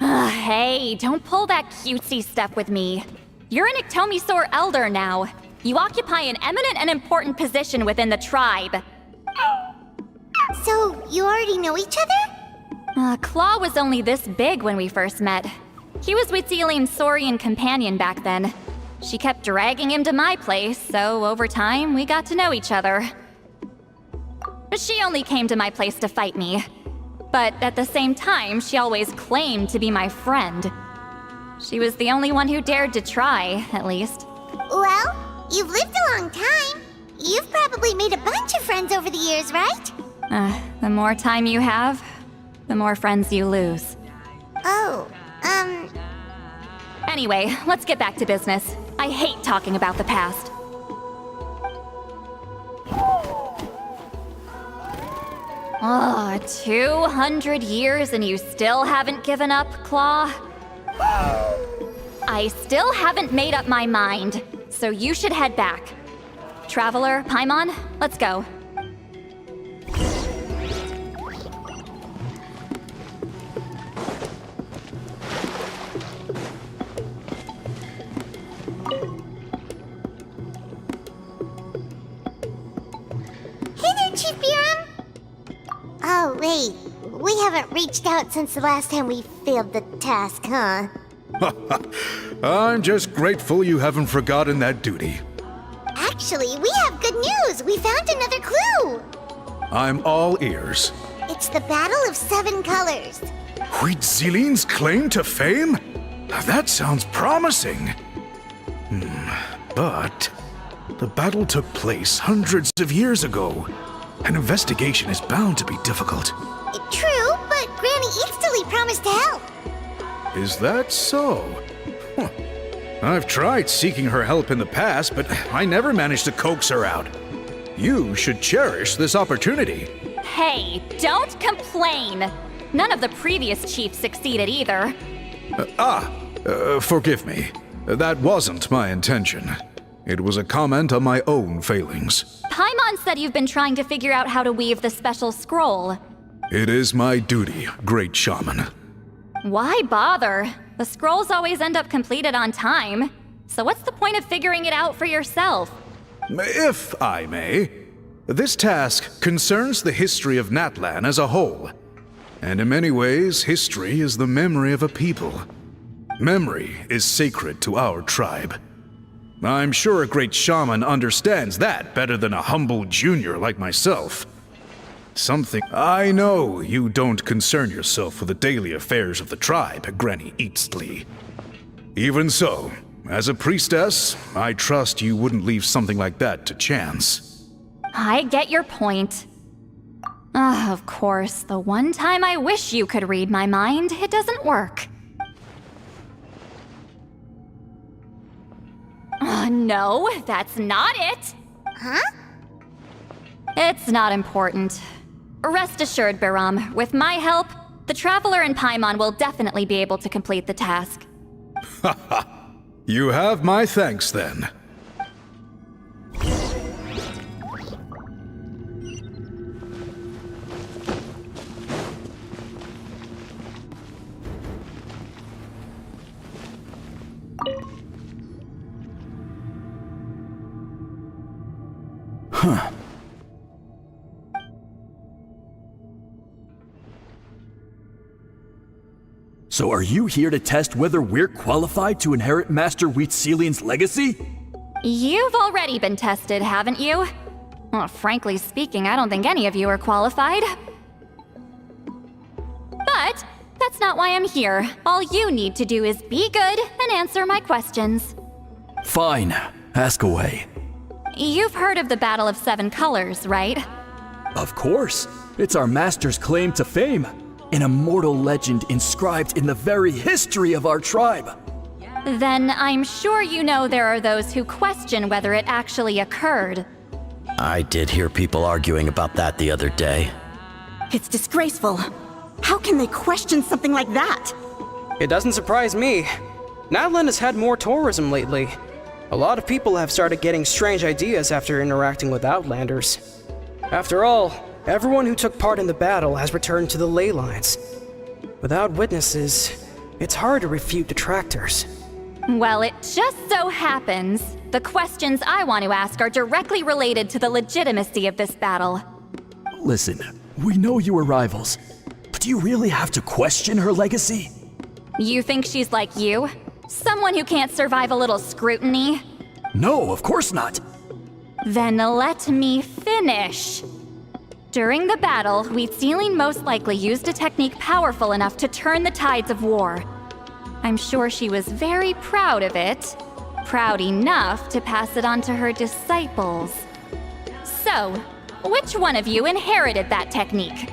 Hey, don't pull that cutesy stuff with me. You're an Iktomisaur Elder now. You occupy an eminent and important position within the tribe. So, you already know each other? Claw was only this big when we first met. He was RYZEN's Saurian companion back then. She kept dragging him to my place, so over time, we got to know each other. She only came to my place to fight me. But at the same time, she always claimed to be my friend. She was the only one who dared to try, at least. Well, you've lived a long time. You've probably made a bunch of friends over the years, right? The more time you have, the more friends you lose. Oh, Anyway, let's get back to business. I hate talking about the past. Oh, 200 years and you still haven't given up, Claw? I still haven't made up my mind, so you should head back. Traveler, Paimon, let's go. Chief Biram? Oh, wait. We haven't reached out since the last time we failed the task, huh? I'm just grateful you haven't forgotten that duty. Actually, we have good news! We found another clue! I'm all ears. It's the Battle of Seven Colors. RYZEN's claim to fame? That sounds promising. But the battle took place hundreds of years ago. An investigation is bound to be difficult. True, but Granny Eatsterly promised to help. Is that so? Huh. I've tried seeking her help in the past, but I never managed to coax her out. You should cherish this opportunity. Hey, don't complain! None of the previous chiefs succeeded either. Forgive me. That wasn't my intention. It was a comment on my own failings. Paimon said you've been trying to figure out how to weave the special scroll. It is my duty, Great Shaman. Why bother? The scrolls always end up completed on time. So what's the point of figuring it out for yourself? If I may, this task concerns the history of Natlan as a whole. And in many ways, history is the memory of a people. Memory is sacred to our tribe. I'm sure a great shaman understands that better than a humble junior like myself. I know you don't concern yourself with the daily affairs of the tribe, Granny Eatsterly. Even so, as a priestess, I trust you wouldn't leave something like that to chance. I get your point. Of course, the one time I wish you could read my mind, it doesn't work. No, that's not it. Huh? It's not important. Rest assured, Biram, with my help, the Traveler and Paimon will definitely be able to complete the task. You have my thanks then. Huh. So are you here to test whether we're qualified to inherit Master RYZEN's legacy? You've already been tested, haven't you? Well, frankly speaking, I don't think any of you are qualified. But that's not why I'm here. All you need to do is be good and answer my questions. Fine. Ask away. You've heard of the Battle of Seven Colors, right? Of course. It's our master's claim to fame. An immortal legend inscribed in the very history of our tribe. Then I'm sure you know there are those who question whether it actually occurred. I did hear people arguing about that the other day. It's disgraceful. How can they question something like that? It doesn't surprise me. Natlan has had more tourism lately. A lot of people have started getting strange ideas after interacting with Outlanders. After all, everyone who took part in the battle has returned to the ley lines. Without witnesses, it's hard to refute detractors. Well, it just so happens the questions I want to ask are directly related to the legitimacy of this battle. Listen, we know you were rivals, but do you really have to question her legacy? You think she's like you? Someone who can't survive a little scrutiny? No, of course not. Then let me finish. During the battle, RYZEN most likely used a technique powerful enough to turn the tides of war. I'm sure she was very proud of it. Proud enough to pass it on to her disciples. So, which one of you inherited that technique?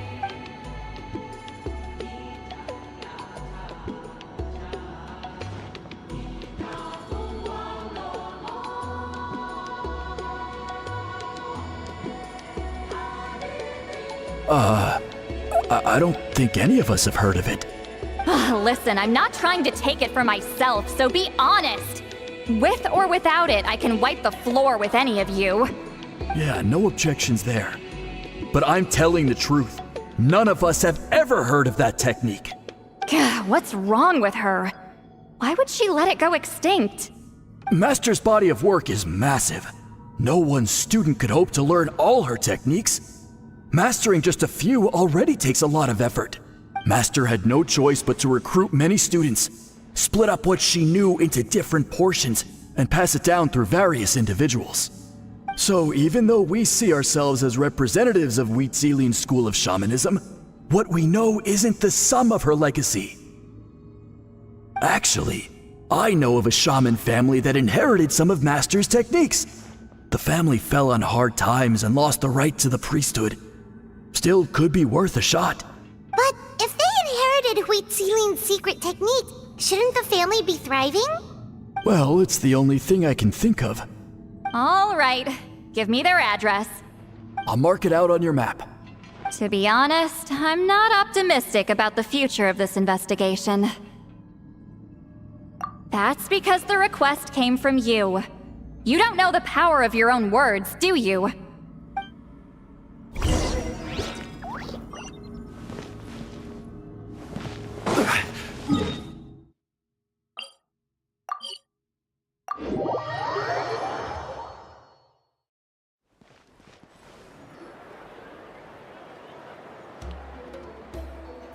I don't think any of us have heard of it. Listen, I'm not trying to take it for myself, so be honest. With or without it, I can wipe the floor with any of you. Yeah, no objections there. But I'm telling the truth. None of us have ever heard of that technique. What's wrong with her? Why would she let it go extinct? Master's body of work is massive. No one student could hope to learn all her techniques. Mastering just a few already takes a lot of effort. Master had no choice but to recruit many students, split up what she knew into different portions, and pass it down through various individuals. So even though we see ourselves as representatives of Wheatzilian's school of shamanism, what we know isn't the sum of her legacy. Actually, I know of a shaman family that inherited some of Master's techniques. The family fell on hard times and lost the right to the priesthood. Still could be worth a shot. But if they inherited Wheatzilian's secret technique, shouldn't the family be thriving? Well, it's the only thing I can think of. All right, give me their address. I'll mark it out on your map. To be honest, I'm not optimistic about the future of this investigation. That's because the request came from you. You don't know the power of your own words, do you?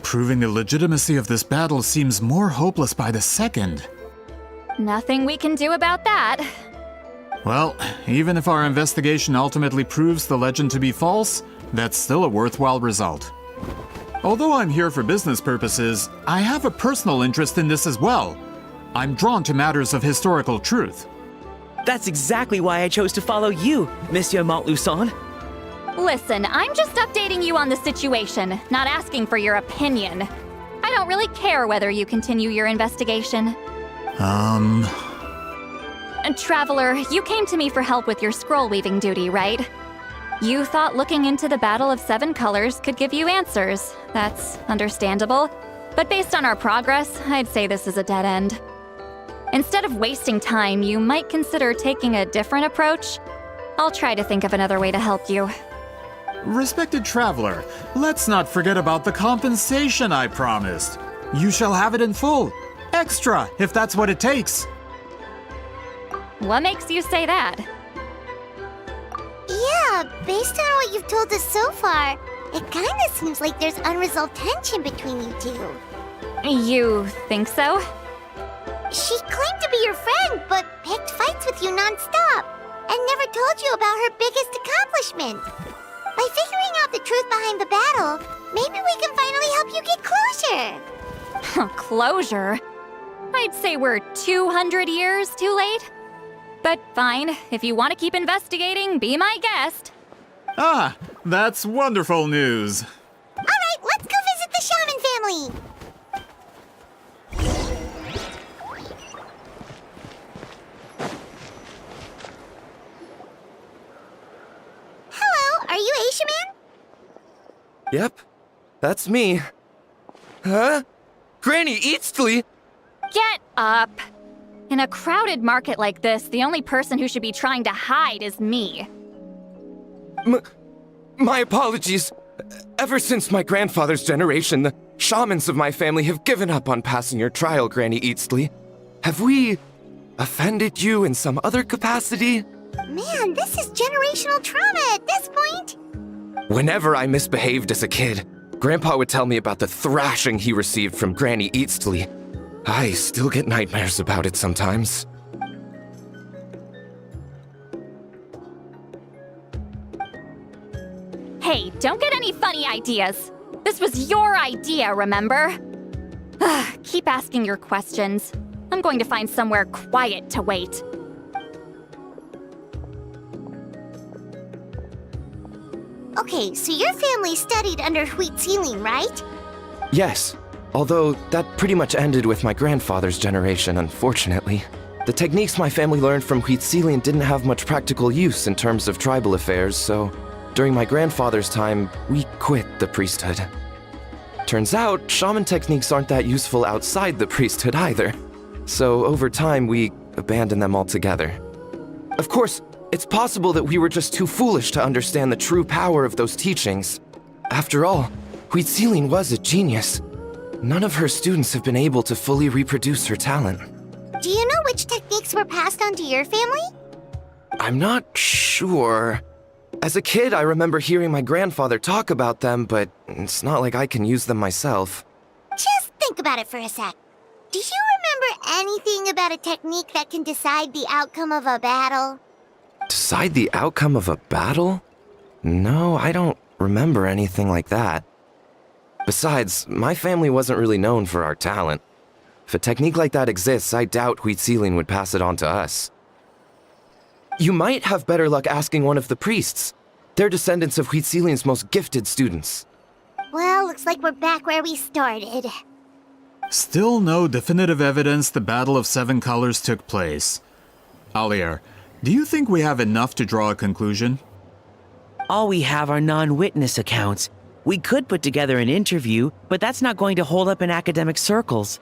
Proving the legitimacy of this battle seems more hopeless by the second. Nothing we can do about that. Well, even if our investigation ultimately proves the legend to be false, that's still a worthwhile result. Although I'm here for business purposes, I have a personal interest in this as well. I'm drawn to matters of historical truth. That's exactly why I chose to follow you, Monsieur Montluçon. Listen, I'm just updating you on the situation, not asking for your opinion. I don't really care whether you continue your investigation. Traveler, you came to me for help with your scroll weaving duty, right? You thought looking into the Battle of Seven Colors could give you answers. That's understandable. But based on our progress, I'd say this is a dead end. Instead of wasting time, you might consider taking a different approach. I'll try to think of another way to help you. Respected traveler, let's not forget about the compensation I promised. You shall have it in full. Extra, if that's what it takes. What makes you say that? Yeah, based on what you've told us so far, it kinda seems like there's unresolved tension between you two. You think so? She claimed to be your friend, but picked fights with you non-stop, and never told you about her biggest accomplishment. By figuring out the truth behind the battle, maybe we can finally help you get closure. Closure? I'd say we're 200 years too late. But fine, if you want to keep investigating, be my guest. Ah, that's wonderful news. Alright, let's go visit the shaman family! Hello, are you Asia Man? Yep, that's me. Huh? Granny Eastly? Get up! In a crowded market like this, the only person who should be trying to hide is me. My apologies. Ever since my grandfather's generation, the shamans of my family have given up on passing your trial, Granny Eastly. Have we offended you in some other capacity? Man, this is generational trauma at this point. Whenever I misbehaved as a kid, Grandpa would tell me about the thrashing he received from Granny Eastly. I still get nightmares about it sometimes. Hey, don't get any funny ideas. This was your idea, remember? Keep asking your questions. I'm going to find somewhere quiet to wait. Okay, so your family studied under Wheatzilian, right? Yes, although that pretty much ended with my grandfather's generation, unfortunately. The techniques my family learned from Wheatzilian didn't have much practical use in terms of tribal affairs, so during my grandfather's time, we quit the priesthood. Turns out, shaman techniques aren't that useful outside the priesthood either. So over time, we abandoned them altogether. Of course, it's possible that we were just too foolish to understand the true power of those teachings. After all, Wheatzilian was a genius. None of her students have been able to fully reproduce her talent. Do you know which techniques were passed on to your family? I'm not sure. As a kid, I remember hearing my grandfather talk about them, but it's not like I can use them myself. Just think about it for a sec. Do you remember anything about a technique that can decide the outcome of a battle? Decide the outcome of a battle? No, I don't remember anything like that. Besides, my family wasn't really known for our talent. If a technique like that exists, I doubt RYZEN would pass it on to us. You might have better luck asking one of the priests. They're descendants of RYZEN's most gifted students. Well, looks like we're back where we started. Still no definitive evidence the Battle of Seven Colors took place. Alier, do you think we have enough to draw a conclusion? All we have are non-witness accounts. We could put together an interview, but that's not going to hold up in academic circles.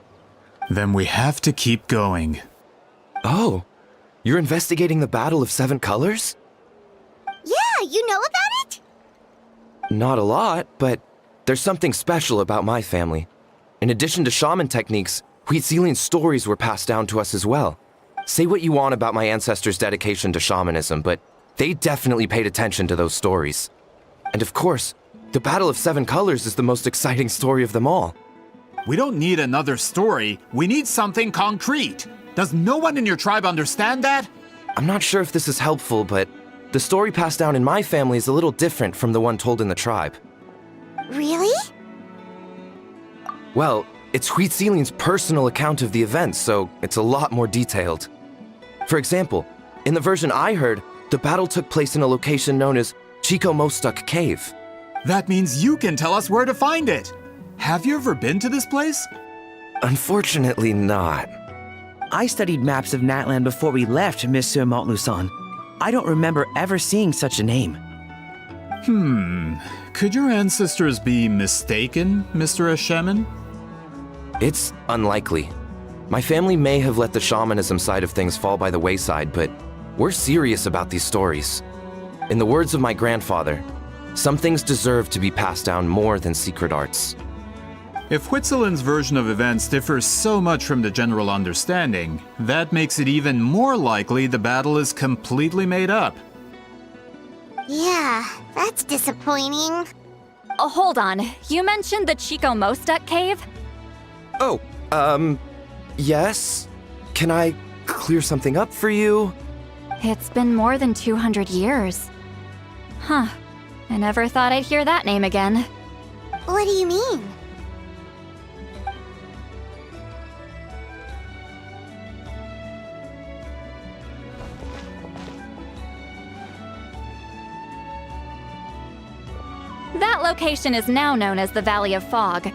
Then we have to keep going. Oh, you're investigating the Battle of Seven Colors? Yeah, you know about it? Not a lot, but there's something special about my family. In addition to shaman techniques, RYZEN's stories were passed down to us as well. Say what you want about my ancestors' dedication to shamanism, but they definitely paid attention to those stories. And of course, the Battle of Seven Colors is the most exciting story of them all. We don't need another story. We need something concrete. Does no one in your tribe understand that? I'm not sure if this is helpful, but the story passed down in my family is a little different from the one told in the tribe. Really? Well, it's RYZEN's personal account of the events, so it's a lot more detailed. For example, in the version I heard, the battle took place in a location known as Chico Mostuk Cave. That means you can tell us where to find it. Have you ever been to this place? Unfortunately not. I studied maps of Natlan before we left, Monsieur Montluçon. I don't remember ever seeing such a name. Could your ancestors be mistaken, Mr. Shaman? It's unlikely. My family may have let the shamanism side of things fall by the wayside, but we're serious about these stories. In the words of my grandfather, some things deserve to be passed down more than secret arts. If RYZEN's version of events differs so much from the general understanding, that makes it even more likely the battle is completely made up. Yeah, that's disappointing. Oh, hold on. You mentioned the Chico Mostuk cave? Oh, yes? Can I clear something up for you? It's been more than 200 years. Huh. I never thought I'd hear that name again. What do you mean? That location is now known as the Valley of Fog.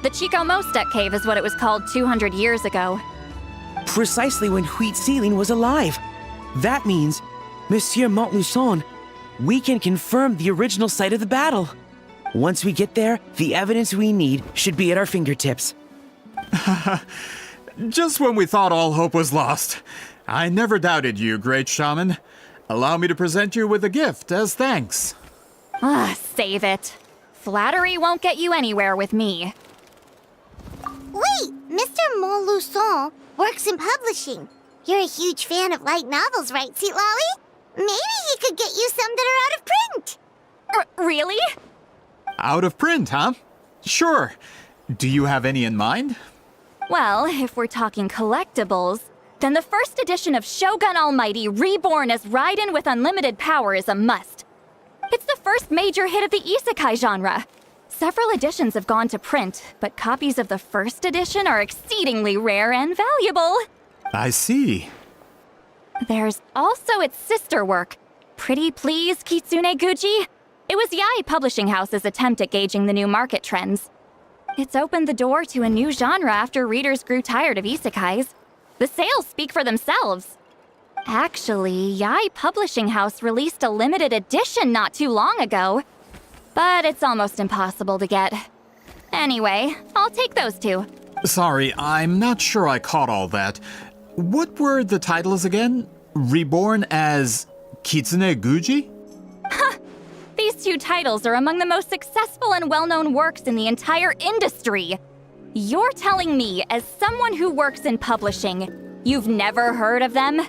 The Chico Mostuk cave is what it was called 200 years ago. Precisely when RYZEN was alive. That means, Monsieur Montluçon, we can confirm the original site of the battle. Once we get there, the evidence we need should be at our fingertips. Just when we thought all hope was lost. I never doubted you, great shaman. Allow me to present you with a gift as thanks. Save it. Flattery won't get you anywhere with me. Wait, Mr. Montluçon works in publishing. You're a huge fan of light novels, right, Sweet Lolly? Maybe he could get you some that are out of print. Really? Out of print, huh? Sure. Do you have any in mind? Well, if we're talking collectibles, then the first edition of Shogun Almighty Reborn as Raiden with Unlimited Power is a must. It's the first major hit of the isekai genre. Several editions have gone to print, but copies of the first edition are exceedingly rare and valuable. I see. There's also its sister work, Pretty Please Kitsune Guji. It was Yae Publishing House's attempt at gauging the new market trends. It's opened the door to a new genre after readers grew tired of isekais. The sales speak for themselves. Actually, Yae Publishing House released a limited edition not too long ago, but it's almost impossible to get. Anyway, I'll take those two. Sorry, I'm not sure I caught all that. What were the titles again? Reborn as Kitsune Guji? These two titles are among the most successful and well-known works in the entire industry. You're telling me, as someone who works in publishing, you've never heard of them?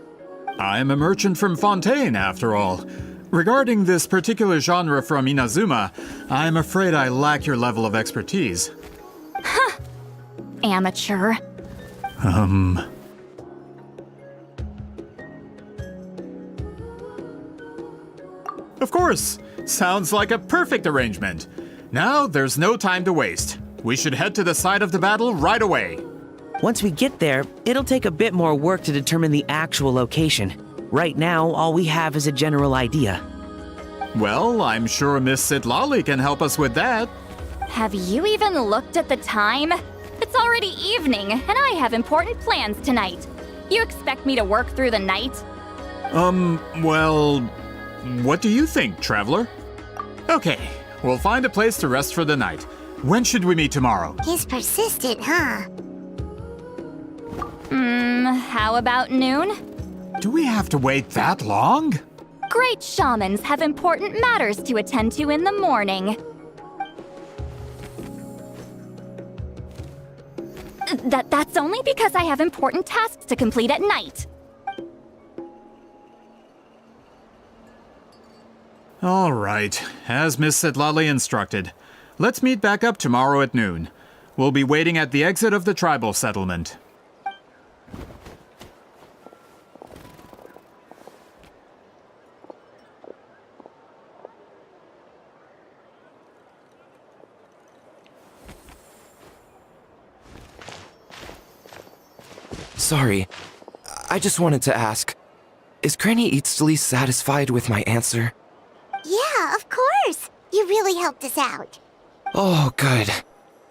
I'm a merchant from Fontaine, after all. Regarding this particular genre from Inazuma, I'm afraid I lack your level of expertise. Amateur. Of course! Sounds like a perfect arrangement. Now, there's no time to waste. We should head to the site of the battle right away. Once we get there, it'll take a bit more work to determine the actual location. Right now, all we have is a general idea. Well, I'm sure Miss Sitlali can help us with that. Have you even looked at the time? It's already evening, and I have important plans tonight. You expect me to work through the night? Well, what do you think, Traveler? Okay, we'll find a place to rest for the night. When should we meet tomorrow? He's persistent, huh? How about noon? Do we have to wait that long? Great shamans have important matters to attend to in the morning. That's only because I have important tasks to complete at night. All right, as Miss Sitlali instructed. Let's meet back up tomorrow at noon. We'll be waiting at the exit of the tribal settlement. Sorry, I just wanted to ask, is Granny Eatsley satisfied with my answer? Yeah, of course! You really helped us out. Oh, good.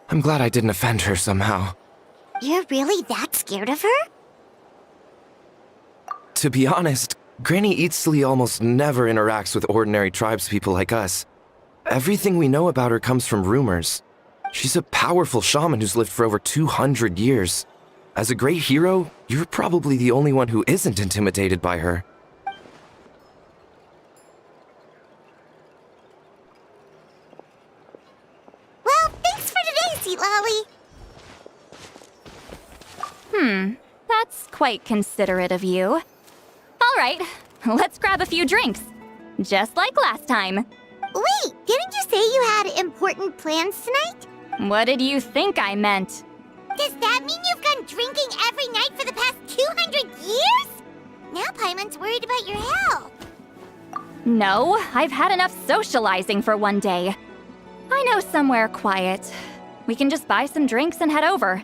I'm glad I didn't offend her somehow. You're really that scared of her? To be honest, Granny Eatsley almost never interacts with ordinary tribespeople like us. Everything we know about her comes from rumors. She's a powerful shaman who's lived for over 200 years. As a great hero, you're probably the only one who isn't intimidated by her. Well, thanks for today, Seatlolly. That's quite considerate of you. All right, let's grab a few drinks. Just like last time. Wait, didn't you say you had important plans tonight? What did you think I meant? Does that mean you've gone drinking every night for the past 200 years? Now Paimon's worried about your health. No, I've had enough socializing for one day. I know somewhere quiet. We can just buy some drinks and head over.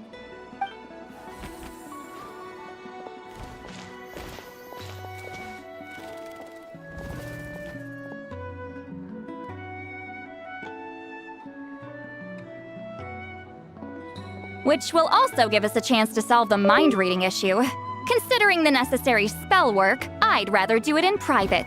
Which will also give us a chance to solve the mind-reading issue. Considering the necessary spell work, I'd rather do it in private.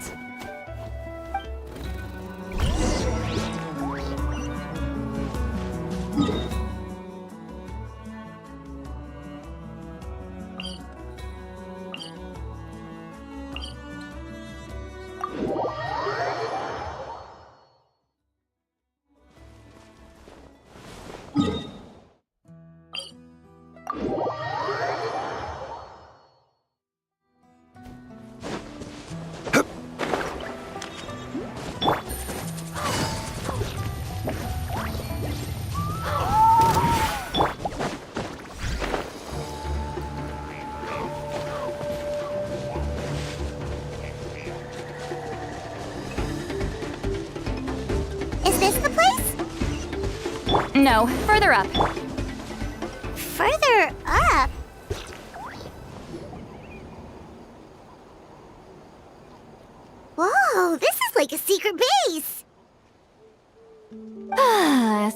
Is this the place? No, further up. Further up? Whoa, this is like a secret base!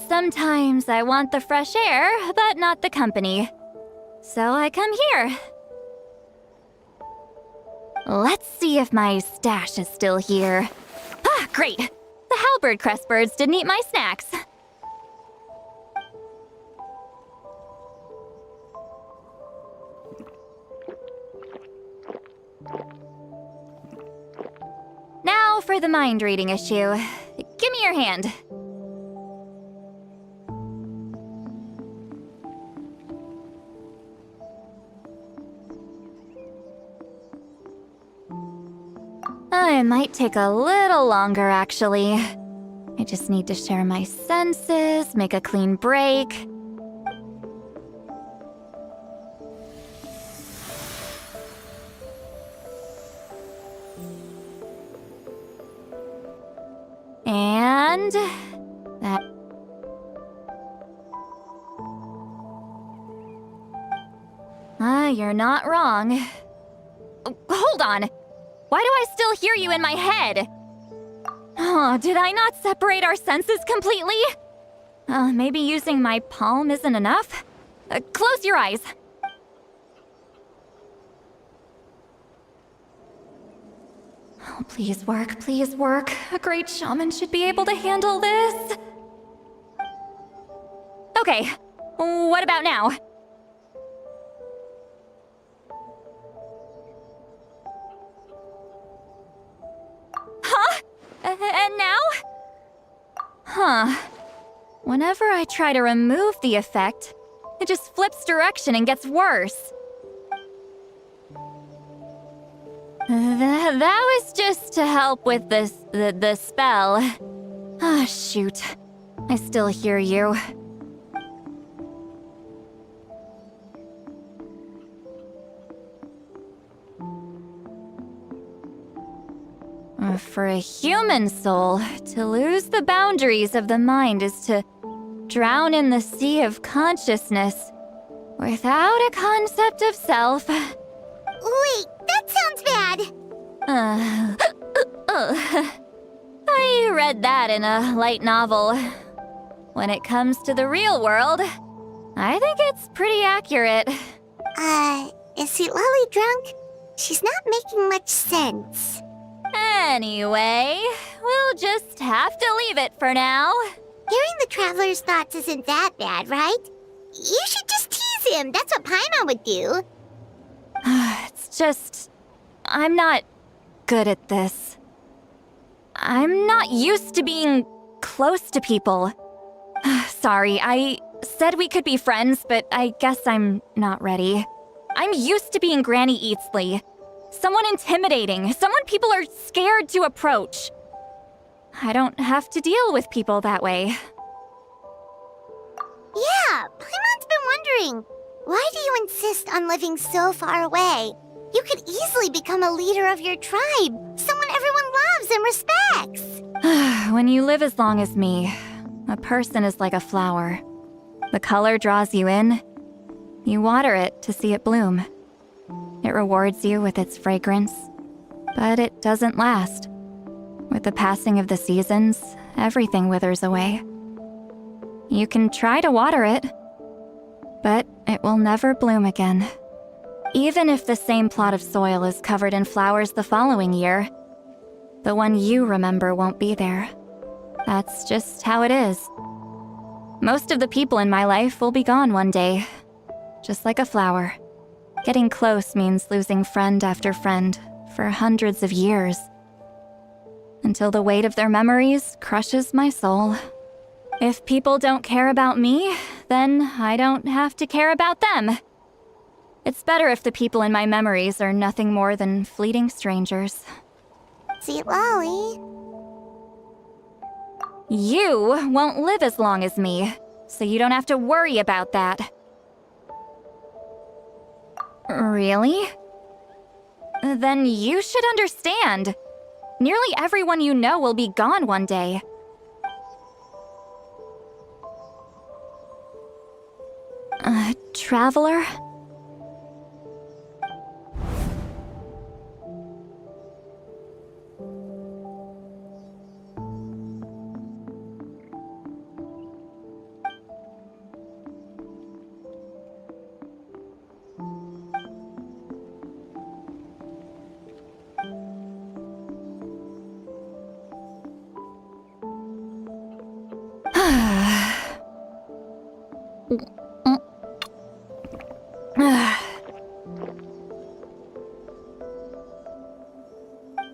Sometimes I want the fresh air, but not the company. So I come here. Let's see if my stash is still here. Ah, great! The halberd crest birds didn't eat my snacks. Now for the mind-reading issue. Give me your hand. I'm might take a little longer, actually. I just need to share my senses, make a clean break. And that. You're not wrong. Hold on. Why do I still hear you in my head? Oh, did I not separate our senses completely? Maybe using my palm isn't enough? Close your eyes. Oh, please work, please work. A great shaman should be able to handle this. Okay, what about now? Huh? And now? Huh. Whenever I try to remove the effect, it just flips direction and gets worse. That was just to help with the spell. Ah, shoot. I still hear you. For a human soul, to lose the boundaries of the mind is to drown in the sea of consciousness without a concept of self. Wait, that sounds bad. I read that in a light novel. When it comes to the real world, I think it's pretty accurate. Is Sweet Lolly drunk? She's not making much sense. Anyway, we'll just have to leave it for now. Hearing the Traveler's thoughts isn't that bad, right? You should just tease him. That's what Paimon would do. It's just... I'm not good at this. I'm not used to being close to people. Sorry, I said we could be friends, but I guess I'm not ready. I'm used to being Granny Eatsley. Someone intimidating, someone people are scared to approach. I don't have to deal with people that way. Yeah, Paimon's been wondering, why do you insist on living so far away? You could easily become a leader of your tribe, someone everyone loves and respects. When you live as long as me, a person is like a flower. The color draws you in. You water it to see it bloom. It rewards you with its fragrance, but it doesn't last. With the passing of the seasons, everything withers away. You can try to water it, but it will never bloom again. Even if the same plot of soil is covered in flowers the following year, the one you remember won't be there. That's just how it is. Most of the people in my life will be gone one day, just like a flower. Getting close means losing friend after friend for hundreds of years. Until the weight of their memories crushes my soul. If people don't care about me, then I don't have to care about them. It's better if the people in my memories are nothing more than fleeting strangers. Sweet Lolly. You won't live as long as me, so you don't have to worry about that. Really? Then you should understand. Nearly everyone you know will be gone one day. Traveler?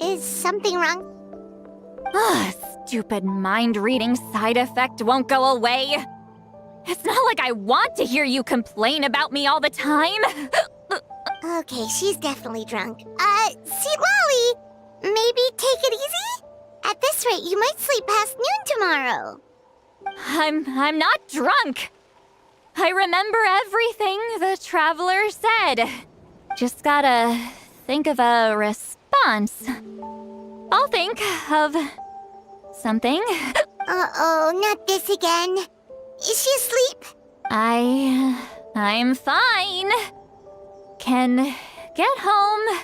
Is something wrong? Stupid mind-reading side effect won't go away. It's not like I want to hear you complain about me all the time. Okay, she's definitely drunk. Sweet Lolly! Maybe take it easy? At this rate, you might sleep past noon tomorrow. I'm not drunk. I remember everything the traveler said. Just gotta think of a response. I'll think of something. Uh-oh, not this again. Is she asleep? I'm fine. Can get home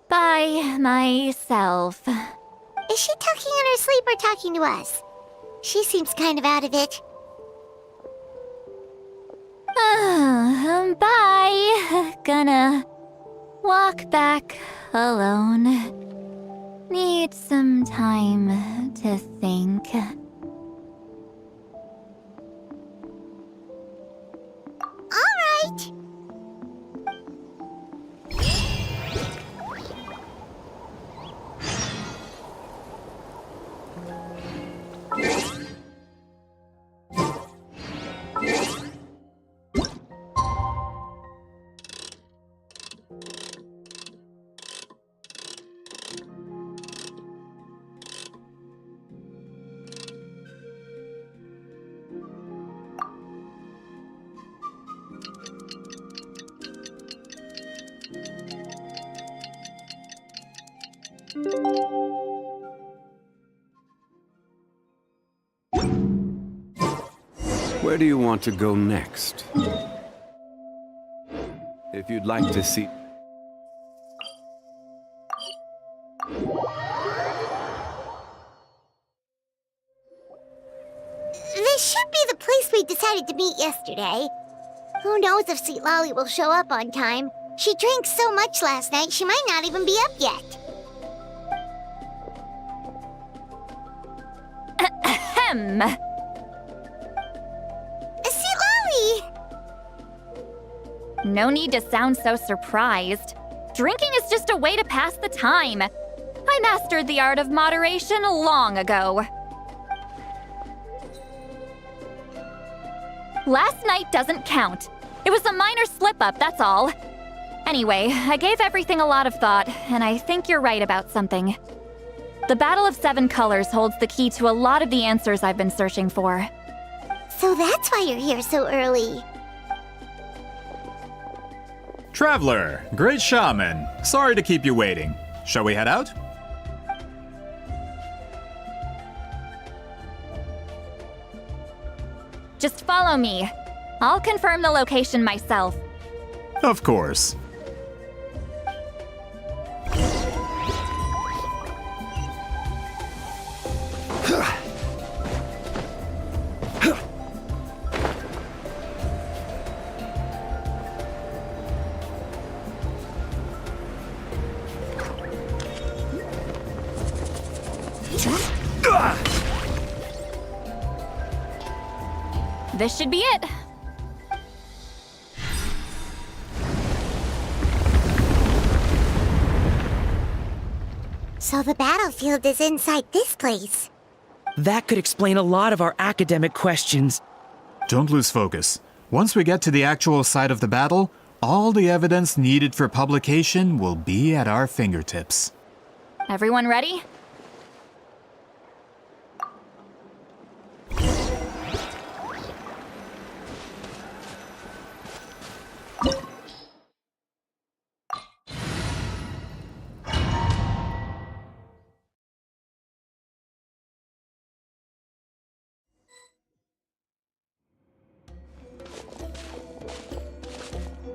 by myself. Is she talking in her sleep or talking to us? She seems kind of out of it. Bye. Gonna walk back alone. Need some time to think. All right. Where do you want to go next? If you'd like to see... This should be the place we decided to meet yesterday. Who knows if Sweet Lolly will show up on time? She drank so much last night, she might not even be up yet. Ahem. Sweet Lolly! No need to sound so surprised. Drinking is just a way to pass the time. I mastered the art of moderation long ago. Last night doesn't count. It was a minor slip-up, that's all. Anyway, I gave everything a lot of thought, and I think you're right about something. The Battle of Seven Colors holds the key to a lot of the answers I've been searching for. So that's why you're here so early. Traveler, great shaman. Sorry to keep you waiting. Shall we head out? Just follow me. I'll confirm the location myself. Of course. This should be it. So the battlefield is inside this place. That could explain a lot of our academic questions. Don't lose focus. Once we get to the actual site of the battle, all the evidence needed for publication will be at our fingertips. Everyone ready?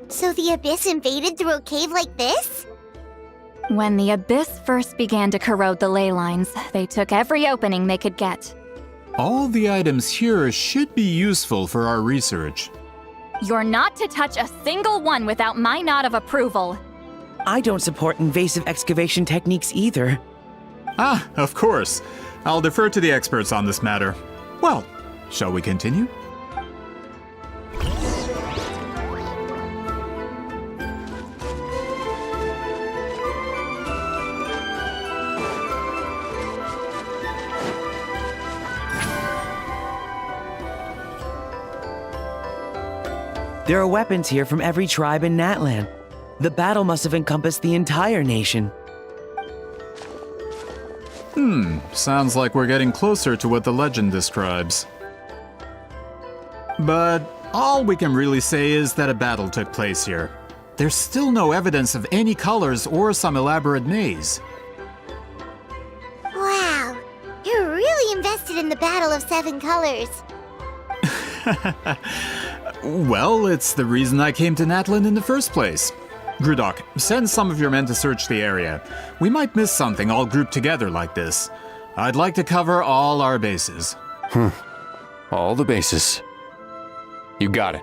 So the Abyss invaded through a cave like this? When the Abyss first began to corrode the ley lines, they took every opening they could get. All the items here should be useful for our research. You're not to touch a single one without my nod of approval. I don't support invasive excavation techniques either. Ah, of course. I'll defer to the experts on this matter. Well, shall we continue? There are weapons here from every tribe in Natlan. The battle must have encompassed the entire nation. Sounds like we're getting closer to what the legend describes. But all we can really say is that a battle took place here. There's still no evidence of any colors or some elaborate maze. Wow, you're really invested in the Battle of Seven Colors. Well, it's the reason I came to Natlan in the first place. Grudok, send some of your men to search the area. We might miss something all grouped together like this. I'd like to cover all our bases. All the bases. You got it.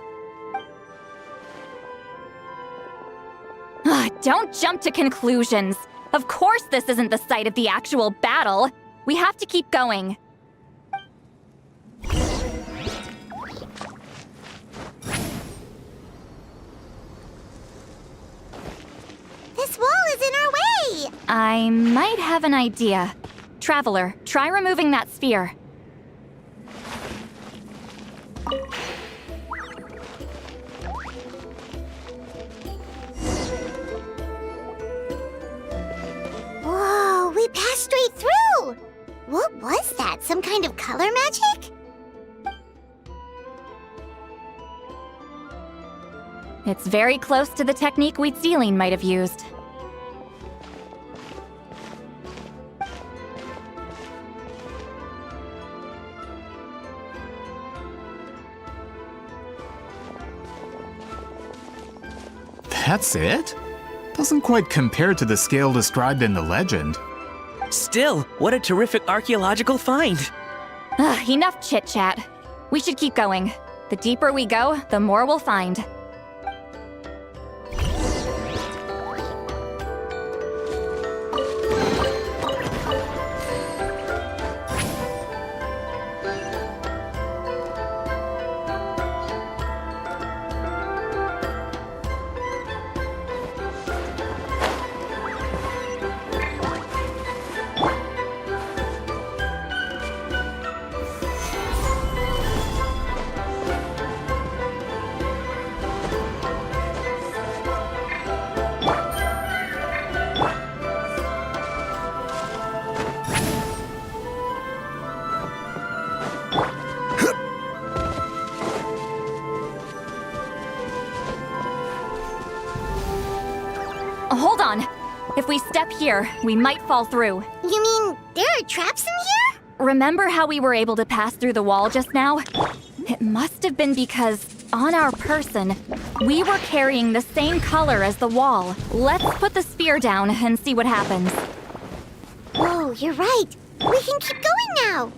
Don't jump to conclusions. Of course this isn't the site of the actual battle. We have to keep going. This wall is in our way! I might have an idea. Traveler, try removing that sphere. Whoa, we passed straight through! What was that? Some kind of color magic? It's very close to the technique RYZEN might have used. That's it? Doesn't quite compare to the scale described in the legend. Still, what a terrific archaeological find! Enough chit-chat. We should keep going. The deeper we go, the more we'll find. Hold on. If we step here, we might fall through. You mean there are traps in here? Remember how we were able to pass through the wall just now? It must have been because, on our person, we were carrying the same color as the wall. Let's put the sphere down and see what happens. Whoa, you're right. We can keep going now.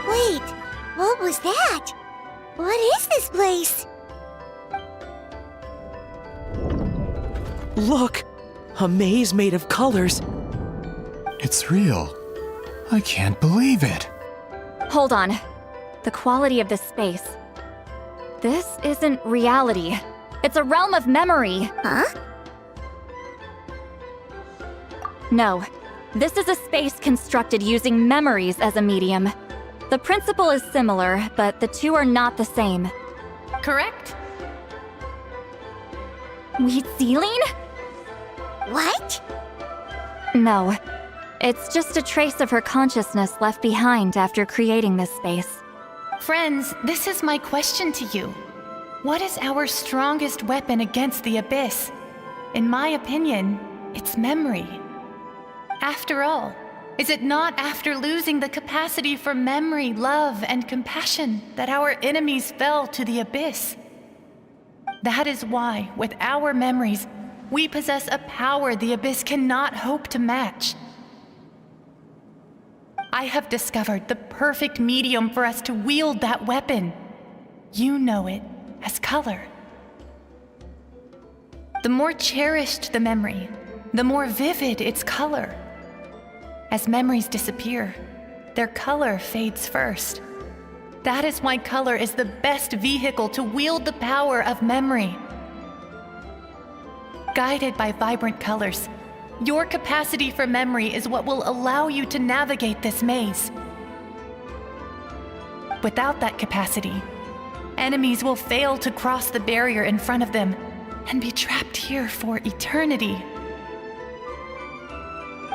Wait, what was that? What is this place? Look! A maze made of colors. It's real. I can't believe it. Hold on. The quality of this space. This isn't reality. It's a realm of memory. Huh? No. This is a space constructed using memories as a medium. The principle is similar, but the two are not the same. Correct? RYZEN? What? No. It's just a trace of her consciousness left behind after creating this space. Friends, this is my question to you. What is our strongest weapon against the Abyss? In my opinion, it's memory. After all, is it not after losing the capacity for memory, love, and compassion that our enemies fell to the Abyss? That is why, with our memories, we possess a power the Abyss cannot hope to match. I have discovered the perfect medium for us to wield that weapon. You know it as color. The more cherished the memory, the more vivid its color. As memories disappear, their color fades first. That is why color is the best vehicle to wield the power of memory. Guided by vibrant colors, your capacity for memory is what will allow you to navigate this maze. Without that capacity, enemies will fail to cross the barrier in front of them and be trapped here for eternity.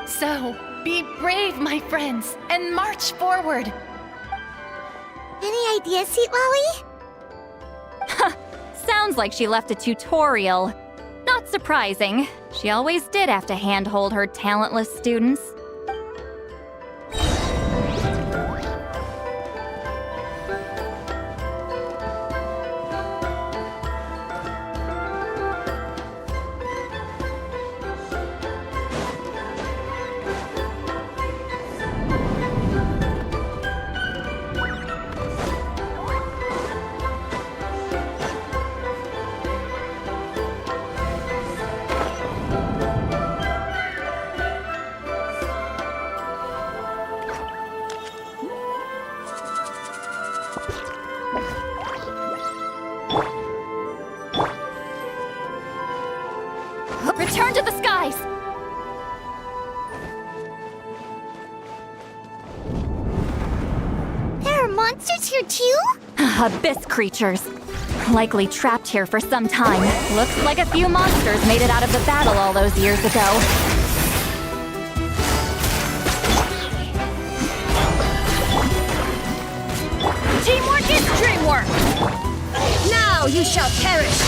So, be brave, my friends, and march forward. Any ideas, Sweet Lolly? Sounds like she left a tutorial. Not surprising. She always did have to handhold her talentless students. Return to the skies! There are monsters here too? Abyss creatures. Likely trapped here for some time. Looks like a few monsters made it out of the battle all those years ago. Teamwork is dreamwork! Now you shall perish!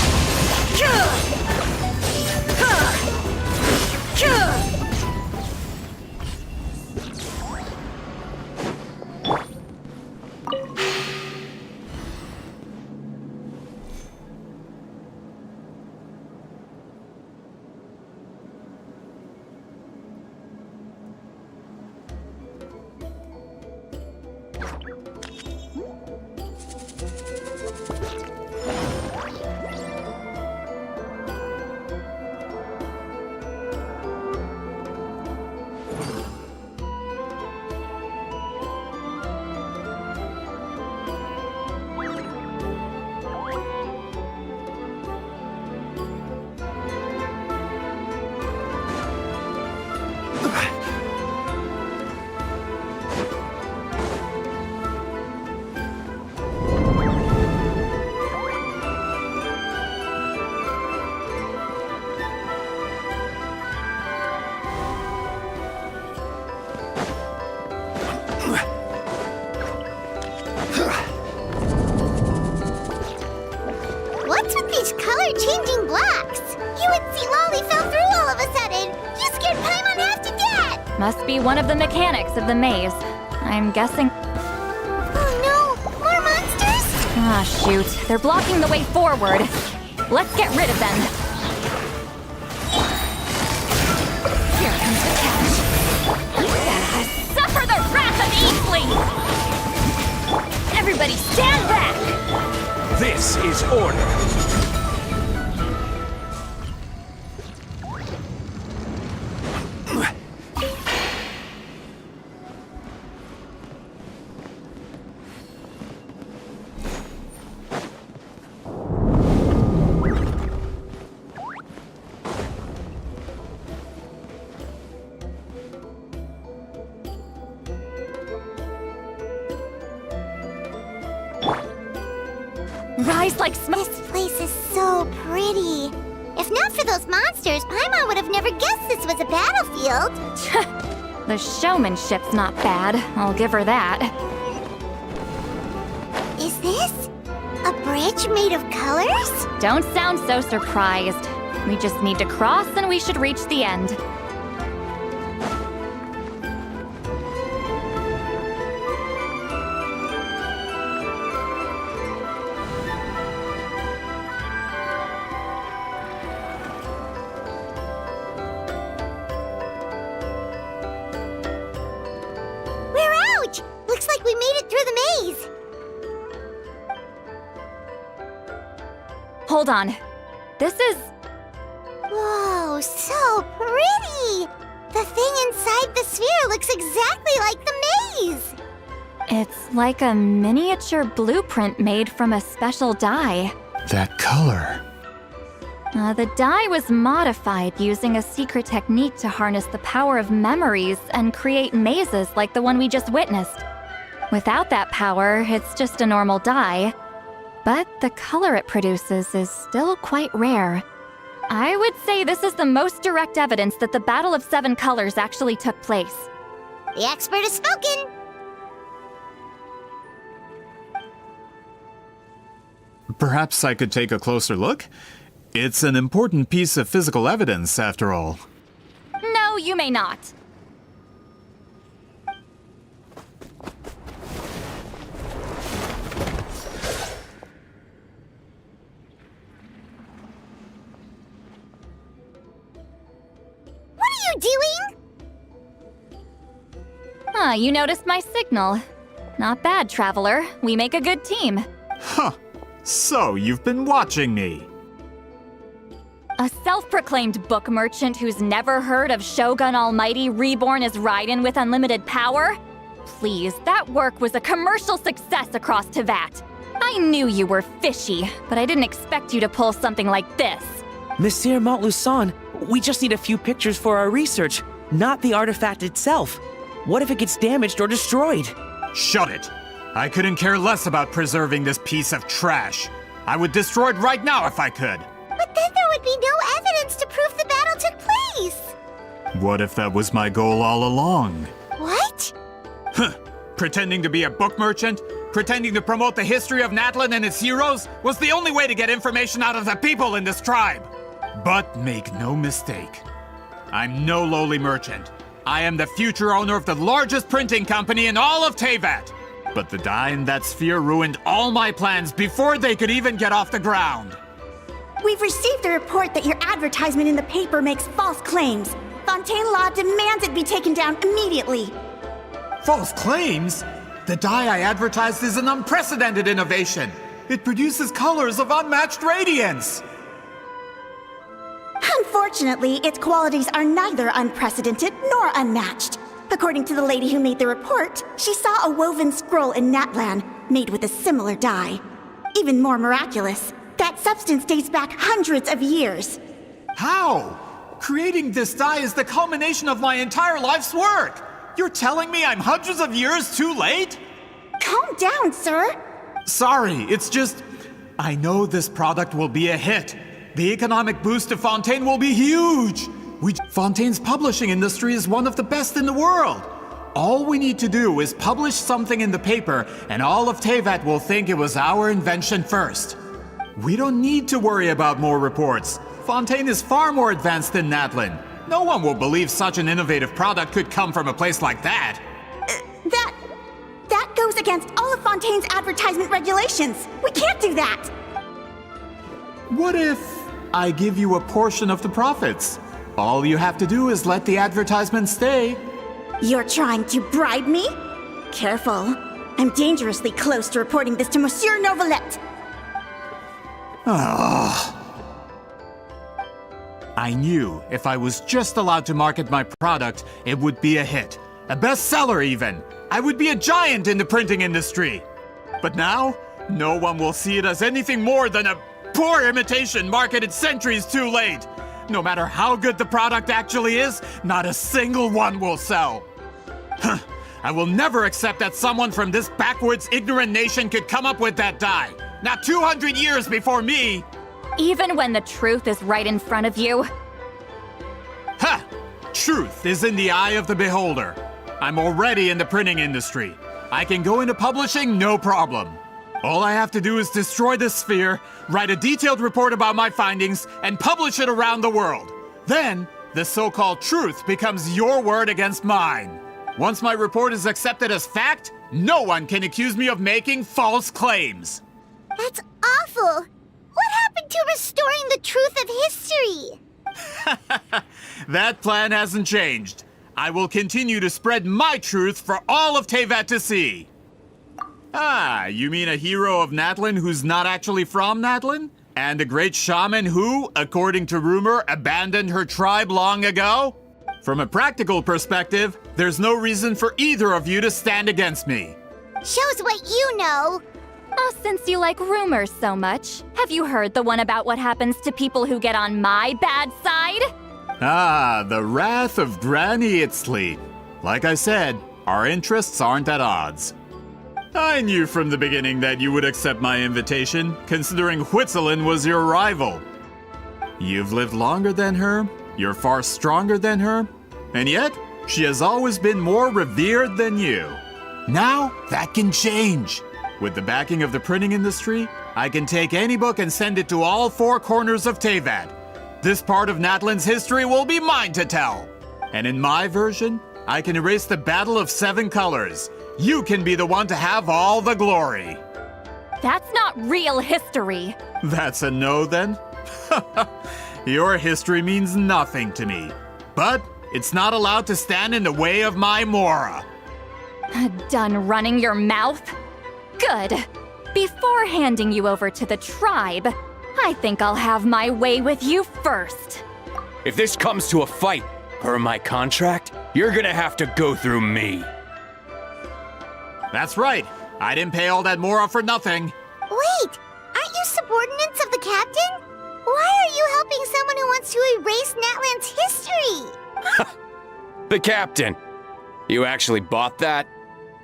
What's with these color-changing blocks? You and Sweet Lolly fell through all of a sudden. You scared Paimon half to death. Must be one of the mechanics of the maze. I'm guessing... Oh no! More monsters? Ah, shoot. They're blocking the way forward. Let's get rid of them. Here comes the catch. Suffer the wrath of Eastling! Everybody stand back! This is order. Rise like smoke. This place is so pretty. If not for those monsters, Paimon would have never guessed this was a battlefield. The showmanship's not bad. I'll give her that. Is this a bridge made of colors? Don't sound so surprised. We just need to cross and we should reach the end. We're Hold on. This is... Whoa, so pretty! The thing inside the sphere looks exactly like the maze! It's like a miniature blueprint made from a special dye. That color. The dye was modified using a secret technique to harness the power of memories and create mazes like the one we just witnessed. Without that power, it's just a normal dye. But the color it produces is still quite rare. I would say this is the most direct evidence that the Battle of Seven Colors actually took place. The expert has spoken! Perhaps I could take a closer look? It's an important piece of physical evidence, after all. No, you may not. What are you doing? You noticed my signal. Not bad, Traveler. We make a good team. Huh. So, you've been watching me. A self-proclaimed book merchant who's never heard of Shogun Almighty reborn as RYZEN with unlimited power? Please, that work was a commercial success across Teyvat. I knew you were fishy, but I didn't expect you to pull something like this. Monsieur Montluçon, we just need a few pictures for our research, not the artifact itself. What if it gets damaged or destroyed? Shut it! I couldn't care less about preserving this piece of trash. I would destroy it right now if I could. But then there would be no evidence to prove the battle took place! What if that was my goal all along? What? Huh. Pretending to be a book merchant, pretending to promote the history of Natlan and its heroes, was the only way to get information out of the people in this tribe. But make no mistake, I'm no lowly merchant. I am the future owner of the largest printing company in all of Teyvat. But the dye in that sphere ruined all my plans before they could even get off the ground. We've received a report that your advertisement in the paper makes false claims. Fontaine Law demands it be taken down immediately. False claims? The dye I advertised is an unprecedented innovation. It produces colors of unmatched radiance. Unfortunately, its qualities are neither unprecedented nor unmatched. According to the lady who made the report, she saw a woven scroll in Natlan made with a similar dye. Even more miraculous, that substance dates back hundreds of years. How? Creating this dye is the culmination of my entire life's work. You're telling me I'm hundreds of years too late? Calm down, sir. Sorry, it's just... I know this product will be a hit. The economic boost to Fontaine will be huge. Fontaine's publishing industry is one of the best in the world. All we need to do is publish something in the paper, and all of Teyvat will think it was our invention first. We don't need to worry about more reports. Fontaine is far more advanced than Natlan. No one will believe such an innovative product could come from a place like that. That goes against all of Fontaine's advertisement regulations. We can't do that. What if I give you a portion of the profits? All you have to do is let the advertisement stay. You're trying to bribe me? Careful. I'm dangerously close to reporting this to Monsieur Novelette. I knew if I was just allowed to market my product, it would be a hit. A bestseller even. I would be a giant in the printing industry. But now, no one will see it as anything more than a poor imitation marketed centuries too late. No matter how good the product actually is, not a single one will sell. I will never accept that someone from this backwoods, ignorant nation could come up with that dye. Not 200 years before me! Even when the truth is right in front of you? Ha! Truth is in the eye of the beholder. I'm already in the printing industry. I can go into publishing, no problem. All I have to do is destroy this sphere, write a detailed report about my findings, and publish it around the world. Then, the so-called truth becomes your word against mine. Once my report is accepted as fact, no one can accuse me of making false claims. That's awful! What happened to restoring the truth of history? That plan hasn't changed. I will continue to spread my truth for all of Teyvat to see. Ah, you mean a hero of Natlan who's not actually from Natlan? And a great shaman who, according to rumor, abandoned her tribe long ago? From a practical perspective, there's no reason for either of you to stand against me. Shows what you know. Oh, since you like rumors so much, have you heard the one about what happens to people who get on my bad side? Ah, the wrath of Granny Itzli. Like I said, our interests aren't at odds. I knew from the beginning that you would accept my invitation, considering Whitzelin was your rival. You've lived longer than her, you're far stronger than her, and yet, she has always been more revered than you. Now, that can change. With the backing of the printing industry, I can take any book and send it to all four corners of Teyvat. This part of Natlan's history will be mine to tell. And in my version, I can erase the Battle of Seven Colors. You can be the one to have all the glory. That's not real history. That's a no then? Your history means nothing to me. But it's not allowed to stand in the way of my Mora. Done running your mouth? Good. Before handing you over to the tribe, I think I'll have my way with you first. If this comes to a fight, per my contract, you're gonna have to go through me. That's right. I didn't pay all that Mora for nothing. Wait, aren't you subordinates of the captain? Why are you helping someone who wants to erase Natlan's history? The captain. You actually bought that?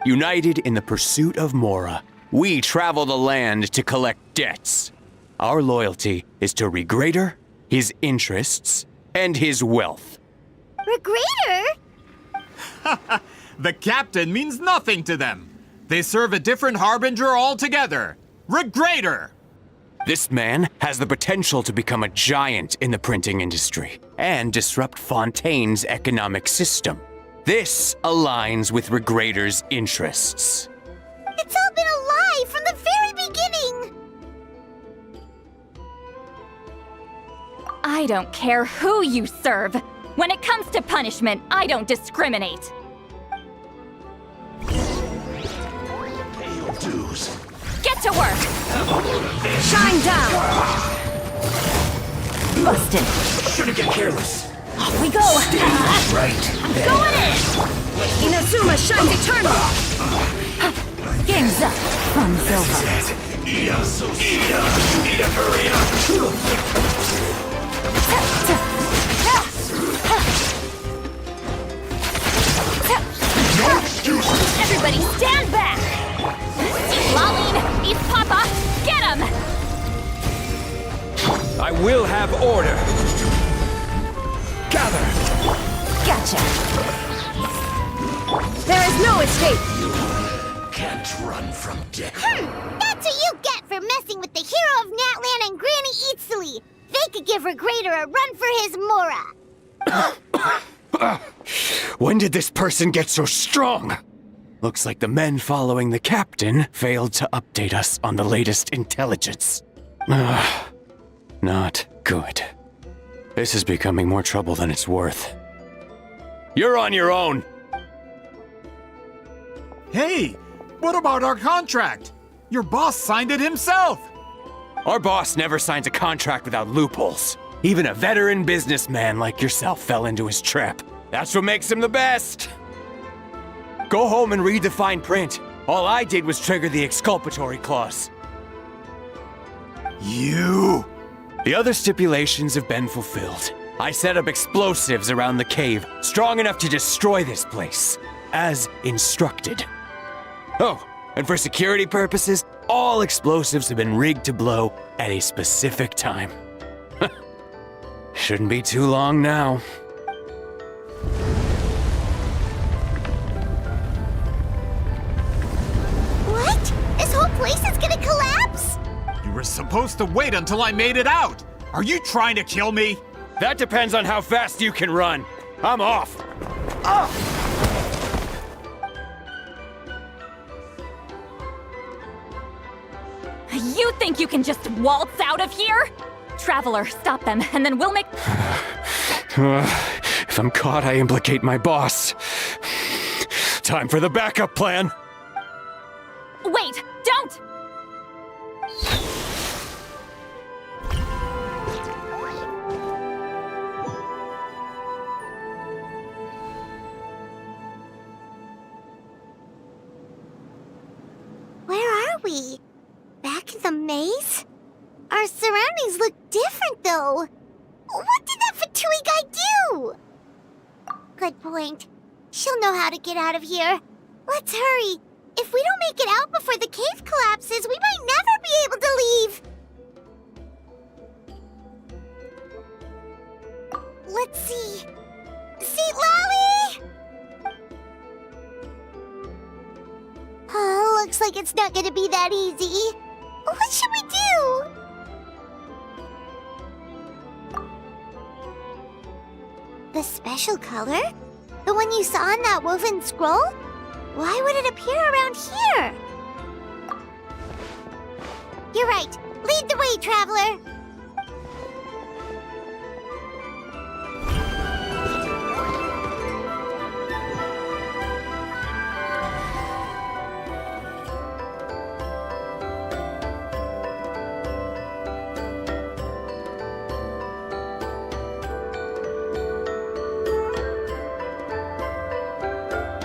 United in the pursuit of Mora, we travel the land to collect debts. Our loyalty is to Regrader, his interests, and his wealth. Regrader? The captain means nothing to them. They serve a different harbinger altogether. Regrader! This man has the potential to become a giant in the printing industry and disrupt Fontaine's economic system. This aligns with Regrader's interests. It's all been a lie from the very beginning! I don't care who you serve. When it comes to punishment, I don't discriminate. Pay your dues. Get to work! Shine down! Busted. Shouldn't get careless. Off we go! Right. Going in! Inazuma shines eternal! Game's up. Fun's over. Hurry up! Everybody stand back! Laline, East Papa, get him! I will have order. Gather! Gotcha. There is no escape! Can't run from death. That's what you get for messing with the hero of Natlan and Granny Itzli. They could give Regrader a run for his Mora. When did this person get so strong? Looks like the men following the captain failed to update us on the latest intelligence. Not good. This is becoming more trouble than it's worth. You're on your own! Hey, what about our contract? Your boss signed it himself! Our boss never signs a contract without loopholes. Even a veteran businessman like yourself fell into his trap. That's what makes him the best! Go home and read the fine print. All I did was trigger the exculpatory clause. You! The other stipulations have been fulfilled. I set up explosives around the cave, strong enough to destroy this place, as instructed. Oh, and for security purposes, all explosives have been rigged to blow at a specific time. Shouldn't be too long now. What? This whole place is gonna collapse? You were supposed to wait until I made it out! Are you trying to kill me? That depends on how fast you can run. I'm off. You think you can just waltz out of here? Traveler, stop them, and then we'll make... If I'm caught, I implicate my boss. Time for the backup plan. Wait, don't! we? Back in the maze? Our surroundings look different, though. What did that Fatui guy do? Good point. She'll know how to get out of here. Let's hurry. If we don't make it out before the cave collapses, we might never be able to leave. Let's see. Seat Lolly! Oh, looks like it's not gonna be that easy. What should we do? The special color? The one you saw in that woven scroll? Why would it appear around here? You're right. Lead the way, traveler.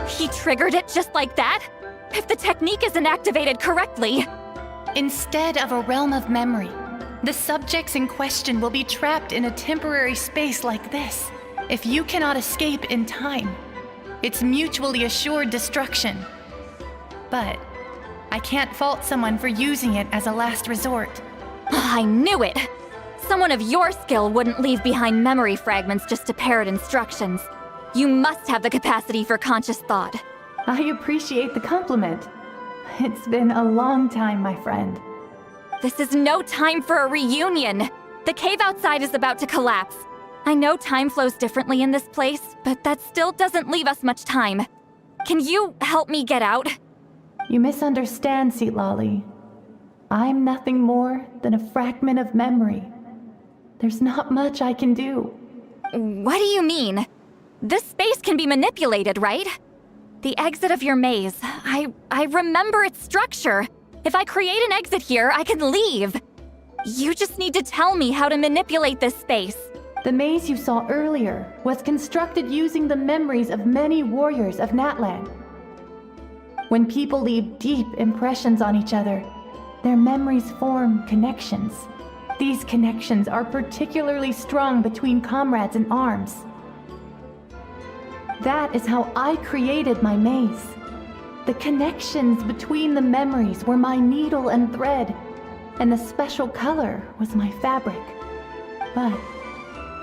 He triggered it just like that? If the technique isn't activated correctly. Instead of a realm of memory, the subjects in question will be trapped in a temporary space like this. If you cannot escape in time, it's mutually assured destruction. But I can't fault someone for using it as a last resort. I knew it! Someone of your skill wouldn't leave behind memory fragments just to parrot instructions. You must have the capacity for conscious thought. I appreciate the compliment. It's been a long time, my friend. This is no time for a reunion. The cave outside is about to collapse. I know time flows differently in this place, but that still doesn't leave us much time. Can you help me get out? You misunderstand, Seatlali. I'm nothing more than a fragment of memory. There's not much I can do. What do you mean? This space can be manipulated, right? The exit of your maze. I remember its structure. If I create an exit here, I can leave. You just need to tell me how to manipulate this space. The maze you saw earlier was constructed using the memories of many warriors of Natlan. When people leave deep impressions on each other, their memories form connections. These connections are particularly strong between comrades in arms. That is how I created my maze. The connections between the memories were my needle and thread, and the special color was my fabric. But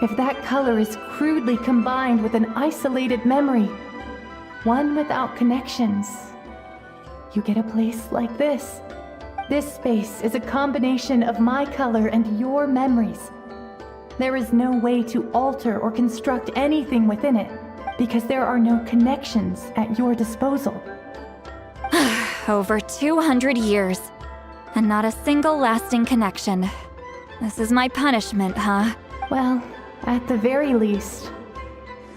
if that color is crudely combined with an isolated memory, one without connections, you get a place like this. This space is a combination of my color and your memories. There is no way to alter or construct anything within it, because there are no connections at your disposal. Over 200 years, and not a single lasting connection. This is my punishment, huh? Well, at the very least,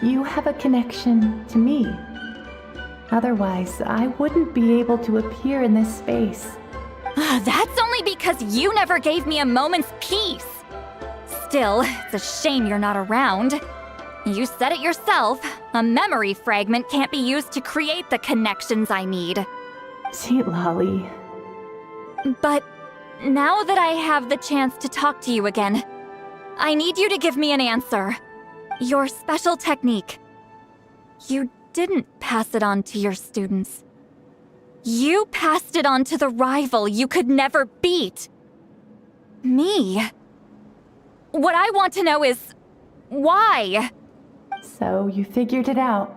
you have a connection to me. Otherwise, I wouldn't be able to appear in this space. That's only because you never gave me a moment's peace. Still, it's a shame you're not around. You said it yourself. A memory fragment can't be used to create the connections I need. Seatlali. But now that I have the chance to talk to you again, I need you to give me an answer. Your special technique. You didn't pass it on to your students. You passed it on to the rival you could never beat. Me. What I want to know is, why? So you figured it out.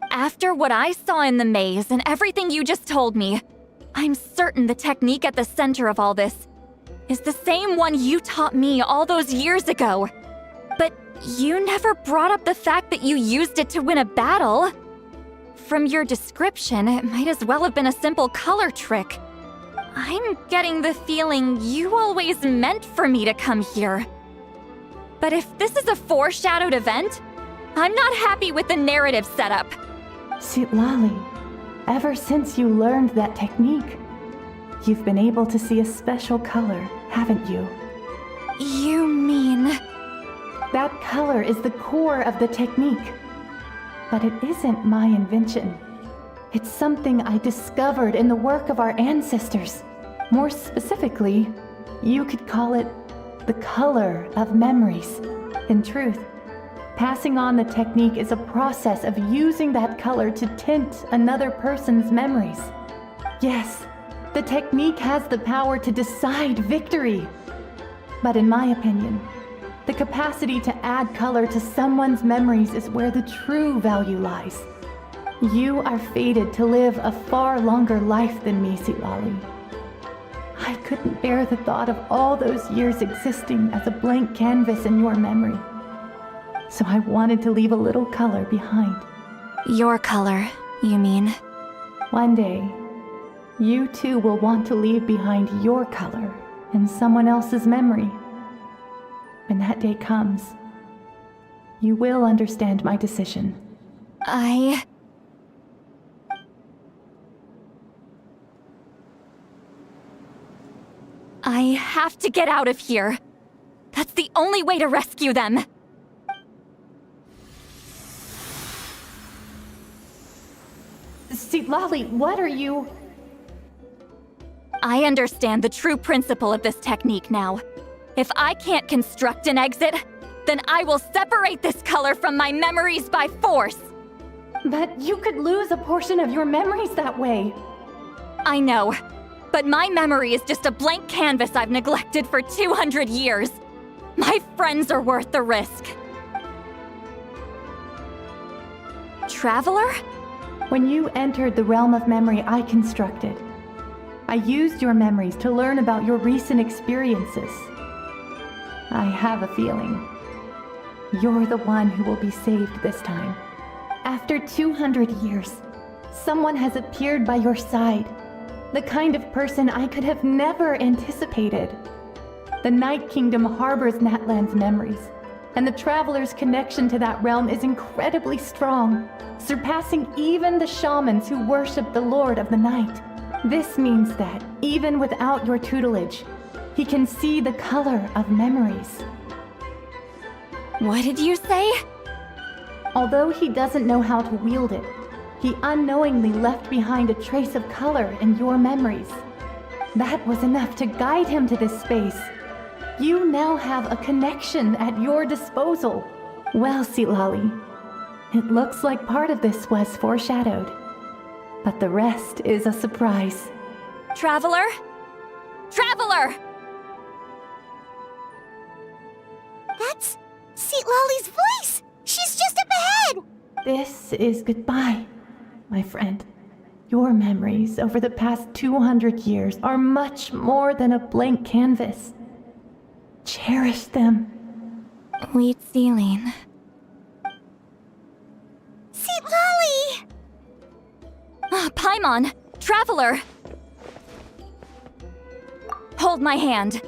After what I saw in the maze and everything you just told me, I'm certain the technique at the center of all this is the same one you taught me all those years ago. But you never brought up the fact that you used it to win a battle. From your description, it might as well have been a simple color trick. I'm getting the feeling you always meant for me to come here. But if this is a foreshadowed event, I'm not happy with the narrative setup. Seatlali, ever since you learned that technique, you've been able to see a special color, haven't you? You mean... That color is the core of the technique. But it isn't my invention. It's something I discovered in the work of our ancestors. More specifically, you could call it the color of memories. In truth, passing on the technique is a process of using that color to tint another person's memories. Yes, the technique has the power to decide victory. But in my opinion, the capacity to add color to someone's memories is where the true value lies. You are fated to live a far longer life than me, Sitlali. I couldn't bear the thought of all those years existing as a blank canvas in your memory. So I wanted to leave a little color behind. Your color, you mean? One day, you too will want to leave behind your color in someone else's memory. When that day comes, you will understand my decision. I have to get out of here. That's the only way to rescue them. Sitlali, what are you... I understand the true principle of this technique now. If I can't construct an exit, then I will separate this color from my memories by force. But you could lose a portion of your memories that way. I know, but my memory is just a blank canvas I've neglected for 200 years. My friends are worth the risk. Traveler? When you entered the realm of memory I constructed, I used your memories to learn about your recent experiences. I have a feeling you're the one who will be saved this time. After 200 years, someone has appeared by your side. The kind of person I could have never anticipated. The Night Kingdom harbors Natlan's memories, and the Traveler's connection to that realm is incredibly strong, surpassing even the shamans who worship the Lord of the Night. This means that, even without your tutelage, he can see the color of memories. What did you say? Although he doesn't know how to wield it, he unknowingly left behind a trace of color in your memories. That was enough to guide him to this space. You now have a connection at your disposal. Well, Sitlali, it looks like part of this was foreshadowed. But the rest is a surprise. Traveler? Traveler! That's Sitlali's voice! She's just up ahead! This is goodbye, my friend. Your memories over the past 200 years are much more than a blank canvas. Cherish them. RYZEN. Sitlali! Paimon! Traveler! Hold my hand.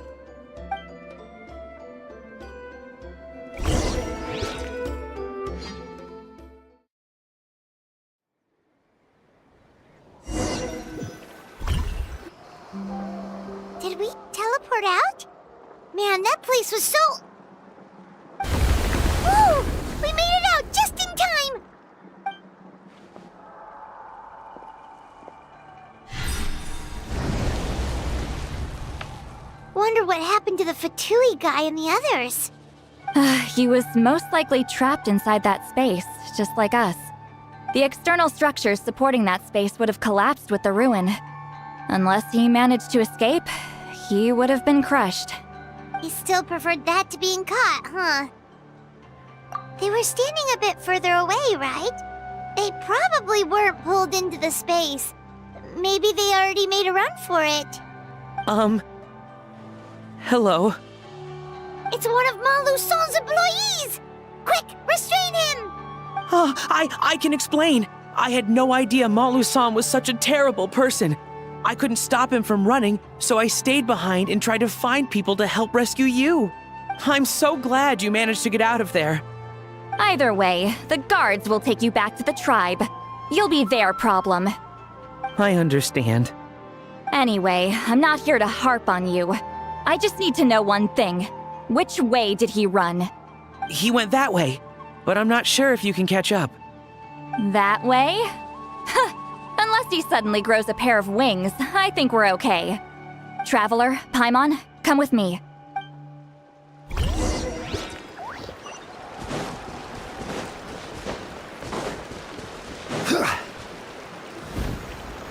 Did we teleport out? Man, that place was so... Woo! We made it out just in time! Wonder what happened to the Fatui guy and the others. He was most likely trapped inside that space, just like us. The external structures supporting that space would have collapsed with the ruin. Unless he managed to escape, he would have been crushed. He still preferred that to being caught, huh? They were standing a bit further away, right? They probably weren't pulled into the space. Maybe they already made a run for it. Hello. It's one of Malu Son's employees! Quick, restrain him! Oh, I can explain. I had no idea Malu-san was such a terrible person. I couldn't stop him from running, so I stayed behind and tried to find people to help rescue you. I'm so glad you managed to get out of there. Either way, the guards will take you back to the tribe. You'll be their problem. I understand. Anyway, I'm not here to harp on you. I just need to know one thing. Which way did he run? He went that way, but I'm not sure if you can catch up. That way? Unless he suddenly grows a pair of wings, I think we're okay. Traveler, Paimon, come with me.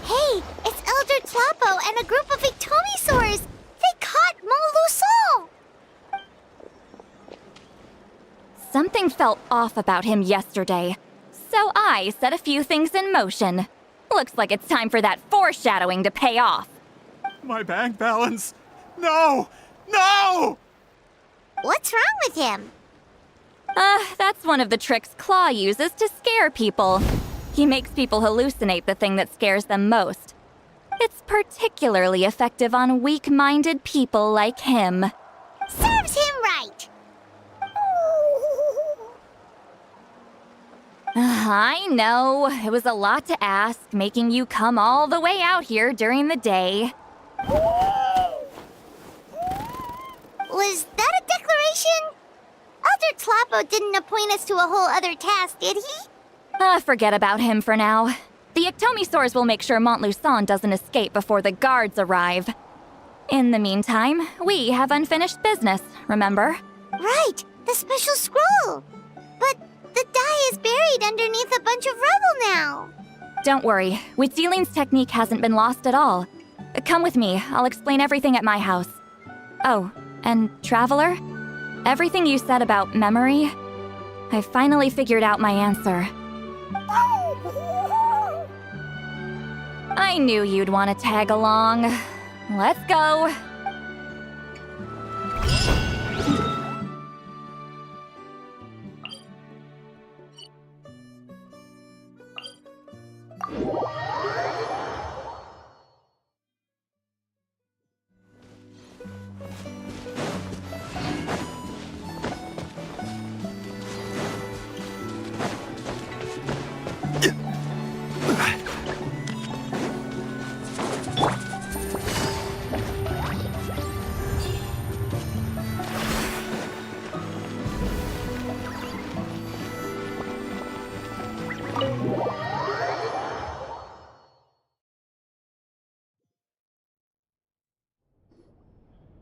Hey, it's Elder Tlapo and a group of Ictomisaurs! They caught Molusol! Something felt off about him yesterday, so I set a few things in motion. Looks like it's time for that foreshadowing to pay off. My bank balance! No! No! What's wrong with him? That's one of the tricks Claw uses to scare people. He makes people hallucinate the thing that scares them most. It's particularly effective on weak-minded people like him. Serves him right! I know, it was a lot to ask, making you come all the way out here during the day. Was that a declaration? Elder Tlapo didn't appoint us to a whole other task, did he? Forget about him for now. The Ictomisaurs will make sure Montluçon doesn't escape before the guards arrive. In the meantime, we have unfinished business, remember? Right, the special scroll! But the die is buried underneath a bunch of rubble now! Don't worry, Witzeline's technique hasn't been lost at all. Come with me, I'll explain everything at my house. Oh, and Traveler? Everything you said about memory, I finally figured out my answer. I knew you'd want to tag along. Let's go.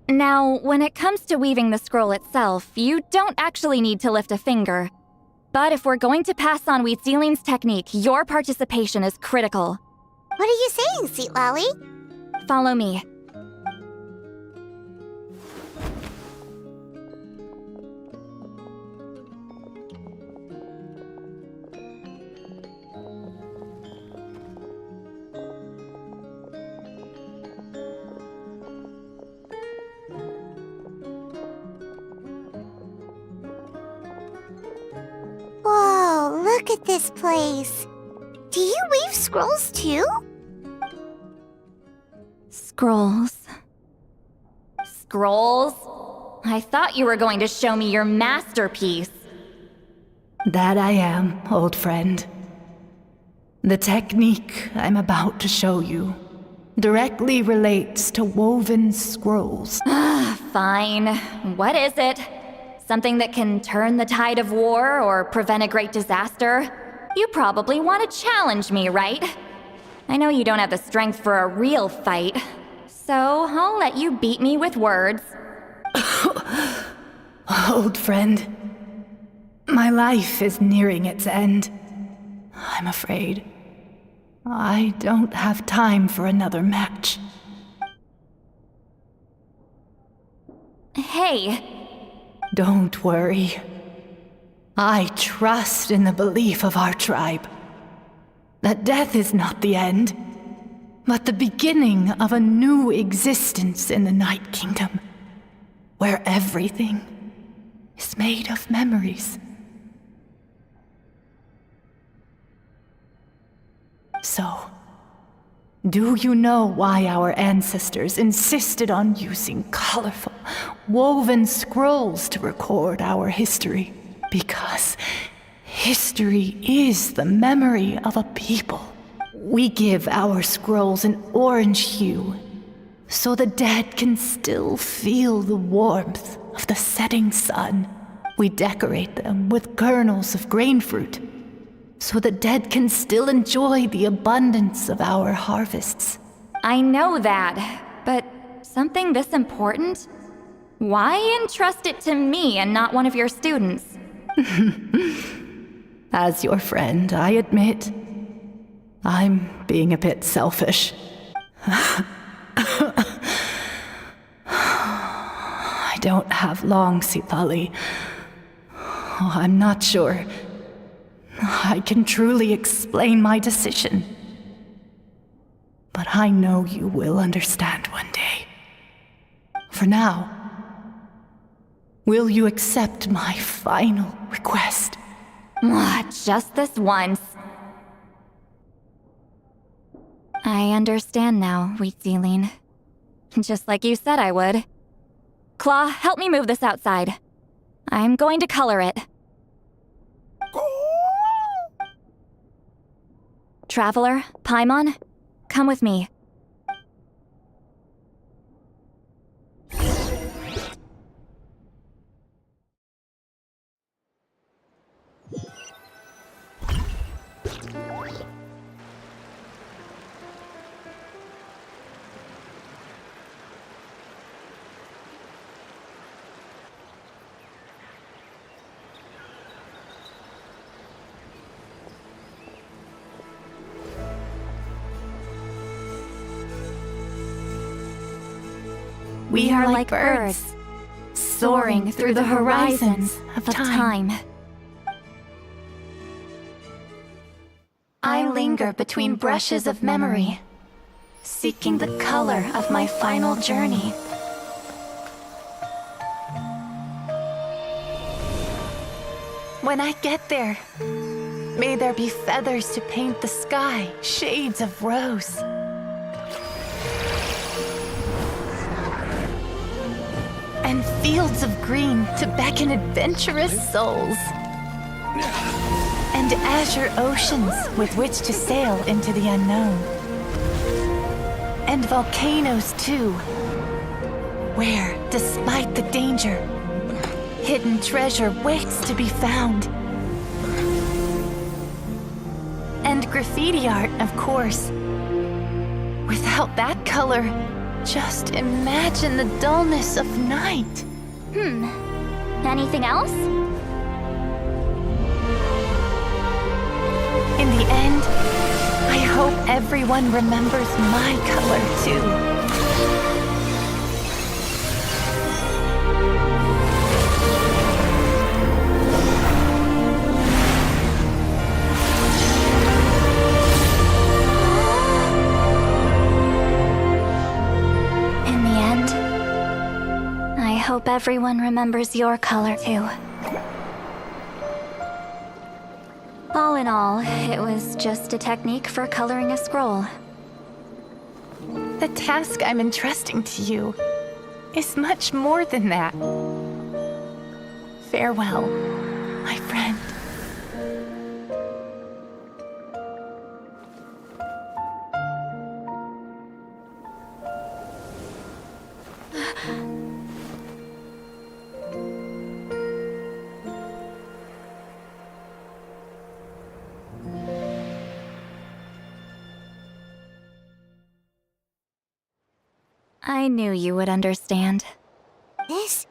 Now, when it comes to weaving the scroll itself, you don't actually need to lift a finger. But if we're going to pass on Witzeline's technique, your participation is critical. What are you saying, Sweet Lolly? Follow me. Whoa, look at this place. Do you weave scrolls too? Scrolls. Scrolls? I thought you were going to show me your masterpiece. That I am, old friend. The technique I'm about to show you directly relates to woven scrolls. Fine. What is it? Something that can turn the tide of war or prevent a great disaster? You probably want to challenge me, right? I know you don't have the strength for a real fight, so I'll let you beat me with words. Old friend, my life is nearing its end. I'm afraid I don't have time for another match. Hey. Don't worry. I trust in the belief of our tribe that death is not the end, but the beginning of a new existence in the Night Kingdom, where everything is made of memories. So, do you know why our ancestors insisted on using colorful, woven scrolls to record our history? Because history is the memory of a people. We give our scrolls an orange hue, so the dead can still feel the warmth of the setting sun. We decorate them with kernels of grain fruit, so the dead can still enjoy the abundance of our harvests. I know that, but something this important? Why entrust it to me and not one of your students? As your friend, I admit, I'm being a bit selfish. I don't have long, Sitali. I'm not sure I can truly explain my decision. But I know you will understand one day. For now, will you accept my final request? Just this once. I understand now, RYZEN. Just like you said I would. Claw, help me move this outside. I'm going to color it. Traveler, Paimon, come with me. We are like birds, soaring through the horizons of time. I linger between brushes of memory, seeking the color of my final journey. When I get there, may there be feathers to paint the sky, shades of rose. And fields of green to beckon adventurous souls. And azure oceans with which to sail into the unknown. And volcanoes too, where, despite the danger, hidden treasure waits to be found. And graffiti art, of course. Without that color, just imagine the dullness of night. Anything else? In the end, I hope everyone remembers my color too. I hope everyone remembers your color too. All in all, it was just a technique for coloring a scroll. The task I'm entrusting to you is much more than that. Farewell, my friend. I knew you would understand. This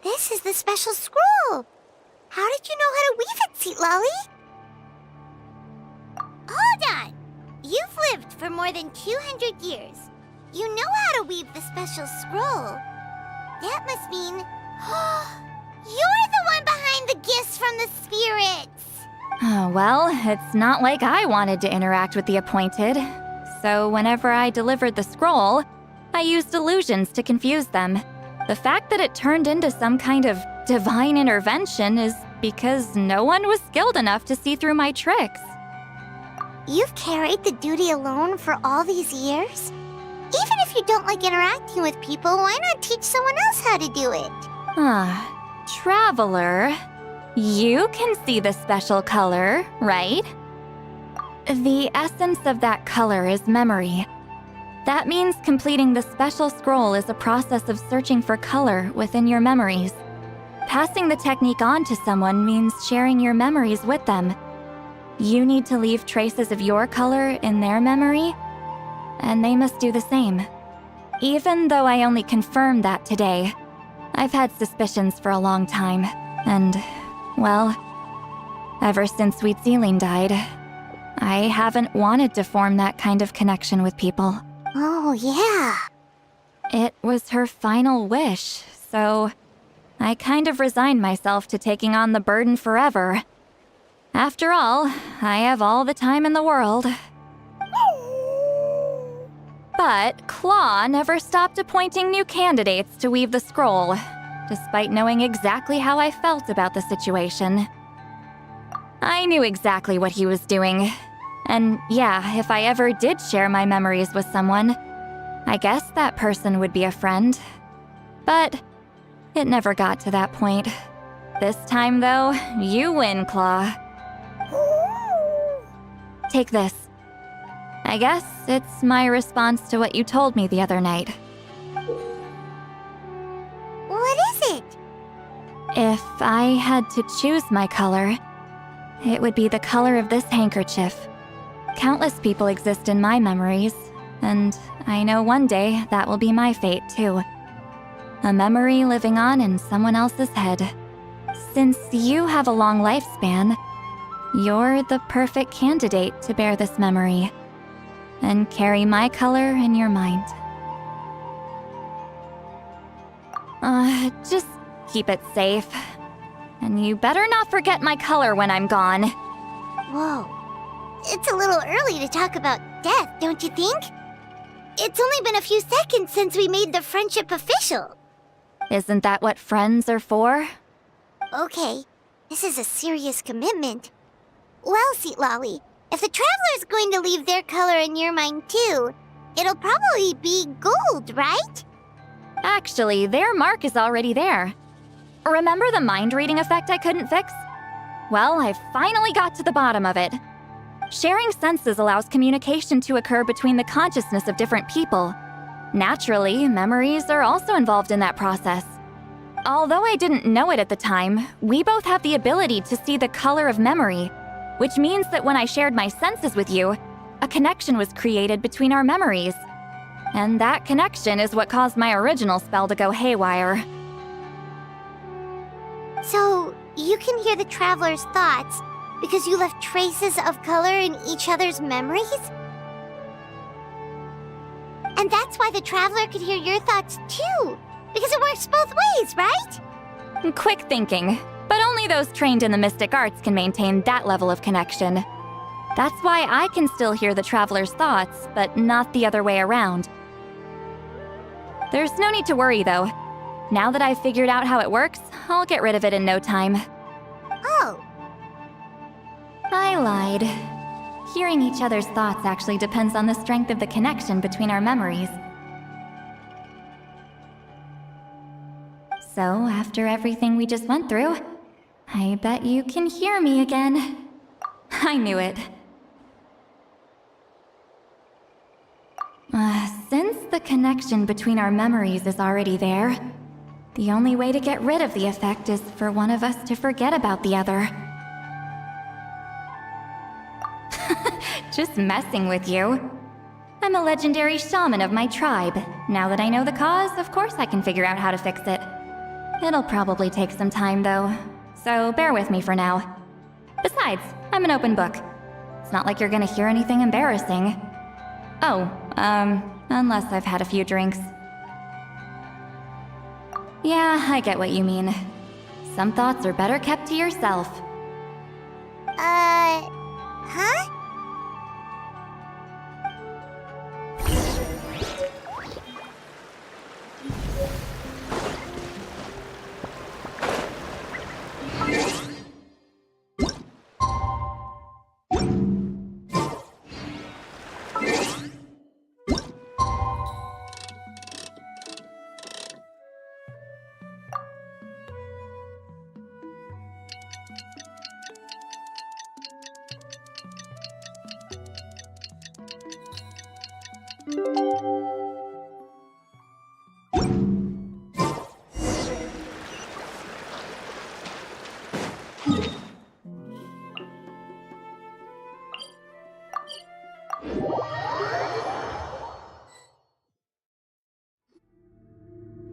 is the special scroll. How did you know how to weave it, Seatlolly? Hold on. You've lived for more than 200 years. You know how to weave the special scroll. That must mean... you're the one behind the gifts from the spirits. Oh, well, it's not like I wanted to interact with the appointed. So whenever I delivered the scroll, I used illusions to confuse them. The fact that it turned into some kind of divine intervention is because no one was skilled enough to see through my tricks. You've carried the duty alone for all these years? Even if you don't like interacting with people, why not teach someone else how to do it? Traveler, you can see the special color, right? The essence of that color is memory. That means completing the special scroll is a process of searching for color within your memories. Passing the technique on to someone means sharing your memories with them. You need to leave traces of your color in their memory, and they must do the same. Even though I only confirmed that today, I've had suspicions for a long time, and, well, ever since RYZEN died, I haven't wanted to form that kind of connection with people. Oh, yeah. It was her final wish, so I kind of resigned myself to taking on the burden forever. After all, I have all the time in the world. But Claw never stopped appointing new candidates to weave the scroll, despite knowing exactly how I felt about the situation. I knew exactly what he was doing. And yeah, if I ever did share my memories with someone, I guess that person would be a friend. But it never got to that point. This time, though, you win, Claw. Take this. I guess it's my response to what you told me the other night. What is it? If I had to choose my color, it would be the color of this handkerchief. Countless people exist in my memories, and I know one day that will be my fate too. A memory living on in someone else's head. Since you have a long lifespan, you're the perfect candidate to bear this memory and carry my color in your mind. Just keep it safe. And you better not forget my color when I'm gone. Whoa. It's a little early to talk about death, don't you think? It's only been a few seconds since we made the friendship official. Isn't that what friends are for? Okay, this is a serious commitment. Well, Seat Lolly, if the Traveler's going to leave their color in your mind too, it'll probably be gold, right? Actually, their mark is already there. Remember the mind reading effect I couldn't fix? Well, I finally got to the bottom of it. Sharing senses allows communication to occur between the consciousness of different people. Naturally, memories are also involved in that process. Although I didn't know it at the time, we both have the ability to see the color of memory, which means that when I shared my senses with you, a connection was created between our memories. And that connection is what caused my original spell to go haywire. So, you can hear the Traveler's thoughts because you left traces of color in each other's memories? And that's why the Traveler could hear your thoughts too, because it works both ways, right? Quick thinking, but only those trained in the mystic arts can maintain that level of connection. That's why I can still hear the Traveler's thoughts, but not the other way around. There's no need to worry though. Now that I've figured out how it works, I'll get rid of it in no time. Oh. I lied. Hearing each other's thoughts actually depends on the strength of the connection between our memories. So, after everything we just went through, I bet you can hear me again. I knew it. Since the connection between our memories is already there, the only way to get rid of the effect is for one of us to forget about the other. Just messing with you. I'm a legendary shaman of my tribe. Now that I know the cause, of course I can figure out how to fix it. It'll probably take some time though, so bear with me for now. Besides, I'm an open book. It's not like you're gonna hear anything embarrassing. Oh, unless I've had a few drinks. Yeah, I get what you mean. Some thoughts are better kept to yourself. Huh?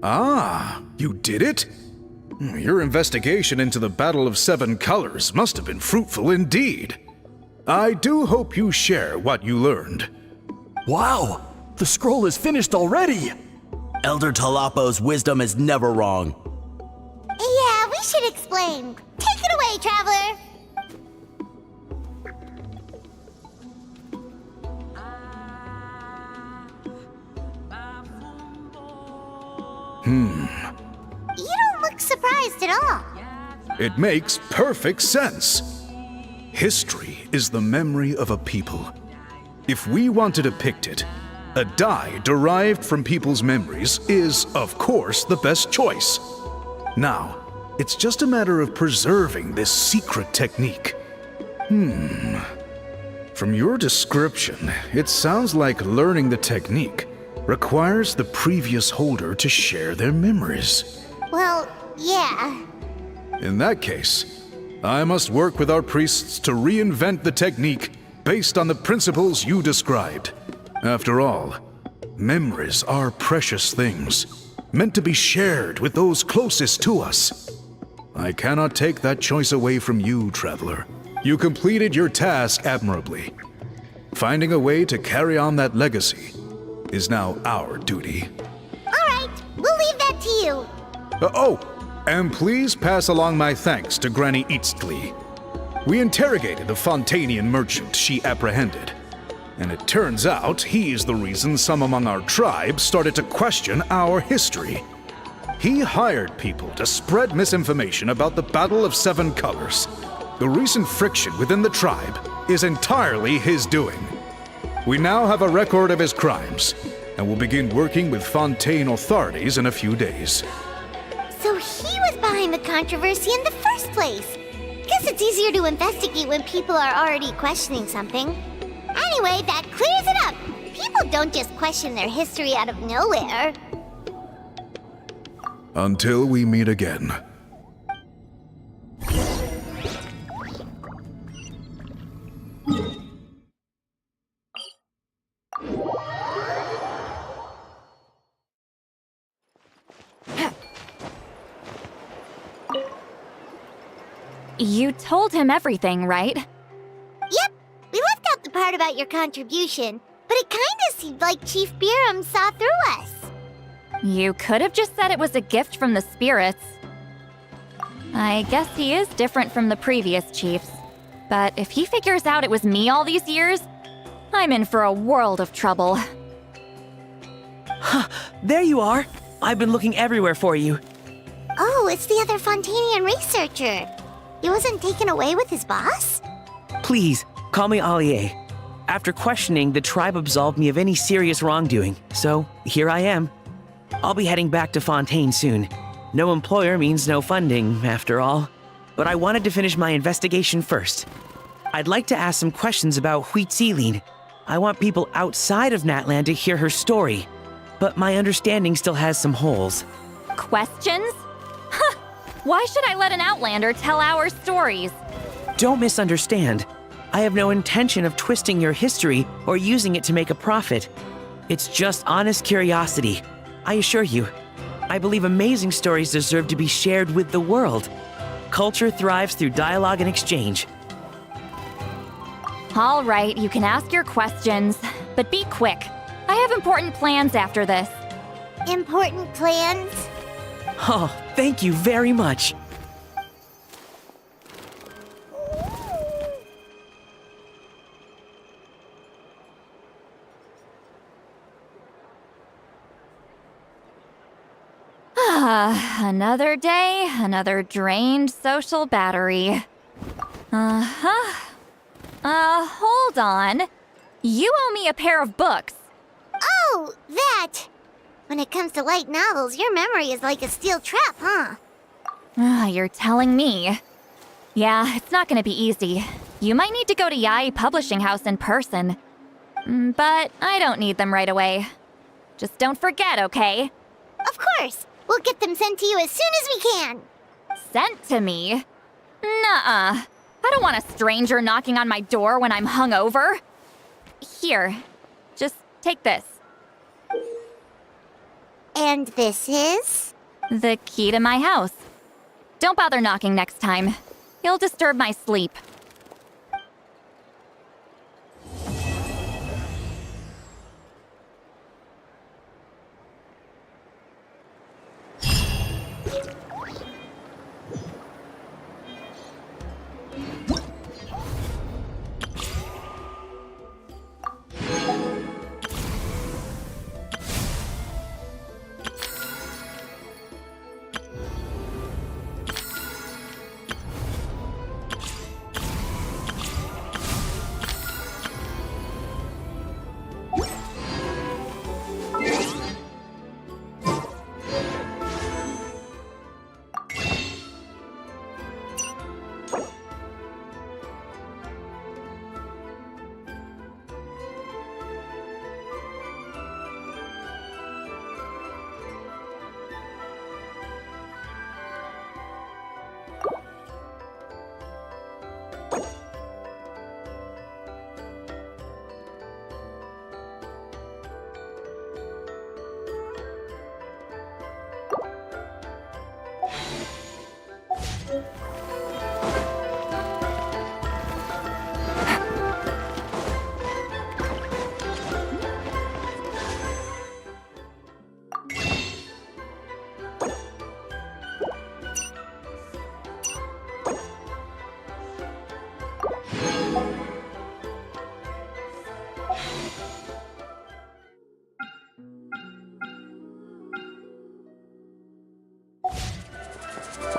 Ah, you did it? Your investigation into the Battle of Seven Colors must have been fruitful indeed. I do hope you share what you learned. Wow! The scroll is finished already! Elder Talapo's wisdom is never wrong. Yeah, we should explain. Take it away, Traveler! You don't look surprised at all. It makes perfect sense. History is the memory of a people. If we want to depict it, a dye derived from people's memories is, of course, the best choice. Now, it's just a matter of preserving this secret technique. From your description, it sounds like learning the technique requires the previous holder to share their memories. Well, yeah. In that case, I must work with our priests to reinvent the technique based on the principles you described. After all, memories are precious things, meant to be shared with those closest to us. I cannot take that choice away from you, Traveler. You completed your task admirably. Finding a way to carry on that legacy is now our duty. Alright, we'll leave that to you. And please pass along my thanks to Granny Eastly. We interrogated the Fontanian merchant she apprehended, and it turns out he's the reason some among our tribe started to question our history. He hired people to spread misinformation about the Battle of Seven Colors. The recent friction within the tribe is entirely his doing. We now have a record of his crimes, and will begin working with Fontaine authorities in a few days. So he was behind the controversy in the first place. Guess it's easier to investigate when people are already questioning something. Anyway, that clears it up. People don't just question their history out of nowhere. Until we meet again. You told him everything, right? Yep, we left out the part about your contribution, but it kinda seemed like Chief Biram saw through us. You could have just said it was a gift from the spirits. I guess he is different from the previous chiefs. But if he figures out it was me all these years, I'm in for a world of trouble. There you are! I've been looking everywhere for you. Oh, it's the other Fontanian researcher. He wasn't taken away with his boss? Please, call me Allier. After questioning, the tribe absolved me of any serious wrongdoing, so here I am. I'll be heading back to Fontaine soon. No employer means no funding, after all. But I wanted to finish my investigation first. I'd like to ask some questions about RYZEN. I want people outside of Natland to hear her story, but my understanding still has some holes. Questions? Huh! Why should I let an Outlander tell our stories? Don't misunderstand. I have no intention of twisting your history or using it to make a profit. It's just honest curiosity. I assure you, I believe amazing stories deserve to be shared with the world. Culture thrives through dialogue and exchange. All right, you can ask your questions, but be quick. I have important plans after this. Important plans? Oh, thank you very much. Another day, another drained social battery. Hold on. You owe me a pair of books. Oh, that! When it comes to light novels, your memory is like a steel trap, huh? You're telling me. Yeah, it's not gonna be easy. You might need to go to Yai Publishing House in person. But I don't need them right away. Just don't forget, okay? Of course! We'll get them sent to you as soon as we can! Sent to me? Nuh-uh. I don't want a stranger knocking on my door when I'm hungover. Here, just take this. And this is? The key to my house. Don't bother knocking next time. You'll disturb my sleep.